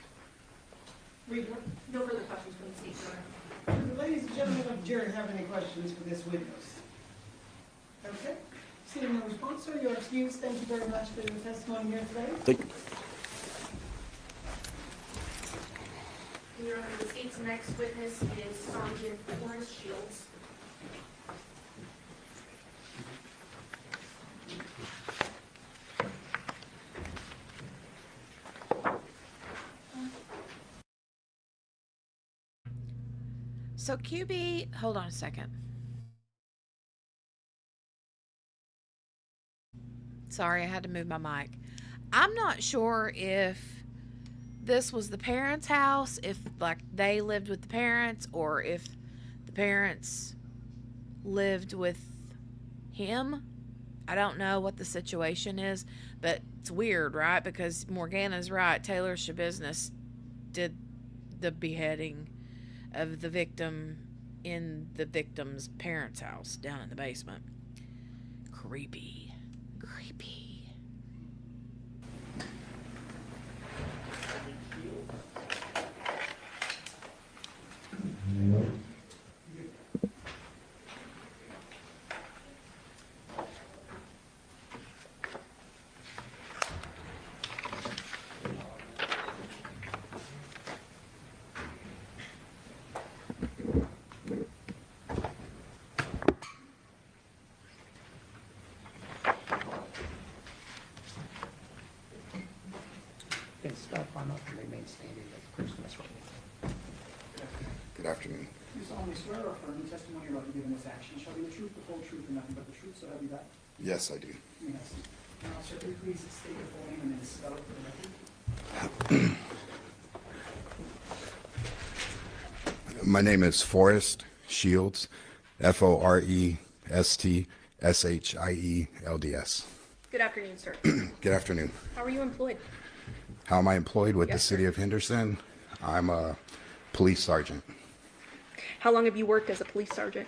No further questions from the state, Your Honor. Ladies and gentlemen of the jury, have any questions for this witness? Okay. Seeing no response, sir, you're excused. Thank you very much for your testimony here today. Thank you. Your Honor, the state's next witness is Sergeant Forrest Shields. So QB, hold on a second. Sorry, I had to move my mic. I'm not sure if this was the parents' house, if like they lived with the parents, or if the parents lived with him. I don't know what the situation is, but it's weird, right? Because Morgana's right. Taylor Shabusiness did the beheading of the victim in the victim's parents' house down in the basement. Creepy. Creepy. Can step on up and remain standing as Christmas. Good afternoon. You solemnly swear or affirm the testimony you're about to give in this action shall be the truth, the whole truth, and nothing but the truth, so help you God? Yes, I do. Yes. Now, sir, could you please state your full name and then spell it for the record? My name is Forrest Shields, Forestshilds. Good afternoon, sir. Good afternoon. How are you employed? How am I employed with the Yes, city sir. of Henderson? I'm a police sergeant. How long have you worked as a police sergeant?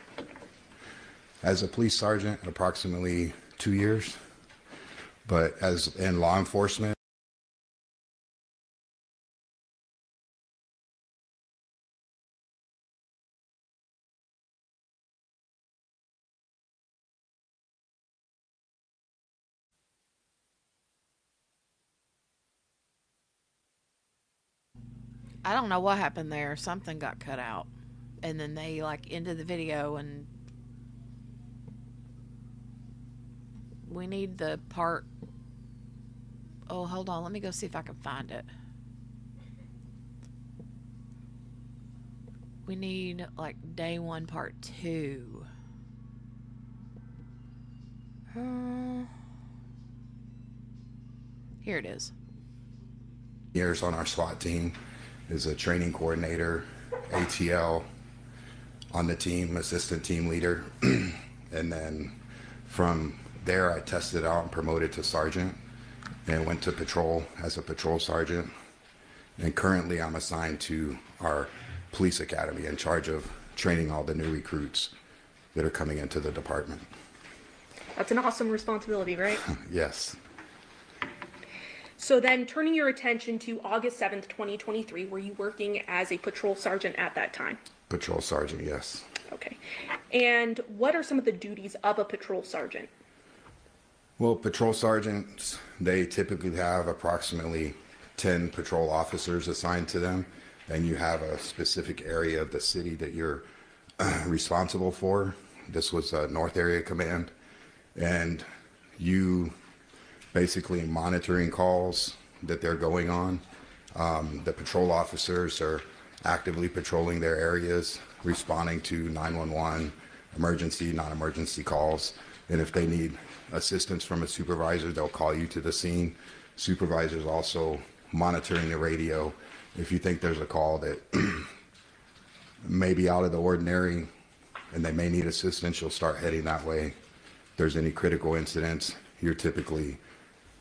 As a police sergeant, approximately 2 years, but as in law enforcement, I don't know what happened there. Something got cut out. And then they like ended the video and we need the part. Oh, hold on. Let me go see if I can find it. We need like day 1 part 2. Here it is. years on our SWAT team, is a training coordinator, ATL on the team, assistant team leader. And then from there, I tested out and promoted to sergeant and went to patrol as a patrol sergeant. And currently I'm assigned to our police academy in charge of training all the new recruits that are coming into the department. That's an awesome responsibility, right? Yes. So then turning your attention to August 7th, 2023, were you working as a patrol sergeant at that time? Patrol sergeant, yes. Okay. And what are some of the duties of a patrol sergeant? Well, patrol sergeants, they typically have approximately 10 patrol officers assigned to them, and you have a specific area of the city that you're responsible for. This was a North Area Command, and you basically monitoring calls that they're going on. The patrol officers are actively patrolling their areas, responding to 911, emergency, non-emergency calls. And if they need assistance from a supervisor, they'll call you to the scene. Supervisors also monitoring the radio. If you think there's a call that may be out of the ordinary and they may need assistance, you'll start heading that way. If there's any critical incidents, you're typically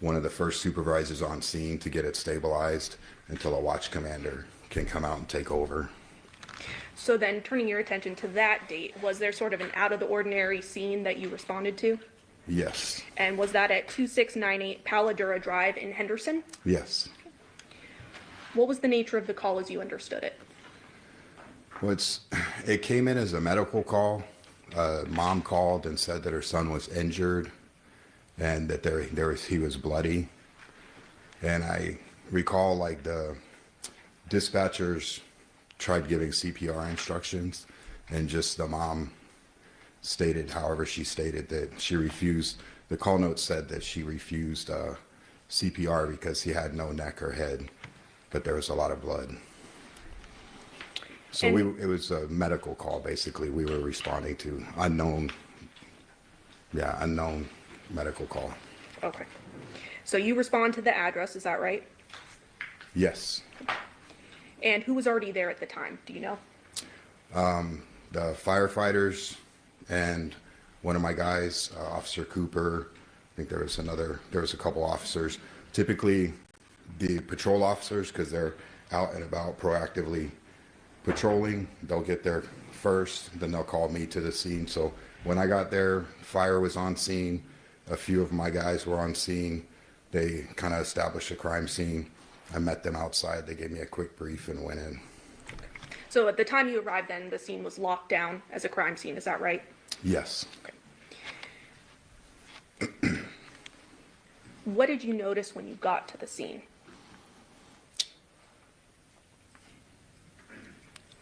one of the first supervisors on scene to get it stabilized until a watch commander can come out and take over. So then turning your attention to that date, was there sort of an out of the ordinary scene that you responded to? Yes. And was that at 2698 Paladura Drive in Henderson? Yes. What was the nature of the call as you understood it? Well, it came in as a medical call. Mom called and said that her son was injured and that he was bloody. And I recall like the dispatchers tried giving CPR instructions, and just the mom stated, however she stated, that she refused. The call note said that she refused CPR because he had no neck or head, but there was a lot of blood. So it was a medical call, basically. We were responding to unknown medical call. Okay. So you respond to the address, is that right? Yes. And who was already there at the time? Do you know? The firefighters and one of my guys, Officer Cooper. I think there was a couple officers. Typically the patrol officers, because they're out and about proactively patrolling, they'll get there first, then they'll call me to the scene. So when I got there, fire was on scene. A few of my guys were on scene. They kind of established a crime scene. I met them outside. They gave me a quick brief and went in. So at the time you arrived then, the scene was locked down as a crime scene, is that right? Yes. Okay. What did you notice when you got to the scene?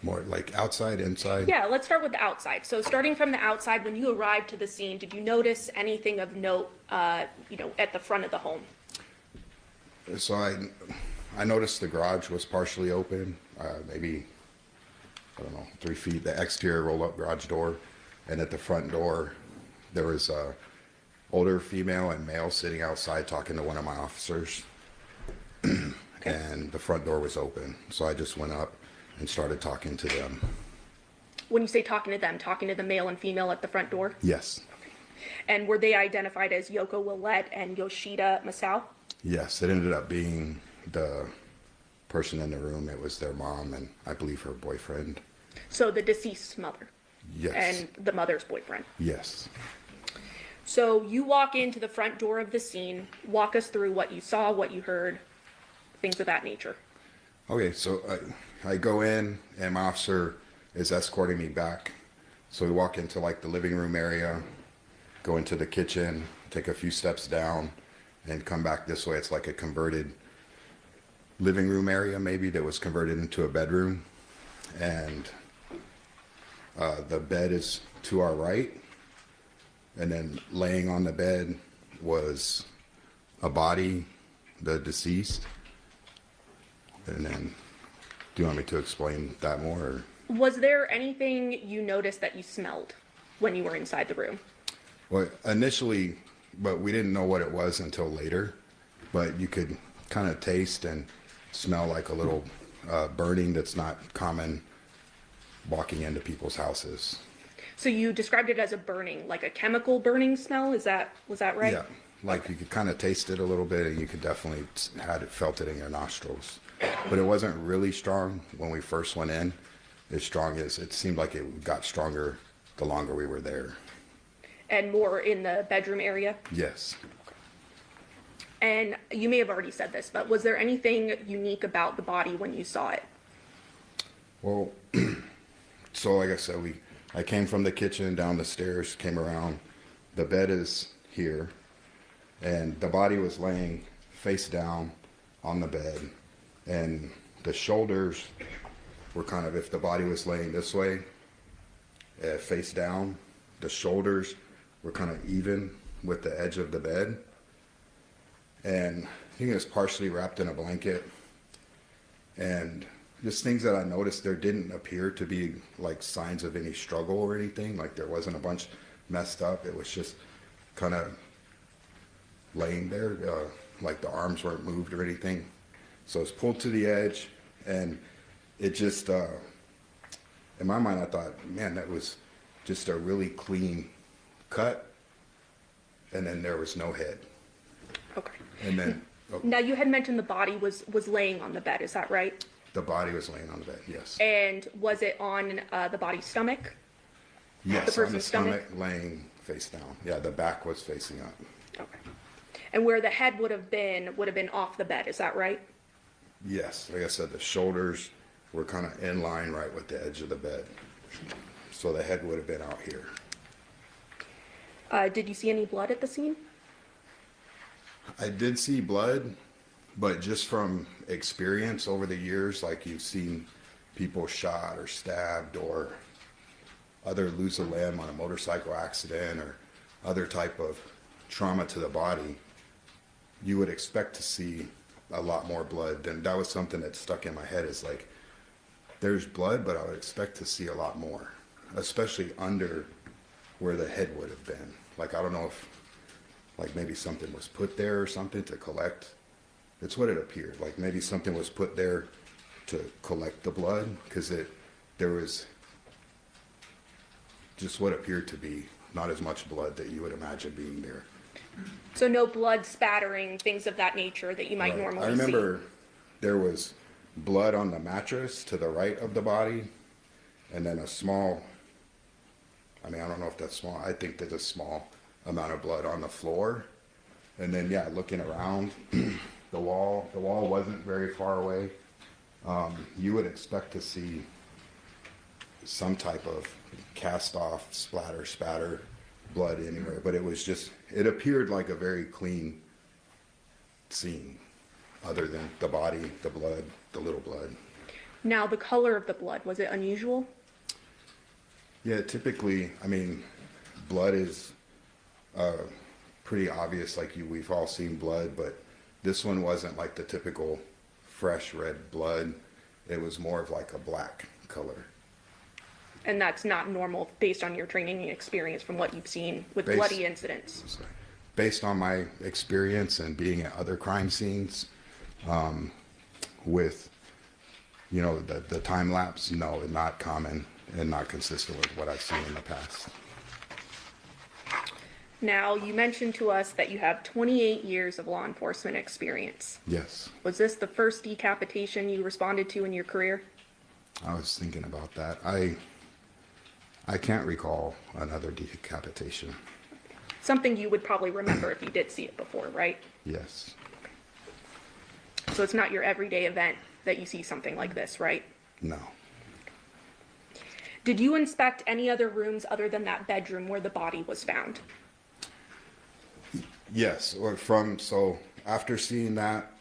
More like outside, inside? Yeah, let's start with the outside. So starting from the outside, when you arrived to the scene, did you notice anything of note, at the front of the home? So I noticed the garage was partially open, maybe, 3 feet, the exterior roll-up garage door. And at the front door, there was a older female and male sitting outside talking to one of my officers. And the front door was open. So I just went up and started talking to them. When you say talking to them, talking to the male and female at the front door? Yes. Okay. And were they identified as Yoko Willette and Yoshida Masao? Yes, it ended up being the person in the room. It was their mom and I believe her boyfriend. So the deceased's mother? Yes. And the mother's boyfriend? Yes. So you walk into the front door of the scene, walk us through what you saw, what you heard, things of that nature. Okay, so I go in and my officer is escorting me back. So we walk into like the living room area, go into the kitchen, take a few steps down and come back this way. It's like a converted living room area maybe that was converted into a bedroom. And the bed is to our right. And then laying on the bed was a body, the deceased. And then, do you want me to explain that more? Or? Was there anything you noticed that you smelled when you were inside the room? Well, initially, but we didn't know what it was until later. But you could kind of taste and smell like a little burning that's not common walking into people's houses. So you described it as a burning, like a chemical burning smell. Was that right? Yeah, like you could kind of taste it a little bit, and you could definitely felt it in your nostrils. But it wasn't really strong when we first went in. As strong as it seemed like it got stronger the longer we were there. And more in the bedroom area? Yes. And you may have already said this, but was there anything unique about the body when you saw it? Well, so like I said, I came from the kitchen down the stairs, came around. The bed is here, and the body was laying face down on the bed, and the shoulders were kind of, if the body was laying this way, face down, the shoulders were kind of even with the edge of the bed. And I think it was partially wrapped in a blanket. And just things that I noticed, there didn't appear to be like signs of any struggle or anything. Like there wasn't a bunch messed up. It was just kind of laying there, like the arms weren't moved or anything. So it's pulled to the edge, and it just, in my mind, I thought, man, that was just a really clean cut, and then there was no head. Okay. And then Now you had mentioned the body was laying on the bed, is that right? the body was laying on the bed, yes. And was it on the body's stomach? Yes, The on the person's stomach, laying face down. Yeah, the back was facing up. Okay. And where the head would have been off the bed, is that right? Yes, like I said, the shoulders were kind of in line right with the edge of the bed. So the head would have been out here. Did you see any blood at the scene? I did see blood, but just from experience over the years, like you've seen people shot or stabbed or other lose a limb on a motorcycle accident or other type of trauma to the body, you would expect to see a lot more blood. And that was something that stuck in my head, is like, there's blood, but I would expect to see a lot more, especially under where the head would have been. Like, I don't know if like maybe something was put there or something to collect. It's what it appeared. Like maybe something was put there to collect the blood, because there was just what appeared to be not as much blood that you would imagine being there. So no blood spattering, things of that nature that you might Right. normally I remember there was blood on the mattress to the right of the body, and then a small, I mean, I don't know if that's small, I think there's a small amount of blood on the floor. And then, yeah, looking around, the wall wasn't very far away. You would expect to see some type of cast off, spatter, blood anywhere, but it appeared like a very clean scene, other than the body, the blood, the little blood. Now the color of the blood, was it unusual? Yeah, typically, I mean, blood is pretty obvious, like we've all seen blood, but this one wasn't like the typical fresh red blood. It was more of like a black color. And that's not normal based on your training and experience from what you've seen with bloody incidents. Based on my experience and being at other crime scenes, with, you know, the time lapse, no, not common and not consistent with what I've seen in the past. Now, you mentioned to us that you have 28 years of law enforcement experience. Yes, Was this the first decapitation you responded to in your career? I was thinking about that. I can't recall another decapitation. Something you would probably remember if you did see it before, right? Yes. So it's not your everyday event that you see something like this, right? No. Did you inspect any other rooms other than that bedroom where the body was found? Yes, so after seeing that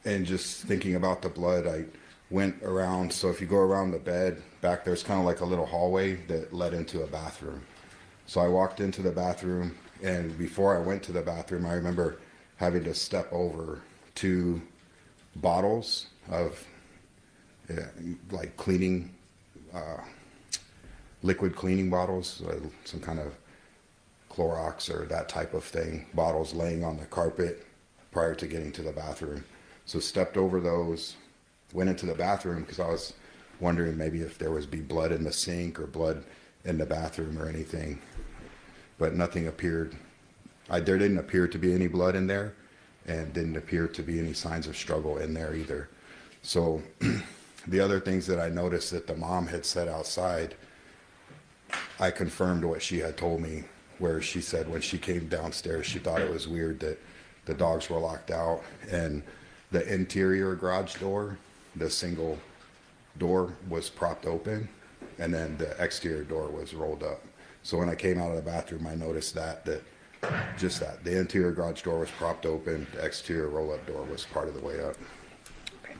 and just thinking about the blood, I went around. So if you go around the bed, back there's kind of like a little hallway that led into a bathroom. So I walked into the bathroom, and before I went to the bathroom, I remember having to step over 2 bottles of like cleaning, liquid cleaning bottles, some kind of Clorox or that type of thing, bottles laying on the carpet. prior to getting to the bathroom. So stepped over those, went into the bathroom because I was wondering maybe if there was be blood in the sink or blood in the bathroom or anything, but nothing appeared. There didn't appear to be any blood in there, and didn't appear to be any signs of struggle in there either. So the other things that I noticed that the mom had said outside, I confirmed what she had told me, where she said when she came downstairs, she thought it was weird that the dogs were locked out, and the interior garage door, the single door, was propped open, and then the exterior door was rolled up. So when I came out of the bathroom, I noticed that the interior garage door was propped open, the exterior roll-up door was part of the way up. Okay.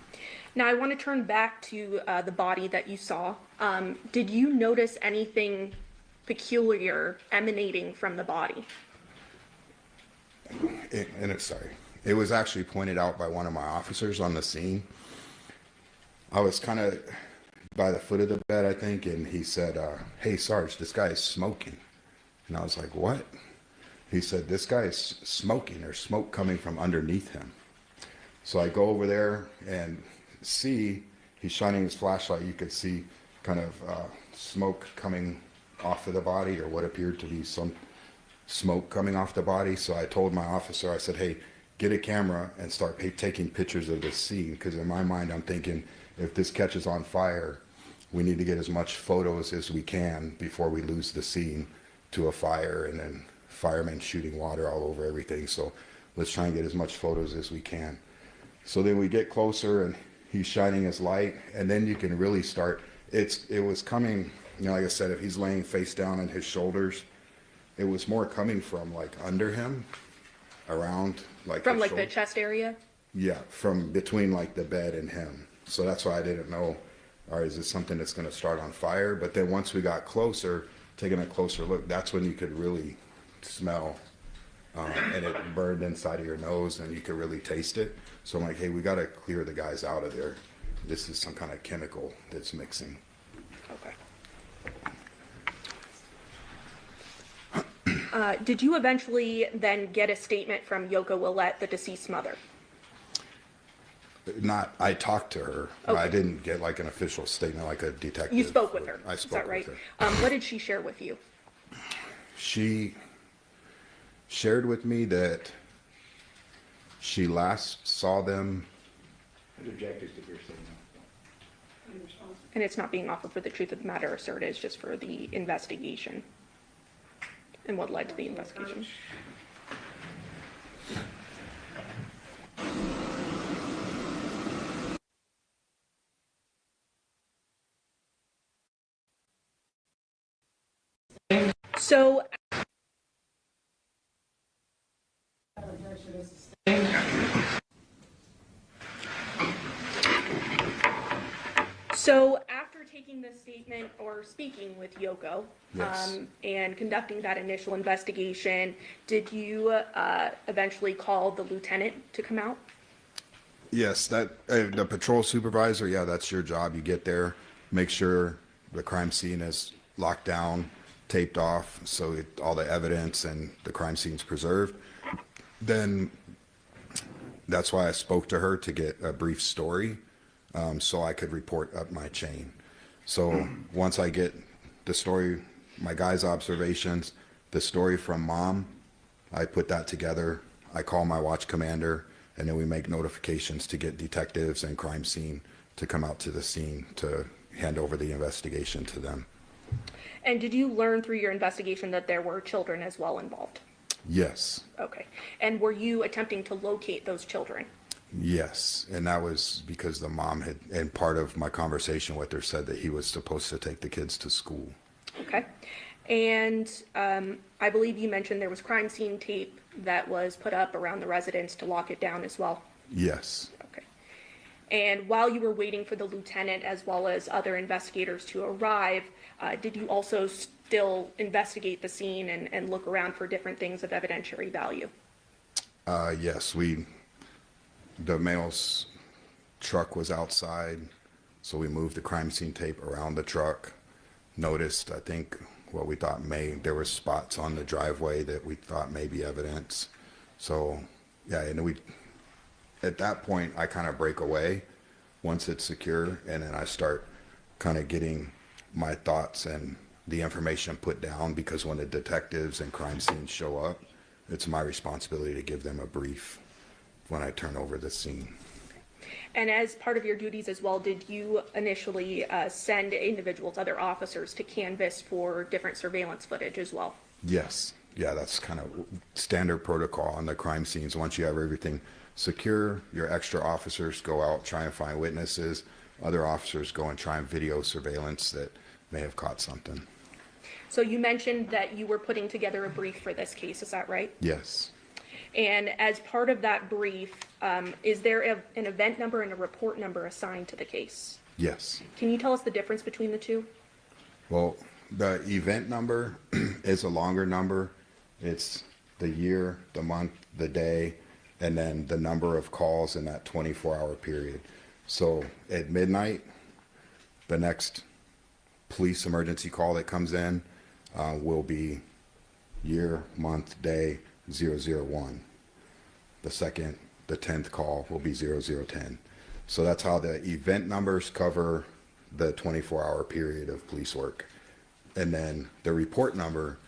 Now I want to turn back to the body that you saw. Did you notice anything peculiar emanating from the body? It was actually pointed out by one of my officers on the scene. I was kind of by the foot of the bed, I think, and he said, "Hey, Sarge, this guy is smoking." And I was like, "What?" He said, "This guy is smoking. There's smoke coming from underneath him." So I go over there and see he's shining his flashlight. You could see kind of smoke coming off of the body, or what appeared to be some smoke coming off the body. So I told my officer, I said, "Hey, get a camera and start taking pictures of this scene," because in my mind I'm thinking, if this catches on fire, we need to get as much photos as we can before we lose the scene to a fire, and then firemen shooting water all over everything. So let's try and get as much photos as we can. So then we get closer and he's shining his light, and then you can really start. It was coming, like I said, if he's laying face down on his shoulders, it was more coming from like under him, around like from like the chest area? Yeah, from between like the bed and him. So that's why I didn't know, or is this something that's going to start on fire? But then once we got closer, taking a closer look, that's when you could really smell, and it burned inside of your nose, and you could really taste it. So I'm like, hey, we got to clear the guys out of there. This is some kind of chemical that's mixing. Okay. Did you eventually then get a statement from Yoko Willette, the deceased mother? I talked to her. Okay. I didn't get like an official statement like a detective. You spoke with her. I spoke Is that right? with her. What did she share with you? She shared with me that she last saw them. And it's not being offered for the truth of the matter asserted, it's just for the investigation and what led to the investigation. So after taking this statement or speaking with Yoko, Yes. And conducting that initial investigation, did you eventually call the lieutenant to come out? Yes, the patrol supervisor, yeah, that's your job. You get there, make sure the crime scene is locked down, taped off, so all the evidence and the crime scene's preserved. Then that's why I spoke to her to get a brief story, so I could report up my chain. So once I get the story, my guy's observations, the story from mom, I put that together. I call my watch commander, and then we make notifications to get detectives and crime scene to come out to the scene to hand over the investigation to them. And did you learn through your investigation that there were children as well involved? Yes. Okay. And were you attempting to locate those children? Yes, and that was because the mom had, and part of my conversation with her, said that he was supposed to take the kids to school. Okay. And I believe you mentioned there was crime scene tape that was put up around the residence to lock it down as well. Yes. Okay. And while you were waiting for the lieutenant as well as other investigators to arrive, did you also still investigate the scene and look around for different things of evidentiary value? Yes, the male's truck was outside, so we moved the crime scene tape around the truck. Noticed, I think, what we thought there were spots on the driveway that we thought may be evidence. So Yeah, and at that point, I kind of break away once it's secure, and then I start kind of getting my thoughts and the information put down, because when the detectives and crime scenes show up, it's my responsibility to give them a brief when I turn over the scene. And as part of your duties as well, did you initially send individuals, other officers, to canvass for different surveillance footage as well? Yes. Yeah, that's kind of standard protocol on the crime scenes. Once you have everything secure, your extra officers go out, try and find witnesses. Other officers go and try and video surveillance that may have caught something. So you mentioned that you were putting together a brief for this case, is that right? Yes. And as part of that brief, is there an event number and a report number assigned to the case? Yes. Can you tell us the difference between the two? Well, the event number is a longer number. It's the year, the month, the day, and then the number of calls in that 24-hour period. So at midnight, the next police emergency call that comes in will be year, month, day 001. The 10th call will be 0010. So that's how the event numbers cover the 24-hour period of police work. And then the report number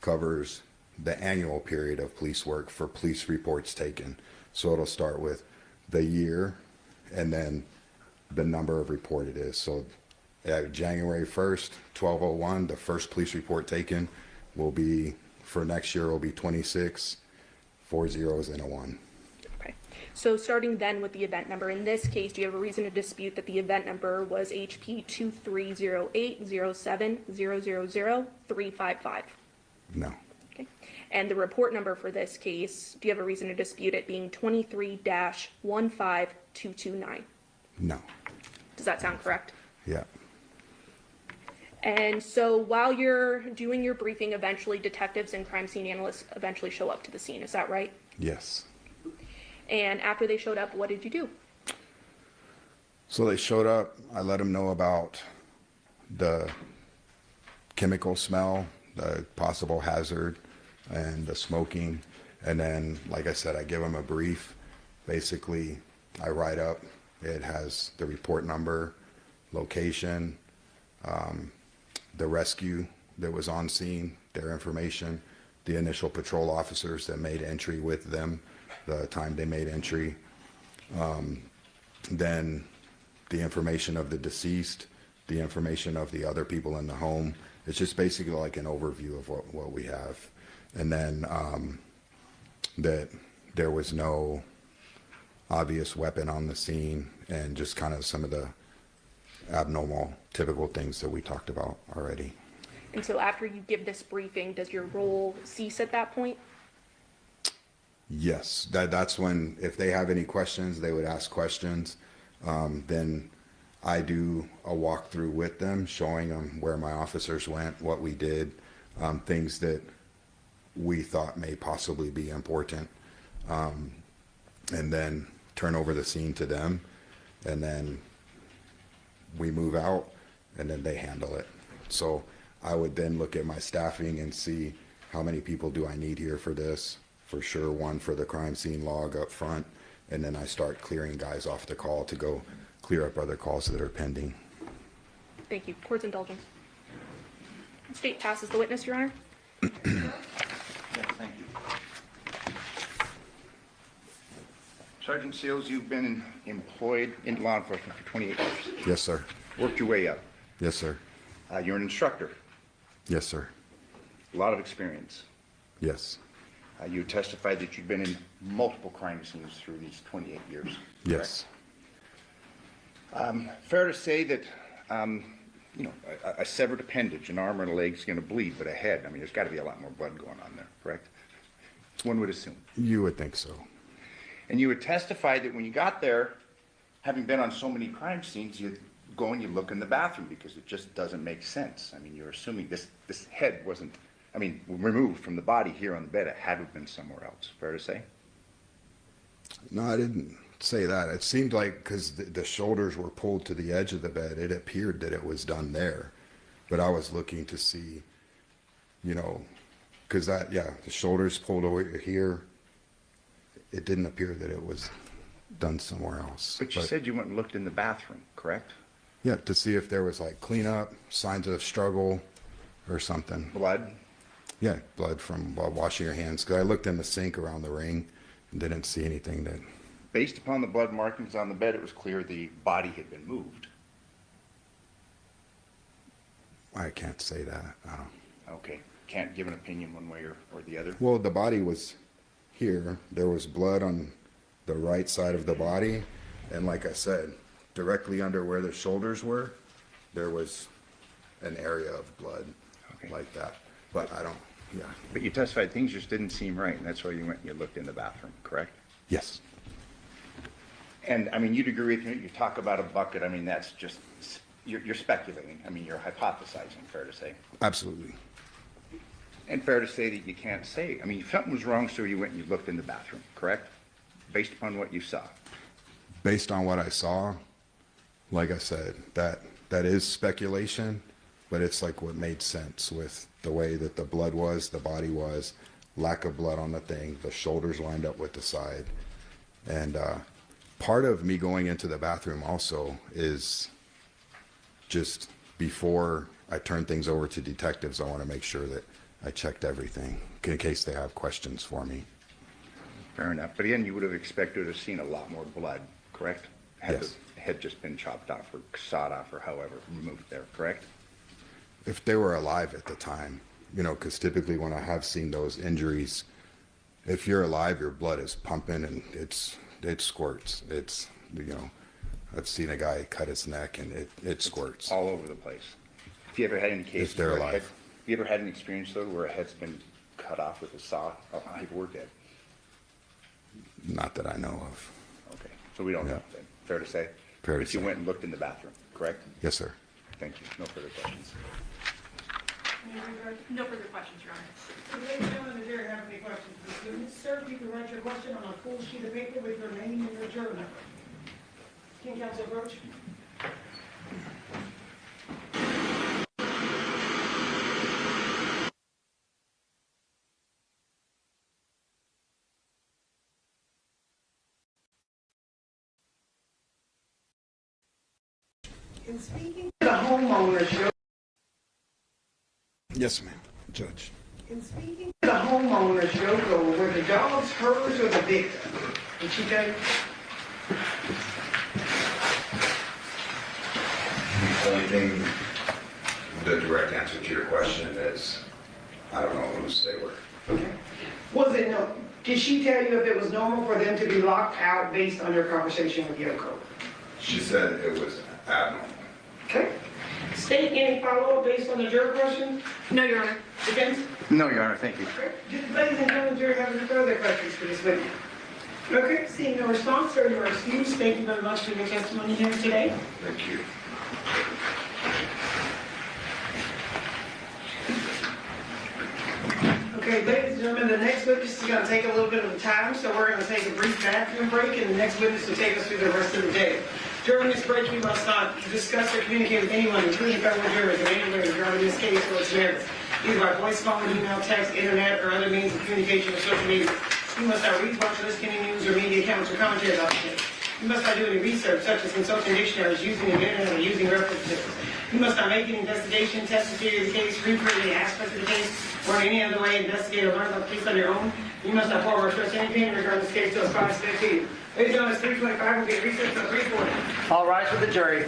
covers the annual period of police work for police reports taken. So it'll start with the year and then the number of report it is. So January 1st, 1201, the first police report taken will be, for next year, will be 26, 4 zeros and a 1. Okay. So starting then with the event number, in this case, do you have a reason to dispute that the event number was HP 230807000355? No. Okay. And the report number for this case, do you have a reason to dispute it being 23-15229? No. Does that sound correct? Yeah. And so while you're doing your briefing, eventually detectives and crime scene analysts eventually show up to the scene. Is that right? Yes. And after they showed up, what did you do? So they showed up. I let them know about the chemical smell, the possible hazard, and the smoking. And then, like I said, I give them a brief. Basically, I write up. It has the report number, location, the rescue that was on scene, their information, the initial patrol officers that made entry with them, the time they made entry, then the information of the deceased, the information of the other people in the home. It's just basically like an overview of what we have. And then that there was no obvious weapon on the scene, and just kind of some of the abnormal, typical things that we talked about already. And so after you give this briefing, does your role cease at that point? Yes, that's when, if they have any questions, they would ask questions. Then I do a walkthrough with them, showing them where my officers went, what we did, things that we thought may possibly be important, and then turn over the scene to them, and then we move out, and then they handle it. So I would then look at my staffing and see how many people do I need here for this. For sure, one for the crime scene log up front, and then I start clearing guys off the call to go clear up other calls that are pending. Thank you. Court's indulgence. State passes the witness, Your Honor. Yes, thank you. Sergeant Seals, you've been employed in law enforcement for 28 years. Yes, sir. Worked your way up. Yes, sir. You're an instructor. Yes, sir. A lot of experience. Yes. You testified that you've been in multiple crime scenes through these 28 years. Yes. Fair to say that, a severed appendage, an arm or a leg is going to bleed, but a head, I mean, there's got to be a lot more blood going on there, correct? One would assume. You would think so. And you would testify that when you got there, having been on so many crime scenes, you go and you look in the bathroom because it just doesn't make sense. I mean, you're assuming this head wasn't, removed from the body here on the bed. It had to have been somewhere else. Fair to say? No, I didn't say that. It seemed like, because the shoulders were pulled to the edge of the bed, it appeared that it was done there. But I was looking to see, because the shoulders pulled over here, it didn't appear that it was done somewhere else. But you said you went and looked in the bathroom, correct? Yeah, to see if there was like cleanup, signs of struggle or something. Blood? Yeah, blood from while washing your hands. Because I looked in the sink around the ring and didn't see anything that... Based upon the blood markings on the bed, it was clear the body had been moved. I can't say that. Okay. Can't give an opinion one way or the other? Well, the body was here. There was blood on the right side of the body. And like I said, directly under where the shoulders were, there was an area of blood like that. But I don't, yeah. But you testified things just didn't seem right, and that's why you went and you looked in the bathroom, correct? Yes. And, I mean, you'd agree with me, you talk about a bucket, I mean, that's just, you're speculating. I mean, you're hypothesizing, fair to say. Absolutely. And fair to say that you can't say. I mean, something was wrong, so you went and you looked in the bathroom, correct? Based upon what you saw. Based on what I saw, like I said, that is speculation, but it's like what made sense with the way that the blood was, the body was, lack of blood on the thing, the shoulders lined up with the side. And part of me going into the bathroom also is just before I turn things over to detectives, I want to make sure that I checked everything in case they have questions for me. Fair enough. But again, you would have expected to have seen a lot more blood, correct? Had Yes. the head just been chopped off or sawed off or however removed there, correct? If they were alive at the time, you know, because typically when I have seen those injuries, if you're alive, your blood is pumping and it squirts. It's, you know, I've seen a guy cut his neck and it squirts. All over the place. Have you ever had any cases If they're where alive. have you ever had an experience though where a head's been cut off with a saw? Oh, people were dead. Not that I know of. Okay, so we don't know then. Fair to say? Fair to But you say. went and looked in the bathroom, correct? Yes, sir. Thank you. No further questions. No further questions, Your Honor. Ladies and gentlemen, if you have any questions, sir, you can write your question on a full sheet of paper with your name and your juror number. Can counsel approach? In speaking to the homeowner, Yes, ma'am. Judge. in speaking to the homeowner, Yoko, were the dogs hers or the victim? Did she tell you? The only thing, the direct answer to your question is, I don't know whose they were. Okay. Was it no? Did she tell you if it was normal for them to be locked out based on your conversation with Yoko? She said it was abnormal. Okay. State any follow-up based on the juror question? No, Your Honor. Defense? No, Your Honor, thank you. Ladies and gentlemen, jury, have any further questions for this witness? Okay, seeing no response, sir, you are excused. Thank you very much for your testimony here today. Thank you. Okay, ladies and gentlemen, the next witness is going to take a little bit of time, so we're going to take a brief bathroom break, and the next witness will take us through the rest of the day. During this break, you must not discuss or communicate with anyone, including fellow jurors, in any way regarding this case or its merits, either by voice, phone, email, text, internet, or other means of communication or social media. You must not read, watch, or listen to any news or media accounts or commentary about the case. You must not do any research, such as consulting dictionaries, using the internet, or using references. You must not make an investigation, test the theory of the case, reprove any aspect of the case, or in any other way investigate or learn about the case on your own. You must not forward or express any opinion regarding this case to a spot to you. Ladies and gentlemen, it's 3:25. We'll get recess until 3:40. All rise for the jury.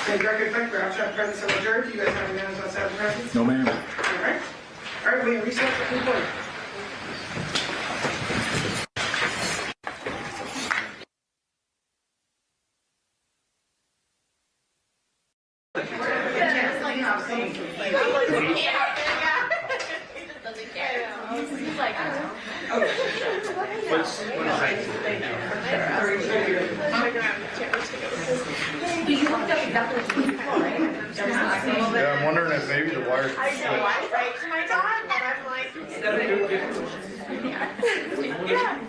And record effect for outside presence of the jury. Do you guys have any matters outside the presence? No, ma'am. All right. All right, we have recess at 3:40. Do you want that? exactly what you did before, right? Yeah, I'm wondering if maybe the wires. I know, I say to my dad, but I'm like, yeah.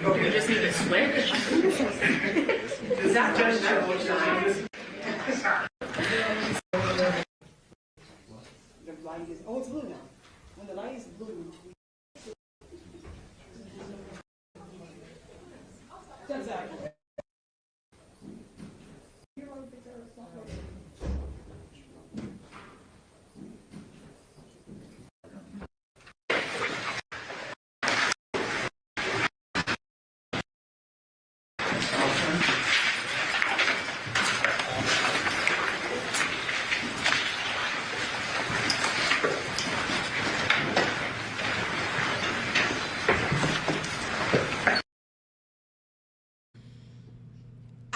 You just need to switch. Is that just that much time? The light is, oh, it's blue now. When the light is blue. Exactly.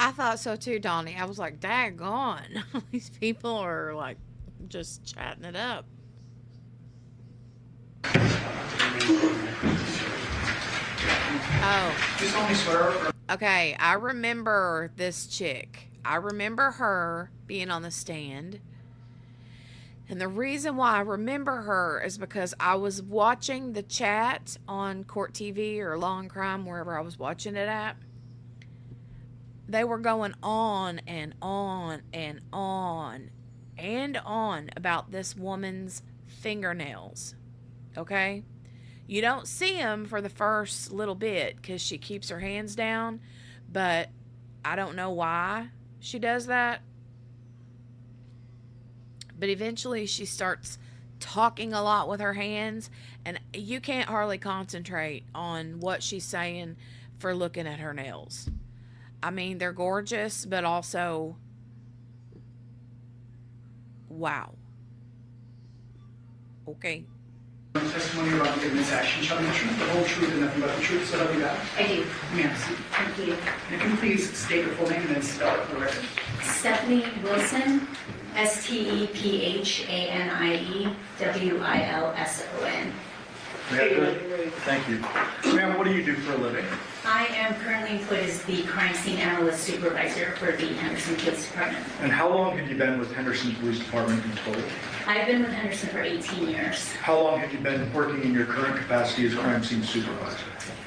I thought so too, Donnie. I was like, daggone. These people are like just chatting it up. Oh. Okay, I remember this chick. I remember her being on the stand. And the reason why I remember her is because I was watching the chat on Court TV or Law and Crime, wherever I was watching it at. They were going on and on and on and on about this woman's fingernails. Okay? You don't see them for the first little bit because she keeps her hands down, but I don't know why she does that. But eventually she starts talking a lot with her hands, and you can't hardly concentrate on what she's saying for looking at her nails. I mean, they're gorgeous, but also, wow. Okay. Testimony about the witness action shall be the truth, the whole truth, and nothing but the truth, so help you God? I do. Yes. Thank you. And can you please state your full name and then spell it for the record? Stephanie Wilson, STEPHANIE WILSON. Thank you. Ma'am, what do you do for a living? I am currently employed as the crime scene analyst supervisor for the Henderson Police Department. And how long have you been with Henderson Police Department in total? I've been with Henderson for 18 years. How long have you been working in your current capacity as crime scene supervisor?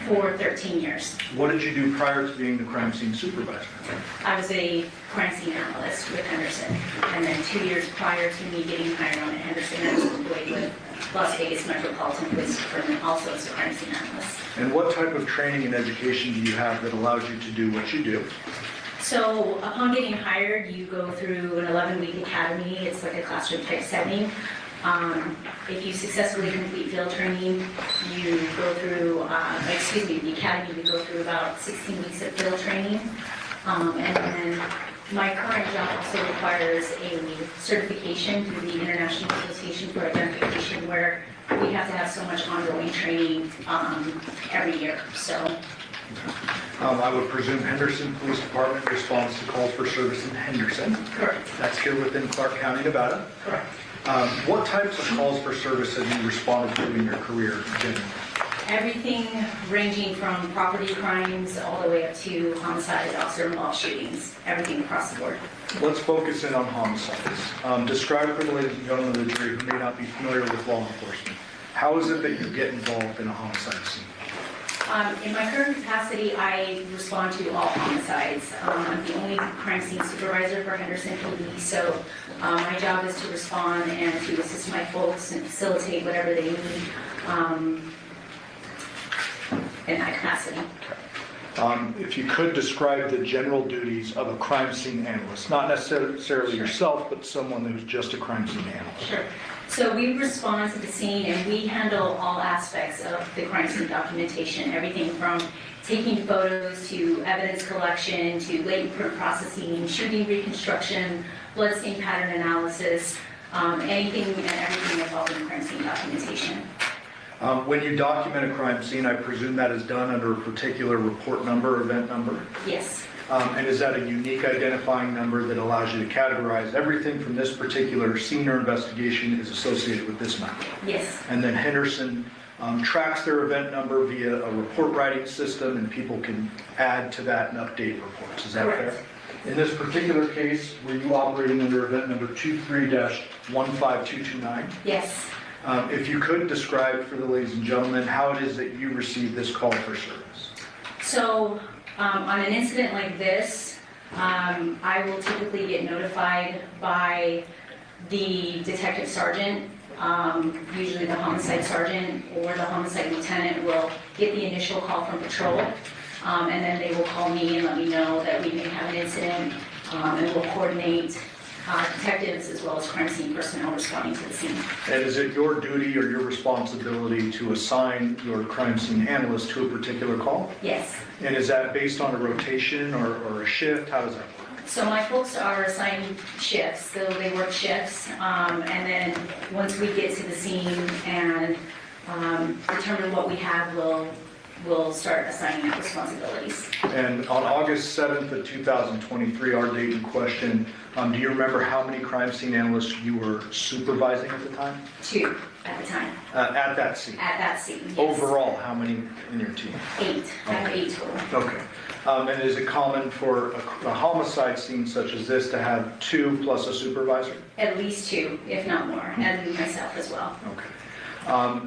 For 13 years. What did you do prior to being the crime scene supervisor? I was a crime scene analyst with Henderson. And then 2 years prior to me getting hired on at Henderson, I was employed with Las Vegas Metropolitan Police Department, also as a crime scene analyst. And what type of training and education do you have that allows you to do what you do? So upon getting hired, you go through an 11-week academy. It's like a classroom type setting. If you successfully complete field training, you go through, the academy, you go through about 16 weeks of field training. And then my current job also requires a certification through the International Association for Identification, where we have to have so much ongoing training every year. So. I would presume Henderson Police Department responds to calls for service in Henderson. Correct. That's here within Clark County, Nevada. Correct. What types of calls for service have you responded to in your career, generally? Everything ranging from property crimes all the way up to homicides, officer-involved shootings, everything across the board. Let's focus in on homicides. Describe for the ladies and gentlemen of the jury who may not be familiar with law enforcement. How is it that you get involved in a homicide scene? In my current capacity, I respond to all homicides. I'm the only crime scene supervisor for Henderson PD, so my job is to respond and to assist my folks and facilitate whatever they need in that capacity. If you could describe the general duties of a crime scene analyst, not necessarily yourself, but someone who's just a crime scene analyst. Sure. So we respond to the scene and we handle all aspects of the crime scene documentation, everything from taking photos to evidence collection to latent print processing, shooting reconstruction, bloodstain pattern analysis, anything and everything involved in crime scene documentation. When you document a crime scene, I presume that is done under a particular report number, event number? Yes. And is that a unique identifying number that allows you to categorize everything from this particular scene or investigation is associated with this number? Yes. And then Henderson tracks their event number via a report writing system, and people can add to that and update reports. Is that Correct. fair? In this particular case, were you operating under event number 23-15229? Yes. If you could describe for the ladies and gentlemen how it is that you received this call for service. So on an incident like this, I will typically get notified by the detective sergeant. Usually the homicide sergeant or the homicide lieutenant will get the initial call from patrol, and then they will call me and let me know that we may have an incident, and we'll coordinate detectives as well as crime scene personnel responding to the scene. And is it your duty or your responsibility to assign your crime scene analyst to a particular call? Yes. And is that based on a rotation or a shift? How does that work? So my folks are assigned shifts, so they work shifts, and then once we get to the scene and determine what we have, we'll start assigning out responsibilities. And on August 7th of 2023, our date in question, do you remember how many crime scene analysts you were supervising at the time? 2 at the time. At that scene? At that scene, yes. Overall, how many in your team? 8. I have 8 total. Okay. And is it common for a homicide scene such as this to have 2 plus a supervisor? At least 2, if not more, and myself as well. Okay.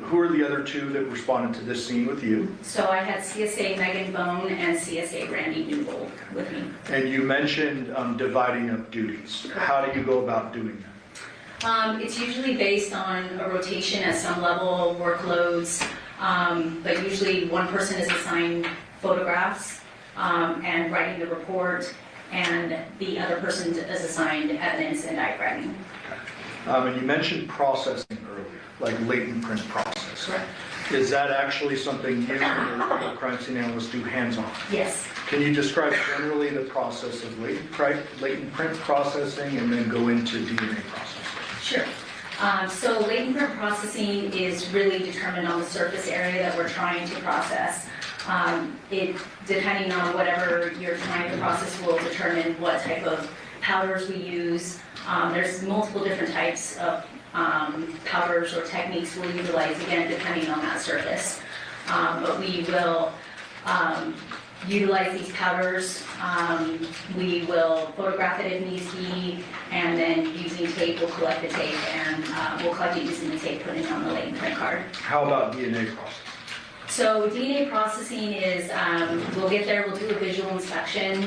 Who are the other 2 that responded to this scene with you? So I had CSA Megan Bone and CSA Randy Newbold with me. And you mentioned dividing up duties. How do you go about doing that? It's usually based on a rotation at some level, workloads, but usually one person is assigned photographs and writing the report, and the other person is assigned evidence and diagramming. And you mentioned processing earlier, like latent print process. Correct. Is that actually something you and your crime scene analysts do hands-on? Yes. Can you describe generally the process of latent print processing and then go into DNA processing? Sure. So latent print processing is really determined on the surface area that we're trying to process. Depending on whatever you're trying to process will determine what type of powders we use. There's multiple different types of powders or techniques we'll utilize, again, depending on that surface. But we will utilize these powders. We will photograph it if needs be, and then using tape, we'll collect the tape, and we'll collect it using the tape, put it on the latent print card. How about DNA processing? So DNA processing is, we'll get there, we'll do a visual inspection.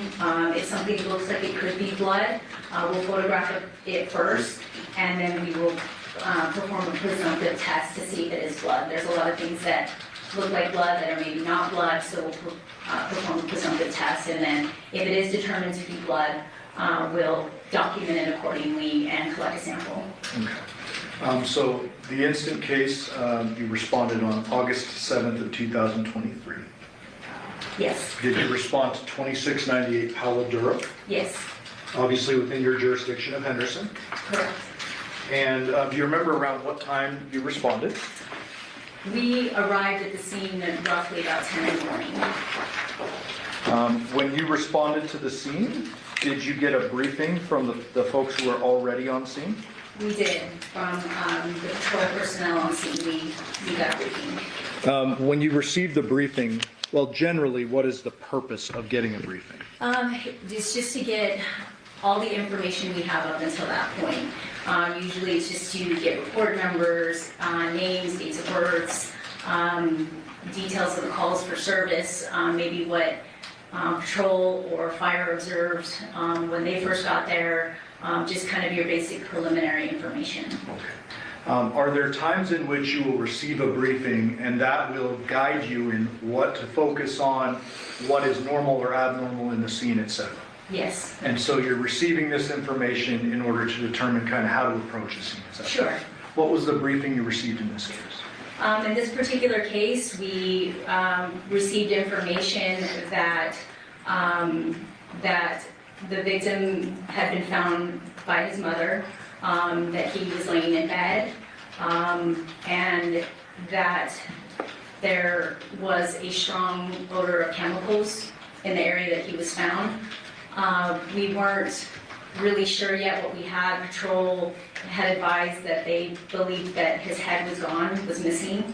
If something looks like it could be blood, we'll photograph it first, and then we will perform a presumptive test to see if it is blood. There's a lot of things that look like blood that are maybe not blood, so we'll perform a presumptive test, and then if it is determined to be blood, we'll document it accordingly and collect a sample. Okay. So the instant case, you responded on August 7th of 2023. Yes. Did you respond to 2698 Paladura? Yes. Obviously within your jurisdiction of Henderson. Correct. And do you remember around what time you responded? We arrived at the scene at roughly about 10 in the morning. When you responded to the scene, did you get a briefing from the folks who were already on scene? We did. From the patrol personnel on scene, we got a briefing. When you received the briefing, well, generally, what is the purpose of getting a briefing? It's just to get all the information we have up until that point. Usually it's just to get report numbers, names, dates of births, details of the calls for service, maybe what patrol or fire observed when they first got there, just kind of your basic preliminary information. Okay. Are there times in which you will receive a briefing and that will guide you in what to focus on, what is normal or abnormal in the scene, etc.? Yes. And so you're receiving this information in order to determine kind of how to approach a scene, etc.? Sure. What was the briefing you received in this case? In this particular case, we received information that the victim had been found by his mother, that he was laying in bed, and that there was a strong odor of chemicals in the area that he was found. We weren't really sure yet what we had. Patrol had advised that they believed that his head was gone, was missing.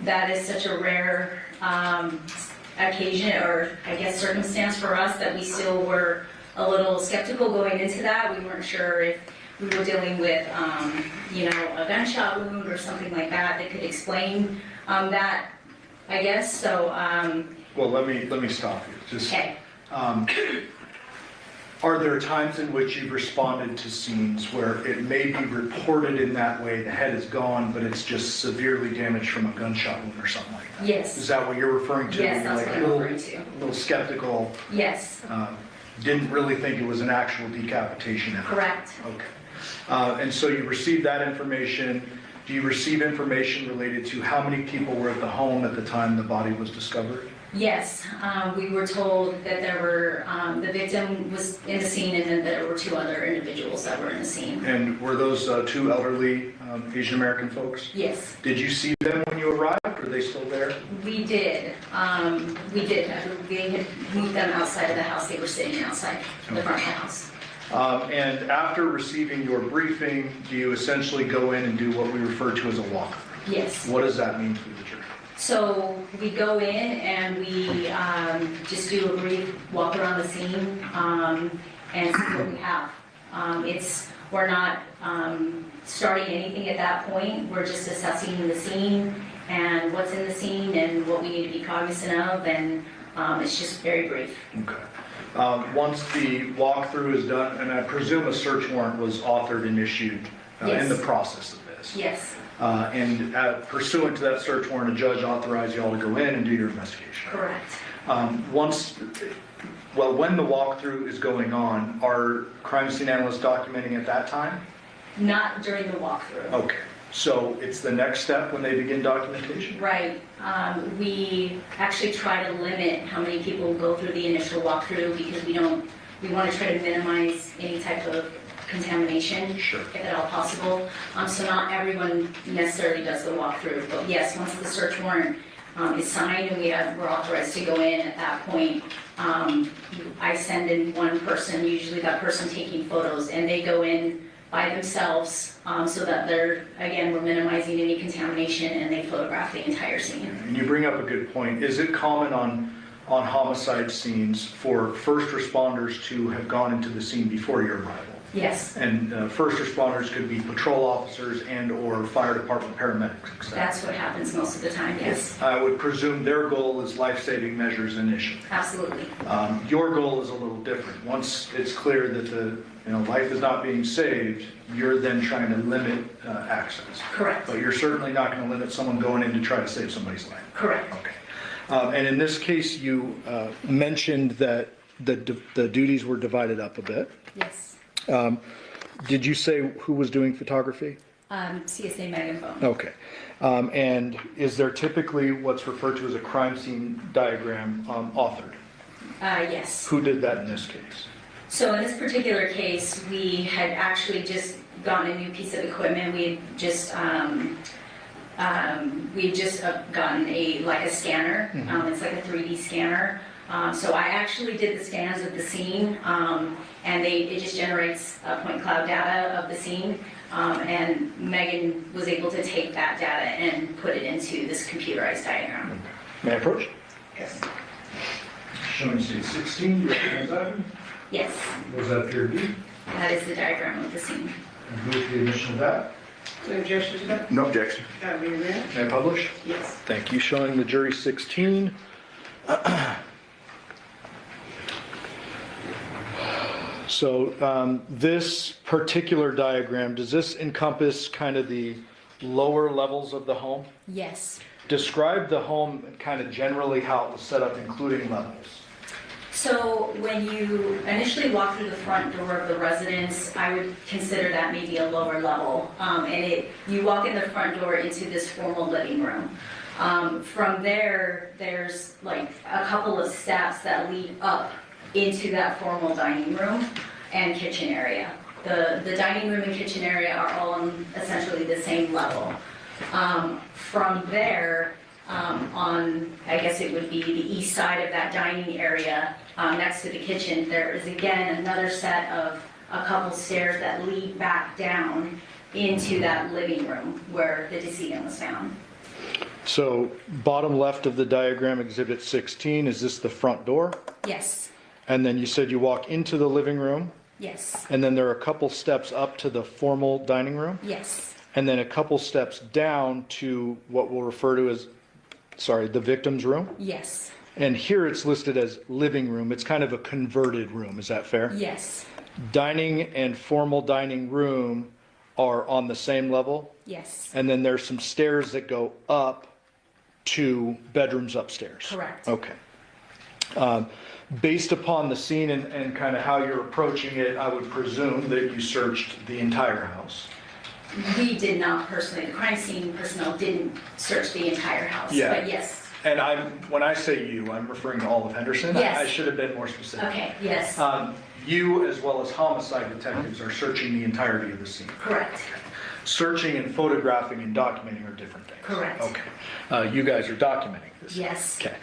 That is such a rare occasion, or I guess circumstance for us, that we still were a little skeptical going into that. We weren't sure if we were dealing with, you know, a gunshot wound or something like that that could explain that, I guess. So, Well, let me stop you. Just, okay. Are there times in which you've responded to scenes where it may be reported in that way, the head is gone, but it's just severely damaged from a gunshot wound or something like that? Yes. Is that what you're referring to? Yes, that's Like what I'm referring to. A little skeptical? Yes, Didn't really think it was an actual decapitation? correct. Okay. And so you received that information. Do you receive information related to how many people were at the home at the time the body was discovered? Yes, we were told that there were, the victim was in the scene, and then there were 2 other individuals that were in the scene. And were those 2 elderly Asian American folks? Yes. Did you see them when you arrived? Are they still there? We did. We did. They had moved them outside of the house. They were sitting outside the front of the house. And after receiving your briefing, do you essentially go in and do what we refer to as a walkthrough? Yes. What does that mean for the jury? So we go in and we just do a brief walk around the scene and see what we have. We're not starting anything at that point. We're just assessing the scene and what's in the scene and what we need to be cognizant of, and it's just very brief. Okay. Once the walkthrough is done, and I presume a search warrant was authored and issued in the process of this. Yes. And pursuant to that search warrant, a judge authorized you all to go in and do your investigation. Correct. When the walkthrough is going on, are crime scene analysts documenting at that time? Not during the walkthrough. Okay, so it's the next step when they begin documentation? Right. We actually try to limit how many people go through the initial walkthrough, because we want to try to minimize any type of contamination, if at all possible. So not everyone necessarily does the walkthrough, but yes, once the search warrant is signed and we're authorized to go in at that point, I send in one person, usually that person taking photos, and they go in by themselves, so that we're minimizing any contamination, and they photograph the entire scene. And you bring up a good point. Is it common on homicide scenes for first responders to have gone into the scene before your arrival? Yes. And first responders could be patrol officers and or fire department paramedics, etc. That's what happens most of the time, yes. I would presume their goal is life-saving measures initially. Absolutely. Your goal is a little different. Once it's clear that life is not being saved, you're then trying to limit access. Correct. But you're certainly not going to limit someone going in to try to save somebody's life. Correct. Okay. And in this case, you mentioned that the duties were divided up a bit. Yes. Did you say who was doing photography? CSA Megan Bone. Okay. And is there typically what's referred to as a crime scene diagram authored? Yes. Who did that in this case? So in this particular case, we had actually just gotten a new piece of equipment. We had just gotten a scanner. It's like a 3D scanner. So I actually did the scans of the scene, and it just generates point cloud data of the scene. And Megan was able to take that data and put it into this computerized diagram. May I approach? Yes. Showing state 16, you recognize that? Yes. What does that appear to be? That is the diagram of the scene. And who is the admission of that? No objection to that? No objection. May I publish? Yes. Thank you. Showing the jury 16. So this particular diagram, does this encompass kind of the lower levels of the home? Yes. Describe the home kind of generally how it was set up, including levels. So when you initially walk through the front door of the residence, I would consider that maybe a lower level. You walk in the front door into this formal living room. From there, there's like a couple of steps that lead up into that formal dining room and kitchen area. The dining room and kitchen area are all on essentially the same level. From there, I guess it would be the east side of that dining area, next to the kitchen, there is again another set of a couple stairs that lead back down into that living room where the decedent was found. So bottom left of the diagram, exhibit 16, is this the front door? Yes, And then you said you walk into the living room, yes, and then there are a couple steps up to the formal dining room? yes, And then a couple steps down to what we'll refer to as, the victim's room? yes, And here it's listed as living room. It's kind of a converted room, is that fair? yes, Dining and formal dining room are on the same level? yes, And then there's some stairs that go up to bedrooms upstairs? correct. Okay. Based upon the scene and kind of how you're approaching it, I would presume that you searched the entire house. We did not personally, the crime scene personnel didn't search the entire house, Yeah. but yes. And when I say you, I'm referring to all of Henderson. Yes. I should have been more specific. Okay, yes, You, as well as homicide detectives, are searching the entirety of the scene. correct, Searching and photographing and documenting are different things. correct. Okay. You guys are documenting this. Yes, Okay.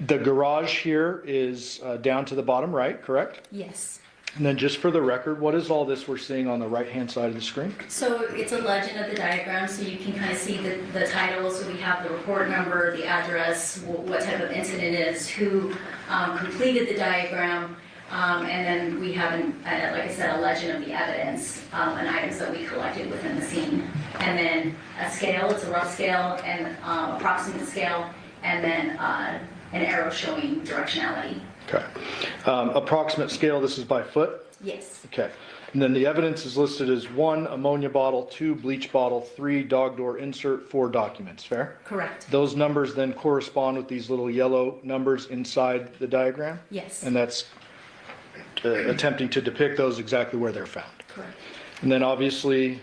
The garage here is down to the bottom right, correct? yes. And then just for the record, what is all this we're seeing on the right-hand side of the screen? So it's a legend of the diagram, so you can kind of see the title, so we have the report number, the address, what type of incident it is, who completed the diagram, and then we have, like I said, a legend of the evidence, and items that we collected within the scene. And then a scale, it's a rough scale, and approximate scale, and then an arrow showing directionality. Okay. Approximate scale, this is by foot? Yes, Okay. And then the evidence is listed as 1 ammonia bottle, 2 bleach bottle, 3 dog door insert, 4 documents, fair? correct, Those numbers then correspond with these little yellow numbers inside the diagram? yes, And that's attempting to depict those exactly where they're found. correct, And then obviously,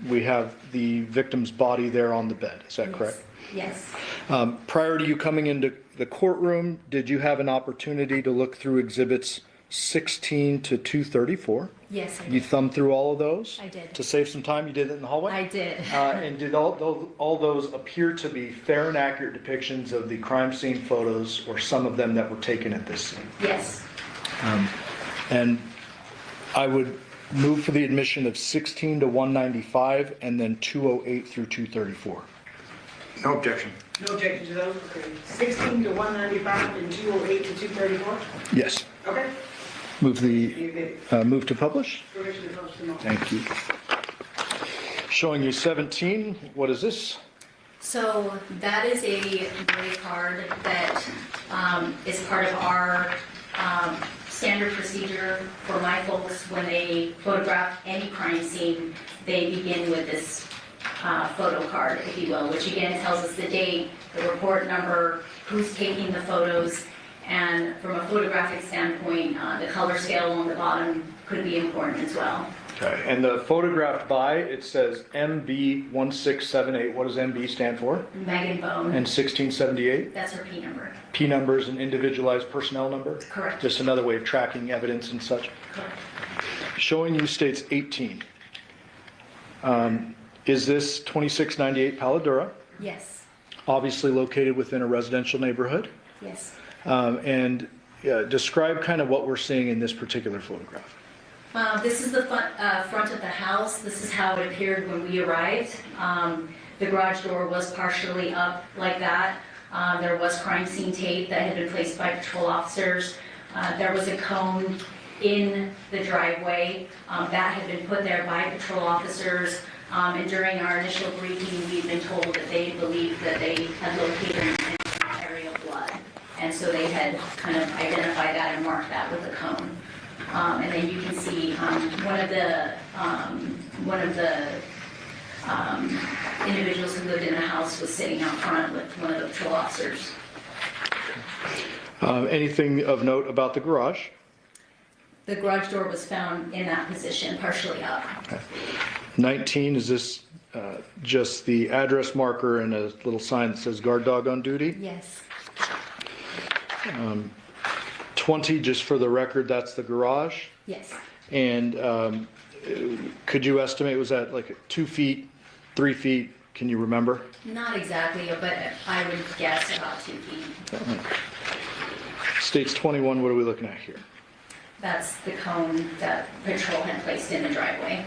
we have the victim's body there on the bed, is that Yes. correct? yes, Prior to you coming into the courtroom, did you have an opportunity to look through exhibits 16 to 234? yes, I You did. thumbed through all of those? I did. To save some time, you did it in the hallway? I did. And did all those appear to be fair and accurate depictions of the crime scene photos, or some of them that were taken at this scene? Yes, And I would move for the admission of 16 to 195 and then 208 through 234. No objection. No objection to those, okay. 16 to 195 and 208 to 234? Yes. Okay. Move to publish? Permission to post them all. Thank you. Showing you 17, what is this? so that is a gray card that is part of our standard procedure for my folks. When they photograph any crime scene, they begin with this photo card, if you will, which again tells us the date, the report number, who's taking the photos, and from a photographic standpoint, the color scale along the bottom could be important as well. Okay, and the photographed by, it says MB1678. What does MB stand for? Megan Bone, And 1678? that's her P number. P number is an individualized personnel number? Correct. Just another way of tracking evidence and such. Correct. Showing you states 18. Is this 2698 Paladura? Yes, Obviously located within a residential neighborhood? yes. And describe kind of what we're seeing in this particular photograph. This is the front of the house. This is how it appeared when we arrived. The garage door was partially up like that. There was crime scene tape that had been placed by patrol officers. There was a cone in the driveway that had been put there by patrol officers. And during our initial briefing, we'd been told that they believed that they had located an area of blood. And so they had kind of identified that and marked that with a cone. And then you can see one of the individuals who lived in the house was sitting out front with one of the patrol officers. Anything of note about the garage? The garage door was found in that position, partially up. 19, is this just the address marker and a little sign that says guard dog on duty? Yes, 20, just for the record, that's the garage? yes. And could you estimate, was that like 2 feet, 3 feet? Can you remember? Not exactly, but I would guess about 2 feet. States 21, what are we looking at here? That's the cone that patrol had placed in the driveway.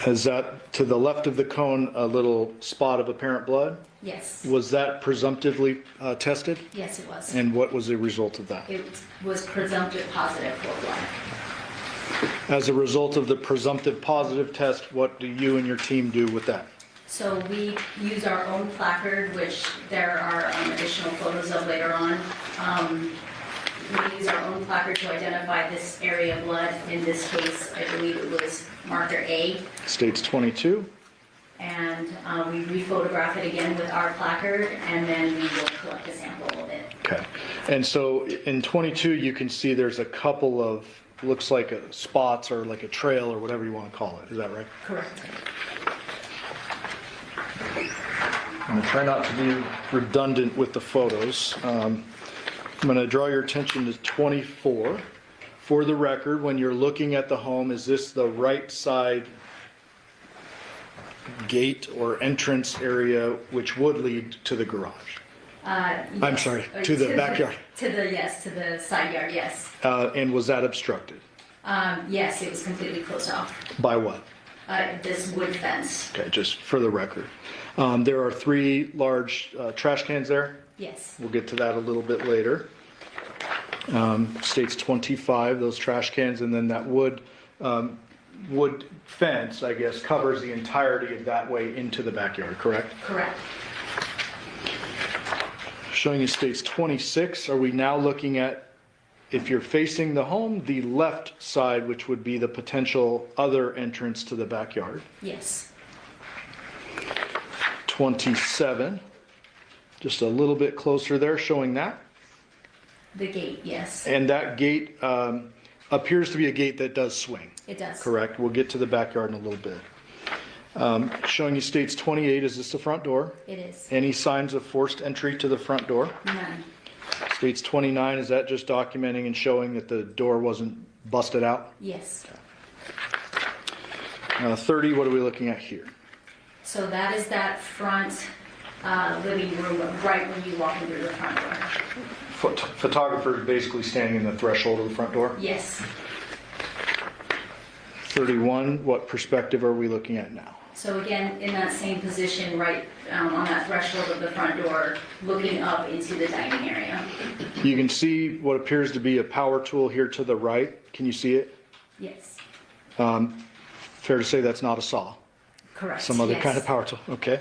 Is that to the left of the cone, a little spot of apparent blood? Yes. Was that presumptively tested? Yes, it was. And what was the result of that? It was presumptive positive for blood. As a result of the presumptive positive test, what do you and your team do with that? So we use our own placard, which there are additional photos of later on. We use our own placard to identify this area of blood. In this case, I believe it was marker A. States 22. And we re-photograph it again with our placard, and then we will collect a sample of it. Okay. And so in 22, you can see there's a couple of, looks like spots or like a trail or whatever you want to call it. Is that right? Correct. I'm going to try not to be redundant with the photos. I'm going to draw your attention to 24. For the record, when you're looking at the home, is this the right side gate or entrance area which would lead to the garage? Yes. I'm sorry, to the backyard. To the side yard, yes. And was that obstructed? Yes, it was completely closed off. By what? This wood fence. Okay, just for the record. There are 3 large trash cans there. Yes. We'll get to that a little bit later. States 25, those trash cans, and then that wood fence, I guess, covers the entirety of that way into the backyard, correct? Correct. Showing you states 26, are we now looking at, if you're facing the home, the left side, which would be the potential other entrance to the backyard? Yes. 27, just a little bit closer there, showing that. The gate, yes. And that gate appears to be a gate that does swing. It does. Correct. We'll get to the backyard in a little bit. Showing you states 28, is this the front door? It is. Any signs of forced entry to the front door? None. States 29, is that just documenting and showing that the door wasn't busted out? Yes. 30, what are we looking at here? So that is that front living room right when you walk in through the front door. Photographer is basically standing in the threshold of the front door? Yes. 31, what perspective are we looking at now? So again, in that same position, right on that threshold of the front door, looking up into the dining area. You can see what appears to be a power tool here to the right. Can you see it? Yes. Fair to say that's not a saw? Correct. Some other yes. kind of power tool, okay.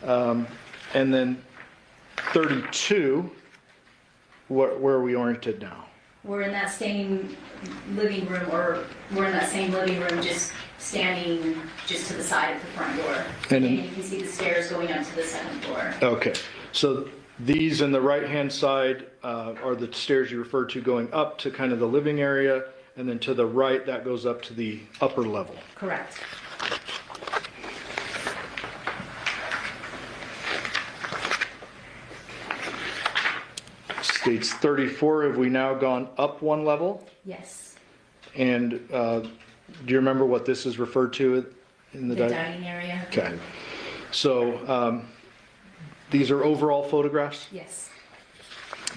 And then 32, where are we oriented now? We're in that same living room, or we're in that same living room, just standing just to the side of the front door. And you can see the stairs going up to the second floor. Okay, so these on the right-hand side are the stairs you referred to going up to kind of the living area, and then to the right, that goes up to the upper level. Correct. States 34, have we now gone up one level? Yes. And do you remember what this is referred to in the dining area? Okay. So these are overall photographs? Yes.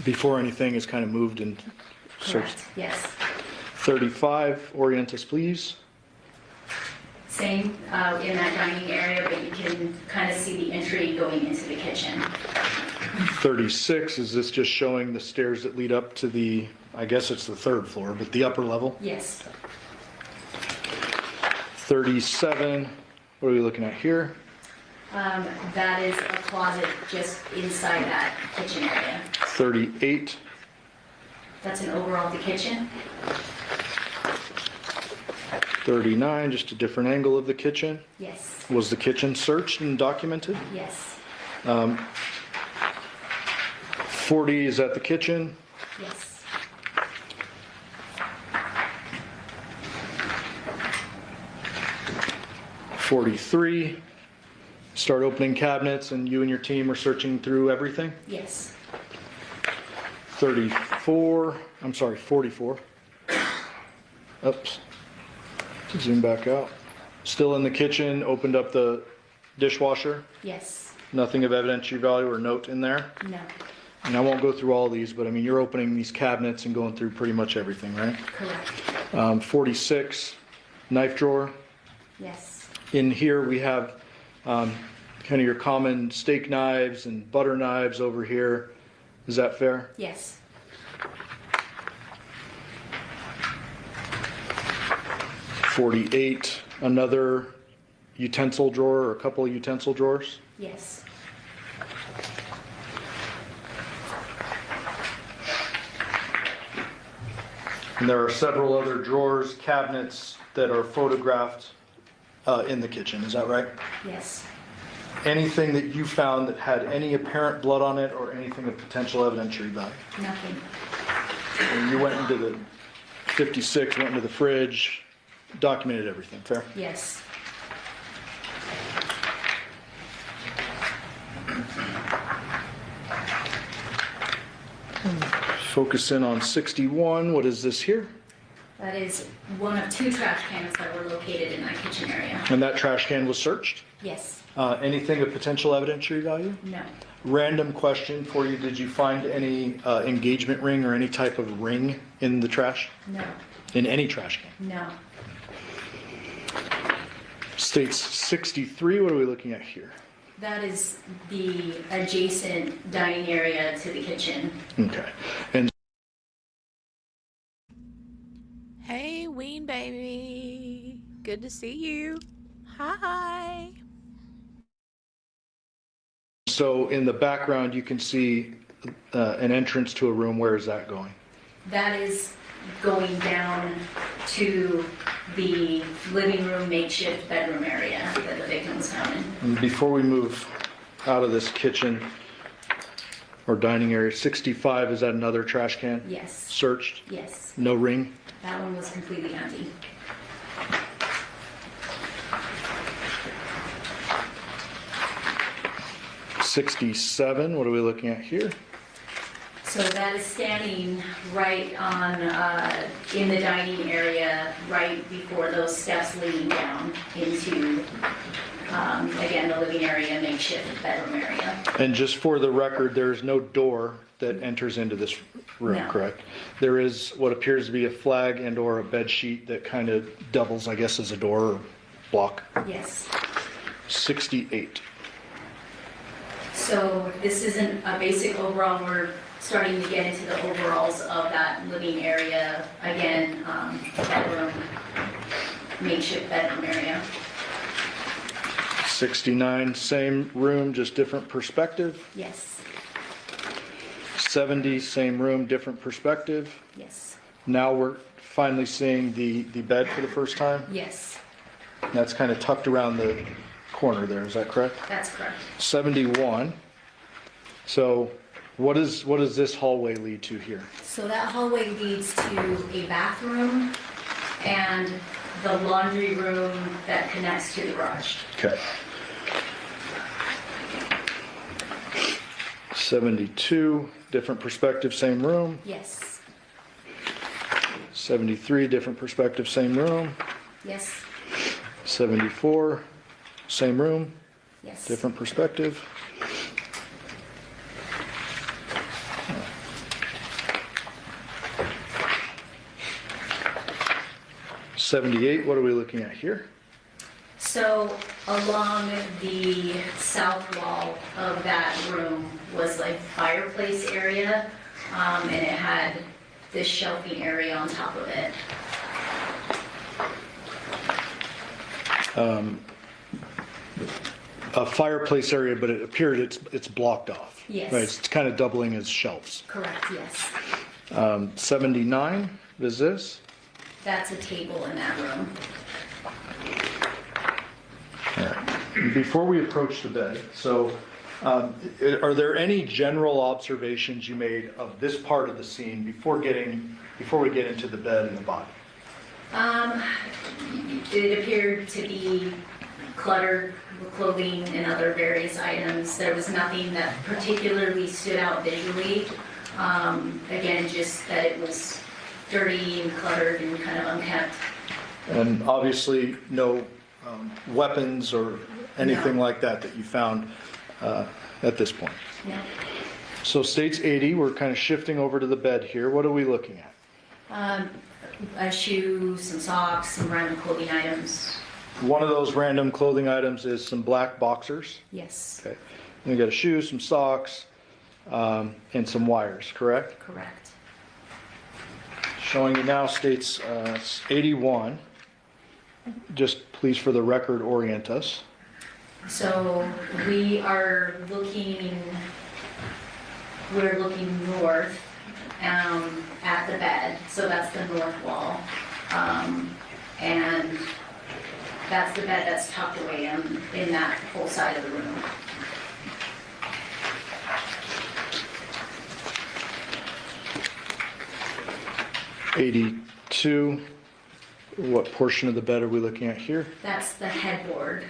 Before anything is kind of moved and searched? Correct, yes. 35, orient us please. Same in that dining area, but you can kind of see the entry going into the kitchen. 36, is this just showing the stairs that lead up to the, I guess it's the third floor, but the upper level? Yes. 37, what are we looking at here? That is a closet just inside that kitchen area. 38, That's an overall of the kitchen. 39, just a different angle of the kitchen. Yes. Was the kitchen searched and documented? Yes. 40, is that the kitchen? Yes. '43, start opening cabinets and you and your team are searching through everything? Yes. 44, I'm sorry, 44. Oops. Zoom back out. Still in the kitchen, opened up the dishwasher? Yes. Nothing of evidentiary value or note in there? No. And I won't go through all these, but I mean, you're opening these cabinets and going through pretty much everything, right? Correct. 46, knife drawer? Yes. In here, we have kind of your common steak knives and butter knives over here. Is that fair? Yes. .48, another utensil drawer or a couple of utensil drawers. Yes. And there are several other drawers, cabinets that are photographed in the kitchen. Is that right? Yes. Anything that you found that had any apparent blood on it or anything of potential evidentiary value? Nothing. And you went into the 56, went into the fridge, documented everything, fair? Yes. Focus in on 61. What is this here? That is one of 2 trash cans that were located in that kitchen area. And that trash can was searched? Yes. Anything of potential evidentiary value? No. Random question for you. Did you find any engagement ring or any type of ring in the trash? No. In any trash can? No. States 63. What are we looking at here? That is the adjacent dining area to the kitchen. Okay. And Hey, Ween baby. Good to see you. Hi. so in the background, you can see an entrance to a room. Where is that going? That is going down to the living room makeshift bedroom area that the victim was found in. And before we move out of this kitchen or dining area, 65, is that another trash can? Yes. Searched? Yes. No ring? That one was completely empty. .67, what are we looking at here? So that is standing right on, in the dining area, right before those steps leading down into, again, the living area, makeshift bedroom area. And just for the record, there is no door that enters into this room, No. correct? There is what appears to be a flag and or a bed sheet that kind of doubles, I guess, as a door or block. Yes. 68. So this isn't a basic overall, we're starting to get into the overalls of that living area, again, bedroom, makeshift bedroom area. 69, same room, just different perspective. Yes. 70, same room, different perspective. Yes. Now we're finally seeing the bed for the first time. Yes, That's kind of tucked around the corner there, is that correct? that's correct. 71. So what does this hallway lead to here? So that hallway leads to a bathroom and the laundry room that connects to the garage. Okay. 72, different perspective, same room. Yes. 73, different perspective, same room. Yes. 74, same room, Yes. different perspective. .78, what are we looking at here? So along the south wall of that room was like fireplace area, and it had this shelving area on top of it. A fireplace area, but it appeared it's blocked off. Yes. Right, it's kind of doubling as shelves. Correct, yes. 79, what is this? That's a table in that room. Before we approach the bed, so are there any general observations you made of this part of the scene before we get into the bed and the body? It appeared to be cluttered with clothing and other various items. There was nothing that particularly stood out visually. Again, just that it was dirty and cluttered and kind of unkempt. And obviously no weapons or anything like that you found at this point. No. So states 80, we're kind of shifting over to the bed here. What are we looking at? A shoe, some socks, some random clothing items. one of those random clothing items is some black boxers. Yes, Okay. And you got a shoe, some socks, and some wires, correct? correct. Showing you now states 81. Just please, for the record, orient us. So we're looking north at the bed, so that's the north wall. And that's the bed that's tucked away in that whole side of the room. '82, what portion of the bed are we looking at here? That's the headboard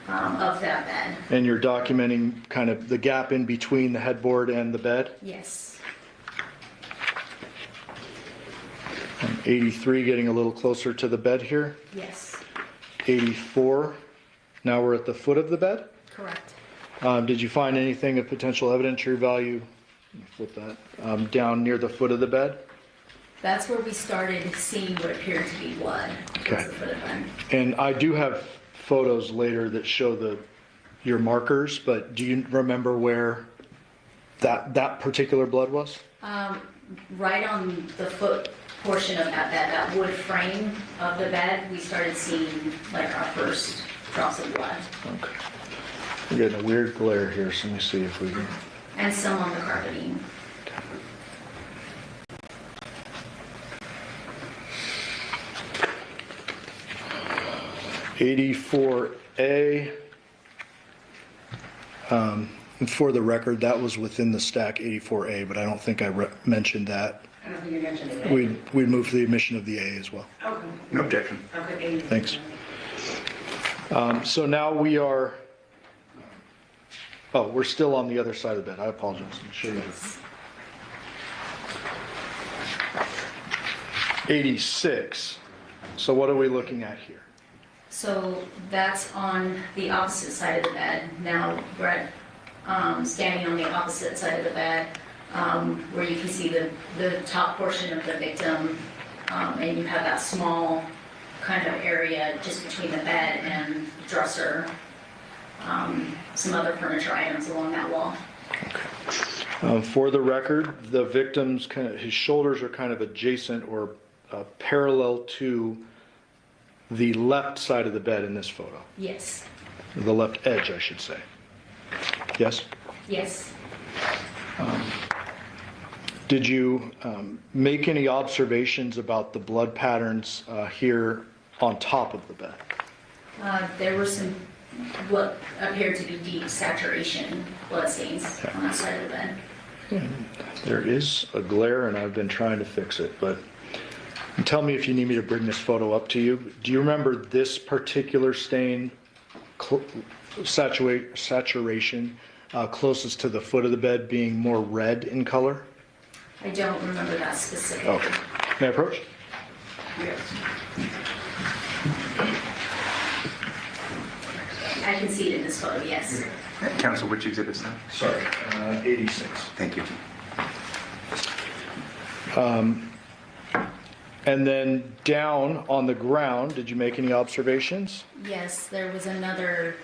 of that bed. And you're documenting kind of the gap in between the headboard and the bed? Yes. And 83, getting a little closer to the bed here. Yes. 84, now we're at the foot of the bed? Correct. Did you find anything of potential evidentiary value, flip that, down near the foot of the bed? That's where we started seeing what appeared to be blood. Okay. Towards the foot of the bed. And I do have photos later that show your markers, but do you remember where that particular blood was? Right on the foot portion of that bed, that wood frame of the bed, we started seeing like our first drops of blood. Okay. We're getting a weird glare here, so let me see if we can. And some on the carpeting. 84A, for the record, that was within the stack 84A, but I don't think I mentioned that. I don't think you mentioned it. We'd move for the admission of the A as well. Okay. No objection. Okay. Thanks. So now we are, we're still on the other side of the bed. I apologize. Let me show you. 86. So what are we looking at here? So that's on the opposite side of the bed. Now we're standing on the opposite side of the bed, where you can see the top portion of the victim, and you have that small kind of area just between the bed and the dresser, some other furniture items along that wall. For the record, the victim's his shoulders are kind of adjacent or parallel to the left side of the bed in this photo. Yes. The left edge, I should say. Yes? Yes. Did you make any observations about the blood patterns here on top of the bed? There were some what appeared to be deep saturation blood stains on that side of the bed. There is a glare, and I've been trying to fix it, but tell me if you need me to bring this photo up to you. Do you remember this particular stain, saturation, closest to the foot of the bed being more red in color? I don't remember that specifically. Okay. May I approach? Yes. I can see it in this photo, yes. Counsel, which exhibits now? Sorry, 86. Thank you. And then down on the ground, did you make any observations? Yes, there was another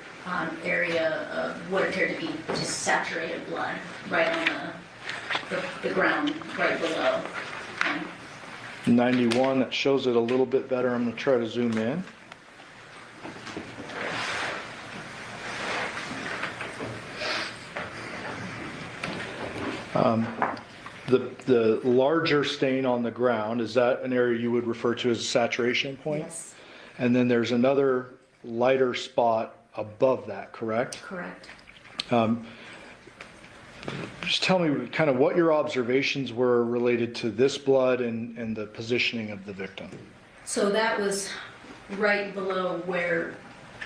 area of what appeared to be just saturated blood right on the ground right below. 91, that shows it a little bit better. I'm going to try to zoom in. The larger stain on the ground, is that an area you would refer to as a saturation point? Yes. And then there's another lighter spot above that, correct? Correct. Just tell me kind of what your observations were related to this blood and the positioning of the victim. So that was right below where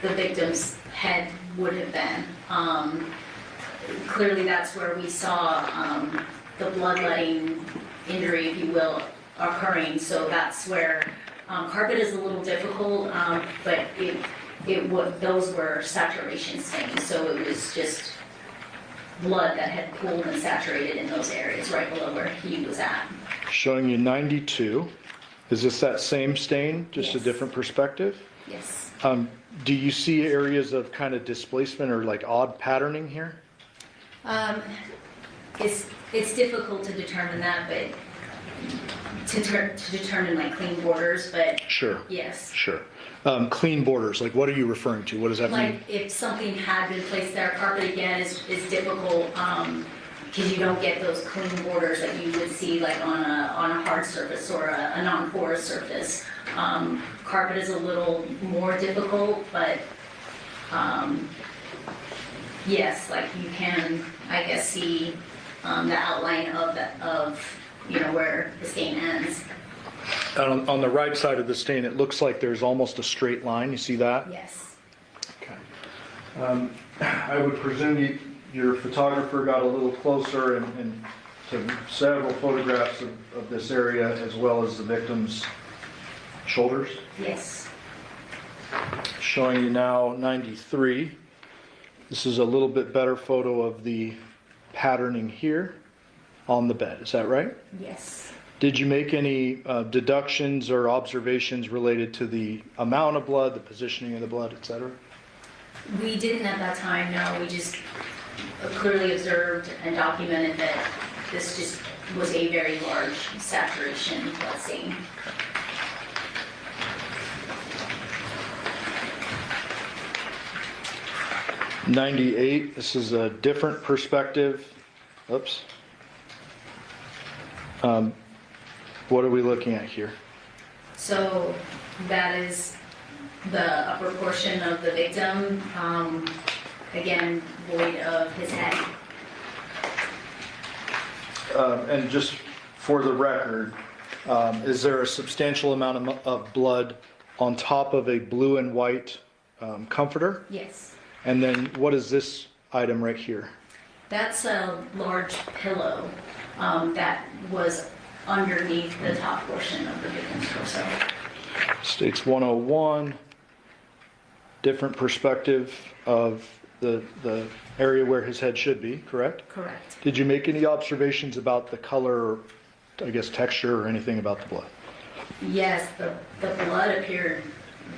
the victim's head would have been. Clearly that's where we saw the bloodletting injury, if you will, occurring. So that's where carpet is a little difficult, but those were saturation stains. So it was just blood that had pooled and saturated in those areas right below where he was at. Showing you 92. Is this that same stain, just a different perspective? Yes. Do you see areas of kind of displacement or like odd patterning here? It's difficult to determine that, but to determine like clean borders, but Sure. yes. Sure. Clean borders, like what are you referring to? What does that mean? Like if something had been placed there, carpet again is difficult, because you don't get those clean borders that you would see like on a hard surface or a non-porous surface. Carpet is a little more difficult, but yes, like you can, I guess, see the outline of where the stain ends. On the right side of the stain, it looks like there's almost a straight line. You see that? Yes. Okay. I would presume your photographer got a little closer and took several photographs of this area as well as the victim's shoulders. Yes. Showing you now 93. This is a little bit better photo of the patterning here on the bed. Is that right? Yes. Did you make any deductions or observations related to the amount of blood, the positioning of the blood, etc.? We didn't at that time, no. We just clearly observed and documented that this just was a very large saturation blood stain. 98, this is a different perspective. Oops. What are we looking at here? So that is the upper portion of the victim, again, void of his head. And just for the record, is there a substantial amount of blood on top of a blue and white comforter? Yes. And then what is this item right here? That's a large pillow that was underneath the top portion of the victim's torso. States 101, different perspective of the area where his head should be, correct? Correct. Did you make any observations about the color, or, I guess, texture or anything about the blood? Yes, the blood appeared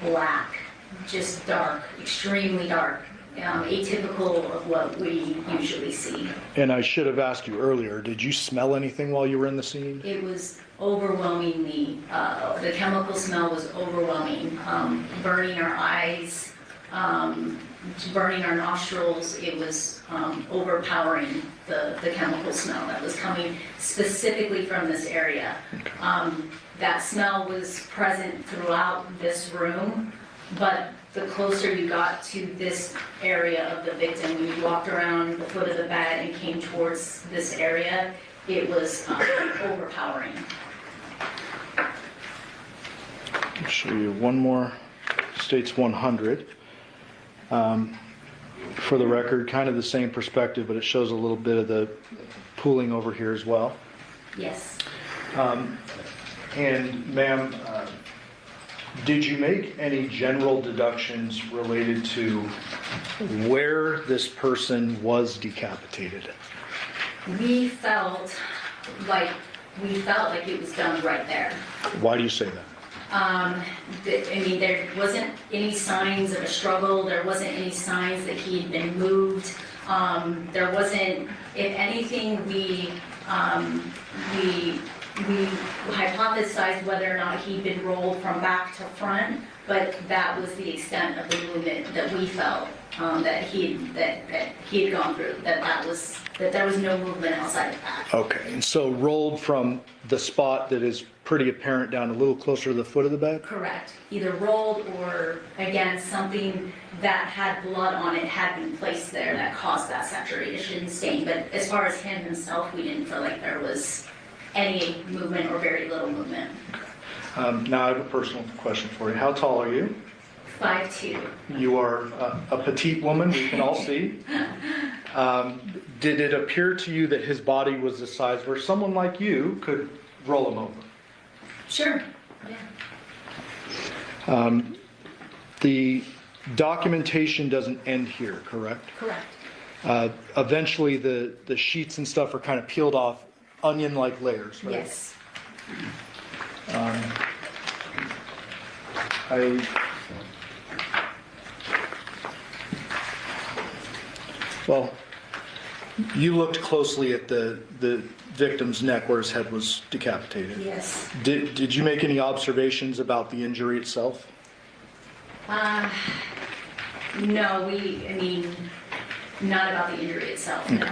black, just dark, extremely dark, atypical of what we usually see. And I should have asked you earlier, did you smell anything while you were in the scene? It was overwhelmingly, the chemical smell was overwhelming, burning our eyes, burning our nostrils. It was overpowering the chemical smell that was coming specifically from this area. That smell was present throughout this room, but the closer you got to this area of the victim, when you walked around the foot of the bed and came towards this area, it was overpowering. I'll show you one more. States 100. For the record, kind of the same perspective, but it shows a little bit of the pooling over here as well. Yes. And ma'am, did you make any general deductions related to where this person was decapitated? We felt like it was done right there. Why do you say that? I mean, there wasn't any signs of a struggle. There wasn't any signs that he had been moved. There wasn't, if anything, we hypothesized whether or not he'd been rolled from back to front, but that was the extent of the movement that we felt that he had gone through. That there was no movement outside of that. Okay, and so rolled from the spot that is pretty apparent down a little closer to the foot of the bed? Correct. Either rolled or, again, something that had blood on it had been placed there that caused that saturation stain. But as far as him himself, we didn't feel like there was any movement or very little movement. Now I have a personal question for you. How tall are you? 5'2". You are a petite woman, we can all see. Did it appear to you that his body was the size where someone like you could roll him over? Sure, yeah. The documentation doesn't end here, correct? Correct. Eventually the sheets and stuff are kind of peeled off onion-like layers, right? Yes. Well, you looked closely at the victim's neck where his head was decapitated. Yes. Did you make any observations about the injury itself? No, not about the injury itself, no.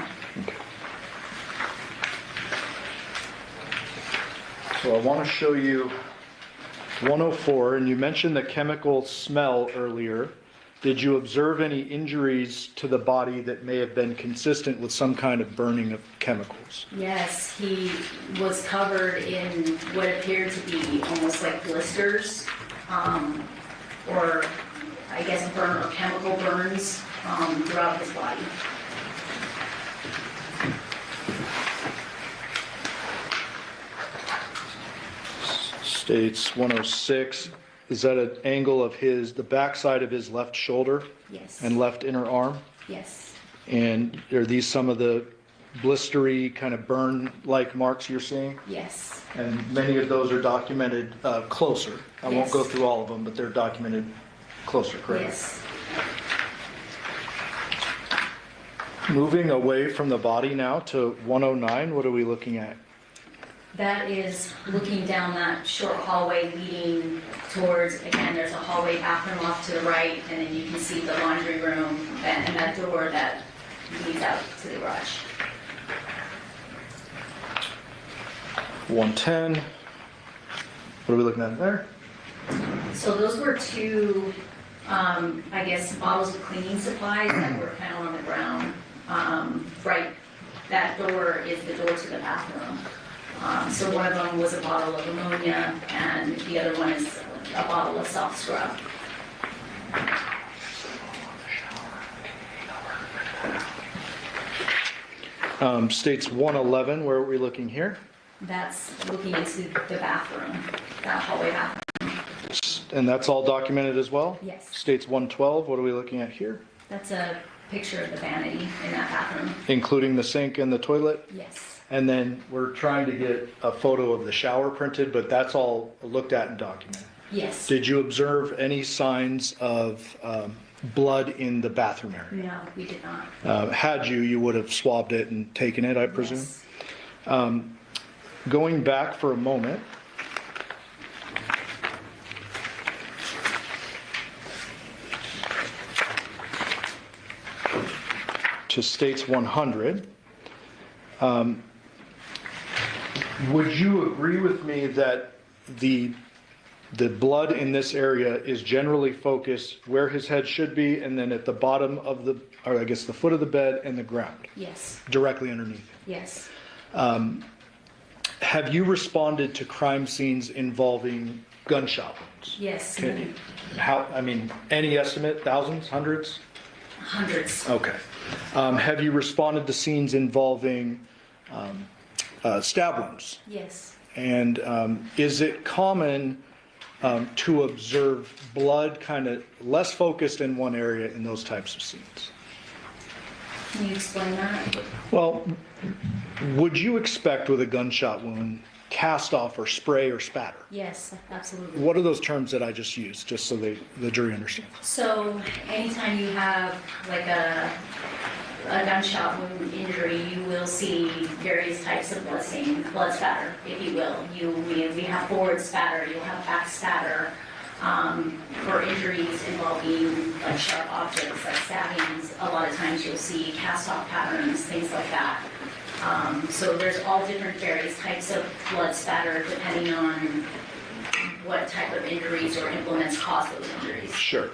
So I want to show you 104, and you mentioned the chemical smell earlier. Did you observe any injuries to the body that may have been consistent with some kind of burning of chemicals? Yes, he was covered in what appeared to be almost like blisters, or I guess burn or chemical burns throughout his body. States 106. Is that an angle of the backside of his left shoulder? Yes. And left inner arm? Yes. And are these some of the blistery kind of burn-like marks you're seeing? Yes. And many of those are documented closer. I won't go through all of them, but they're documented closer, correct? Yes. Moving away from the body now to 109, what are we looking at? That is looking down that short hallway leading towards, again, there's a hallway bathroom off to the right, and then you can see the laundry room and that door that leads out to the garage. 110. What are we looking at there? So those were two, I guess, bottles of cleaning supplies that were found on the ground. Right, that door is the door to the bathroom. So one of them was a bottle of ammonia, and the other one is a bottle of soft scrub. States 111, where are we looking here? That's looking into the bathroom, that hallway bathroom. And that's all documented as well? Yes. States 112, what are we looking at here? That's a picture of the vanity in that bathroom. Including the sink and the toilet? Yes. And then we're trying to get a photo of the shower printed, but that's all looked at and documented. Yes. Did you observe any signs of blood in the bathroom area? No, we did not. Had you would have swabbed it and taken it, I presume? Yes. Going back for a moment. To states 100. Would you agree with me that the blood in this area is generally focused where his head should be, and then at the bottom of the, or I guess the foot of the bed and the ground? Yes. Directly underneath? Yes. Have you responded to crime scenes involving gunshot wounds? Yes. Any estimate, thousands, hundreds? Hundreds. Okay. Have you responded to scenes involving stab wounds? Yes. And is it common to observe blood kind of less focused in one area in those types of scenes? Can you explain that? Well, would you expect with a gunshot wound cast off or spray or spatter? Yes, absolutely. What are those terms that I just used, just so the jury understands? So anytime you have like a gunshot wound injury, you will see various types of blood spatter, if you will. We have forward spatter, you'll have back spatter. For injuries involving like sharp objects like stabbings, a lot of times you'll see cast-off patterns, things like that. So there's all different various types of blood spatter depending on what type of injuries or implements cause those injuries. Sure.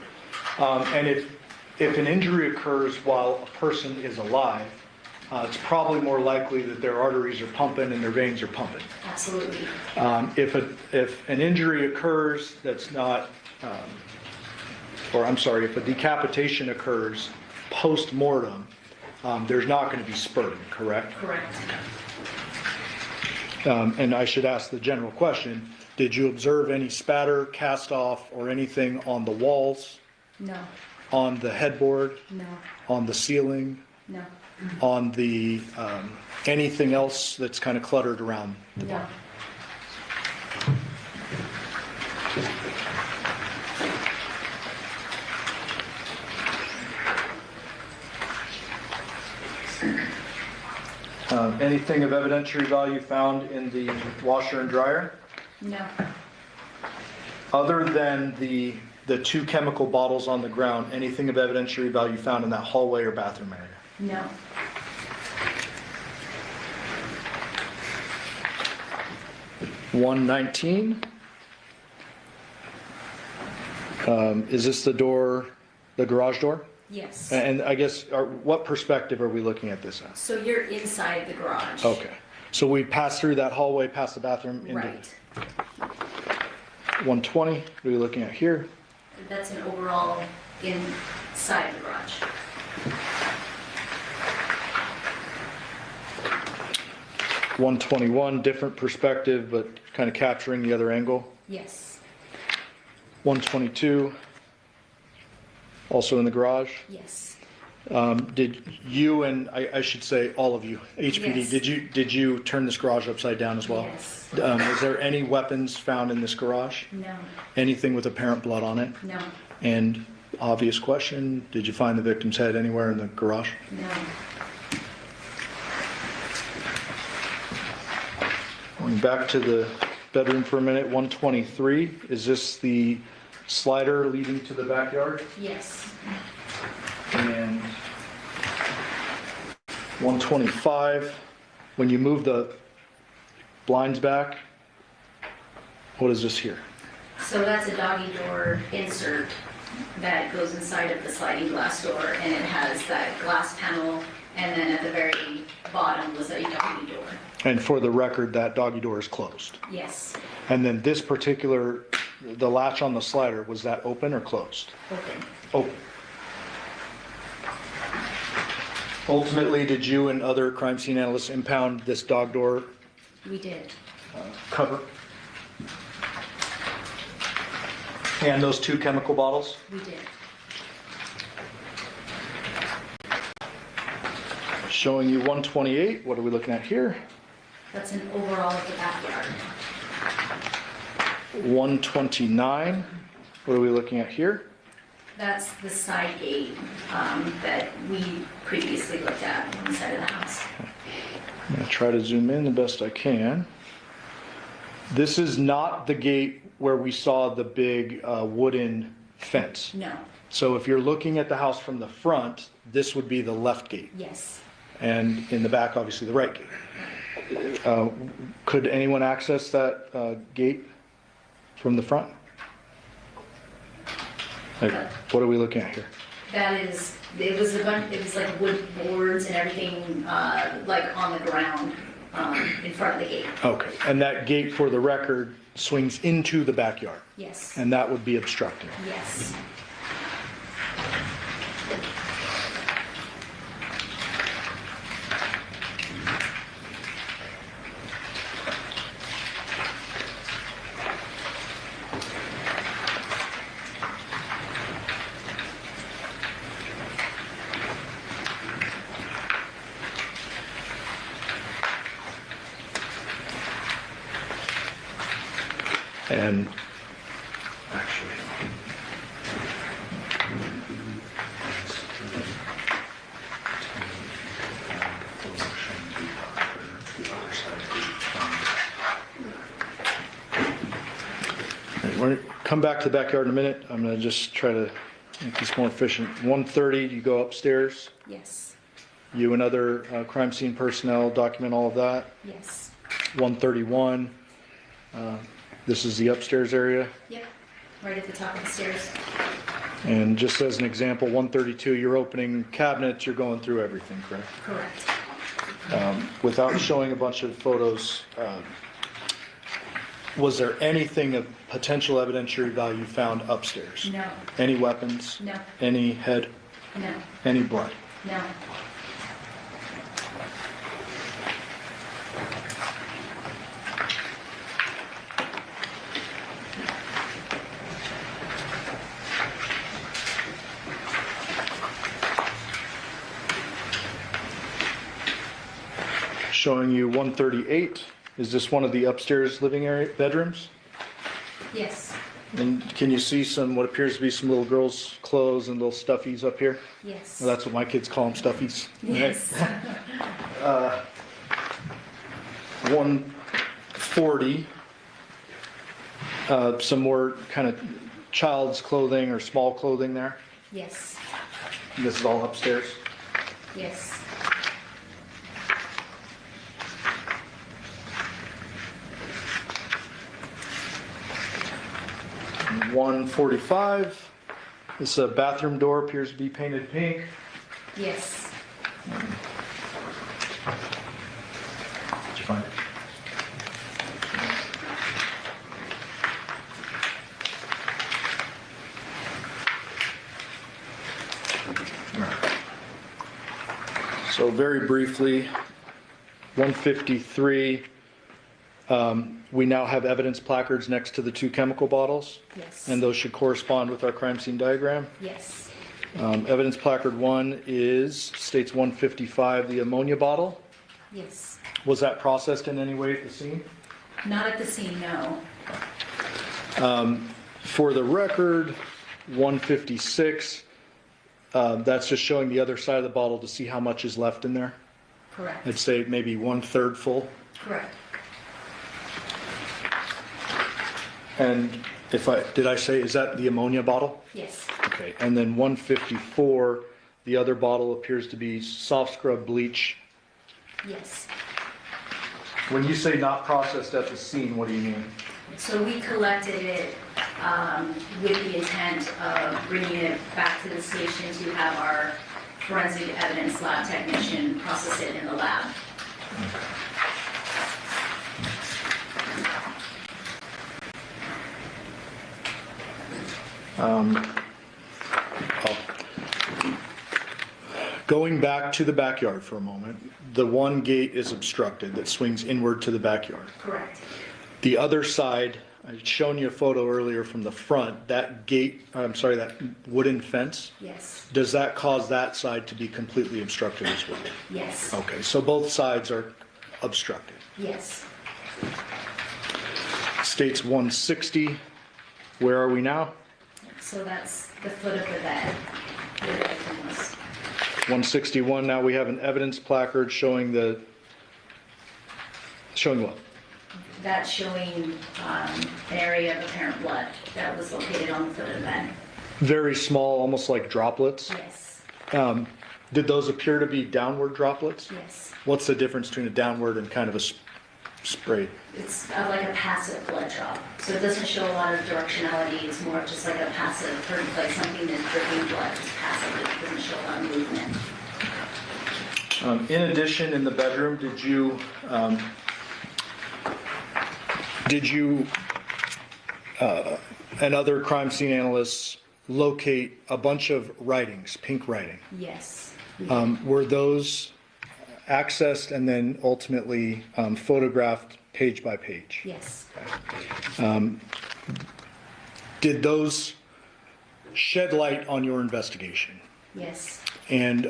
And if an injury occurs while a person is alive, it's probably more likely that their arteries are pumping and their veins are pumping. Absolutely. If an injury occurs that's not, if a decapitation occurs post-mortem, there's not going to be spurting, correct? Correct. And I should ask the general question, did you observe any spatter, cast off, or anything on the walls? No. On the headboard? No. On the ceiling? No. On the, anything else that's kind of cluttered around the No. body? Anything of evidentiary value found in the washer and dryer? No. Other than the 2 chemical bottles on the ground, anything of evidentiary value found in that hallway or bathroom area? No. $119. Is this the door, the garage door? Yes. And I guess, what perspective are we looking at this at? So you're inside the garage. Okay, so we passed through that hallway, past the bathroom, into Right. 120, what are we looking at here? That's an overall inside the garage. $121, different perspective, but kind of capturing the other angle. Yes. $122, also in the garage. Yes. Did you, and I should say all of you, HPD, Yes. did you turn this garage upside down as well? Yes. Is there any weapons found in this garage? No. Anything with apparent blood on it? No. And obvious question, did you find the victim's head anywhere in the garage? No. Going back to the bedroom for a minute, 123, is this the slider leading to the backyard? Yes. And 125, when you move the blinds back, what is this here? So that's a doggy door insert that goes inside of the sliding glass door, and it has that glass panel, and then at the very bottom was a doggy door. And for the record, that doggy door is closed. Yes. And then this particular, the latch on the slider, was that open or closed? Open. Open. Ultimately, did you and other crime scene analysts impound this dog door We did. cover? And those 2 chemical bottles? We did. Showing you 128, what are we looking at here? That's an overall of the backyard. 129, what are we looking at here? That's the side gate that we previously looked at on the side of the house. I'm going to try to zoom in the best I can. This is not the gate where we saw the big wooden fence. No. So if you're looking at the house from the front, this would be the left gate. Yes. And in the back, obviously, the right gate. Could anyone access that gate from the front? Like, what are we looking at here? That is, it was like wood boards and everything, like on the ground, in front of the gate. Okay, and that gate, for the record, swings into the backyard? Yes. And that would be obstructing? Yes. And actually, we're gonna come back to the backyard in a minute. I'm going to just try to make this more efficient. 130, you go upstairs. Yes. You and other crime scene personnel document all of that. Yes. 131. This is the upstairs area. Yep. Right at the top of the stairs. And just as an example, 132, you're opening cabinets, you're going through everything, correct? Correct. Without showing a bunch of photos, was there anything of potential evidentiary value found upstairs? No. Any weapons? No. Any head? No. Any blood? No. Showing you 138. Is this one of the upstairs living area bedrooms? Yes. And can you see some, what appears to be some little girls' clothes and little stuffies up here? Yes. Well, that's what my kids call them, stuffies. Yes. 140, some more kind of child's clothing or small clothing there. Yes, And this is all upstairs. yes. 145, this bathroom door appears to be painted pink. Yes. Did you find it? So very briefly, 153, we now have evidence placards next to the two chemical bottles. Yes. And those should correspond with our crime scene diagram. Yes. Evidence placard 1 states 155, the ammonia bottle. Yes. Was that processed in any way at the scene? Not at the scene, no. For the record, 156, that's just showing the other side of the bottle to see how much is left in there. Correct. I'd say maybe 1/3 full. Correct. And did I say, is that the ammonia bottle? Yes. Okay, and then 154, the other bottle appears to be soft scrub bleach. Yes. When you say not processed at the scene, what do you mean? So we collected it with the intent of bringing it back to the station to have our forensic evidence lab technician process it in the lab. Going back to the backyard for a moment, the one gate is obstructed that swings inward to the backyard. Correct. The other side, I'd shown you a photo earlier from the front, that gate, I'm sorry, that wooden fence, Yes. does that cause that side to be completely obstructed as well? Yes. Okay, so both sides are obstructed. Yes. States 160, where are we now? So that's the foot of the bed where the victim was. 161, now we have an evidence placard showing what? That's showing an area of apparent blood that was located on the foot of the bed. Very small, almost like droplets. Yes. Did those appear to be downward droplets? Yes. What's the difference between a downward and kind of a spray? It's like a passive blood drop. So it doesn't show a lot of directionality. It's more of just like a passive, like something that's dripping blood, just passive. It doesn't show a lot of movement. In addition, in the bedroom, did you and other crime scene analysts locate a bunch of writings, pink writing? Yes. Were those accessed and then ultimately photographed page by page? Yes. Did those shed light on your investigation? Yes. And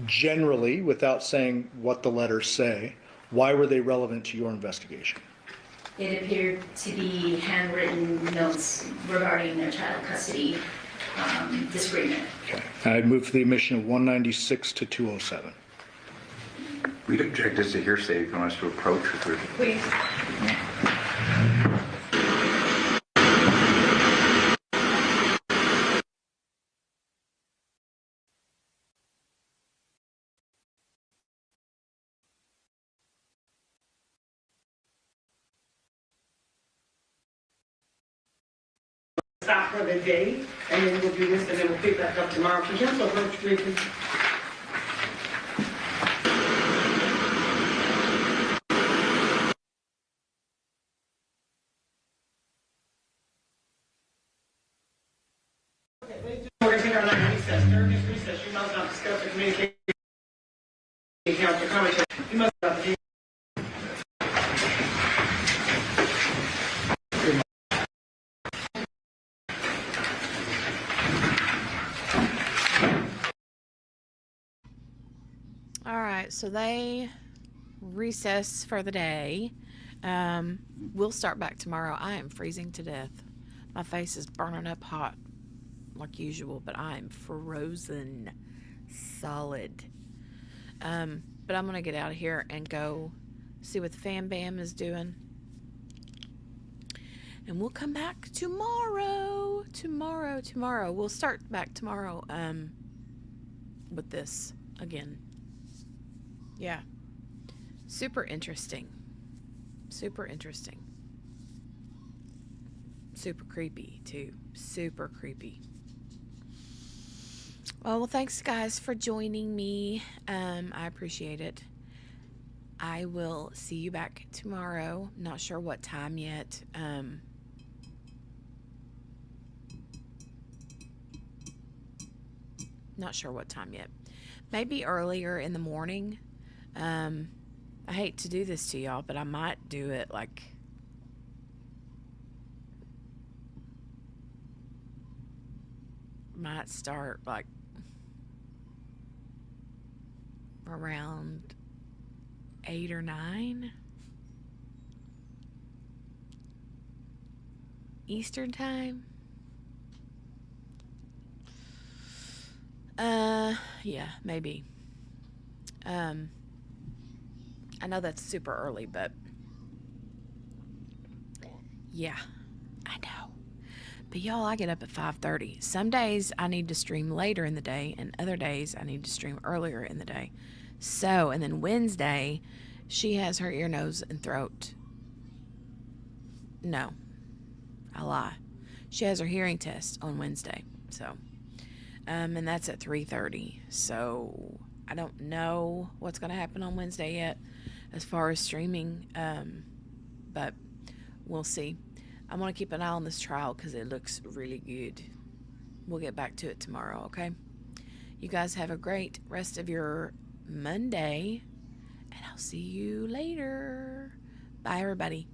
generally, without saying what the letters say, why were they relevant to your investigation? It appeared to be handwritten notes regarding their child custody disagreement. Okay. I'd move for the admission of 196 to 207. We'd object this to hearsay if you want us to approach with it. Please. Stop for the day, and then we'll do this, and then we'll pick back up tomorrow. Can you approach me, please? We're going to take our 9 recess. During this recess, you must not discuss or communicate council comments. You must not. All right, so they recess for the day. We'll start back tomorrow. I am freezing to death. My face is burning up hot like usual, but I'm frozen solid. But I'm gonna get out of here and go see what the fam bam is doing. And we'll come back tomorrow. Tomorrow. We'll start back tomorrow with this again. Yeah. Super interesting. Super creepy, too. Super creepy. Well, thanks, guys, for joining me. I appreciate it. I will see you back tomorrow. Not sure what time yet. Not sure what time yet. Maybe earlier in the morning. I hate to do this to y'all, but I might do it like might start like around 8 or 9 Eastern time. Yeah, maybe. I know that's super early, but yeah, I know. But y'all, I get up at 5:30. Some days I need to stream later in the day, and other days I need to stream earlier in the day. So, and then Wednesday, she has her ear, nose, and throat. No, I lie. She has her hearing test on Wednesday. So, and that's at 3:30. So, I don't know what's going to happen on Wednesday yet as far as streaming, but we'll see. I'm going to keep an eye on this trial because it looks really good. We'll get back to it tomorrow, okay? You guys have a great rest of your Monday, and I'll see you later. Bye, everybody.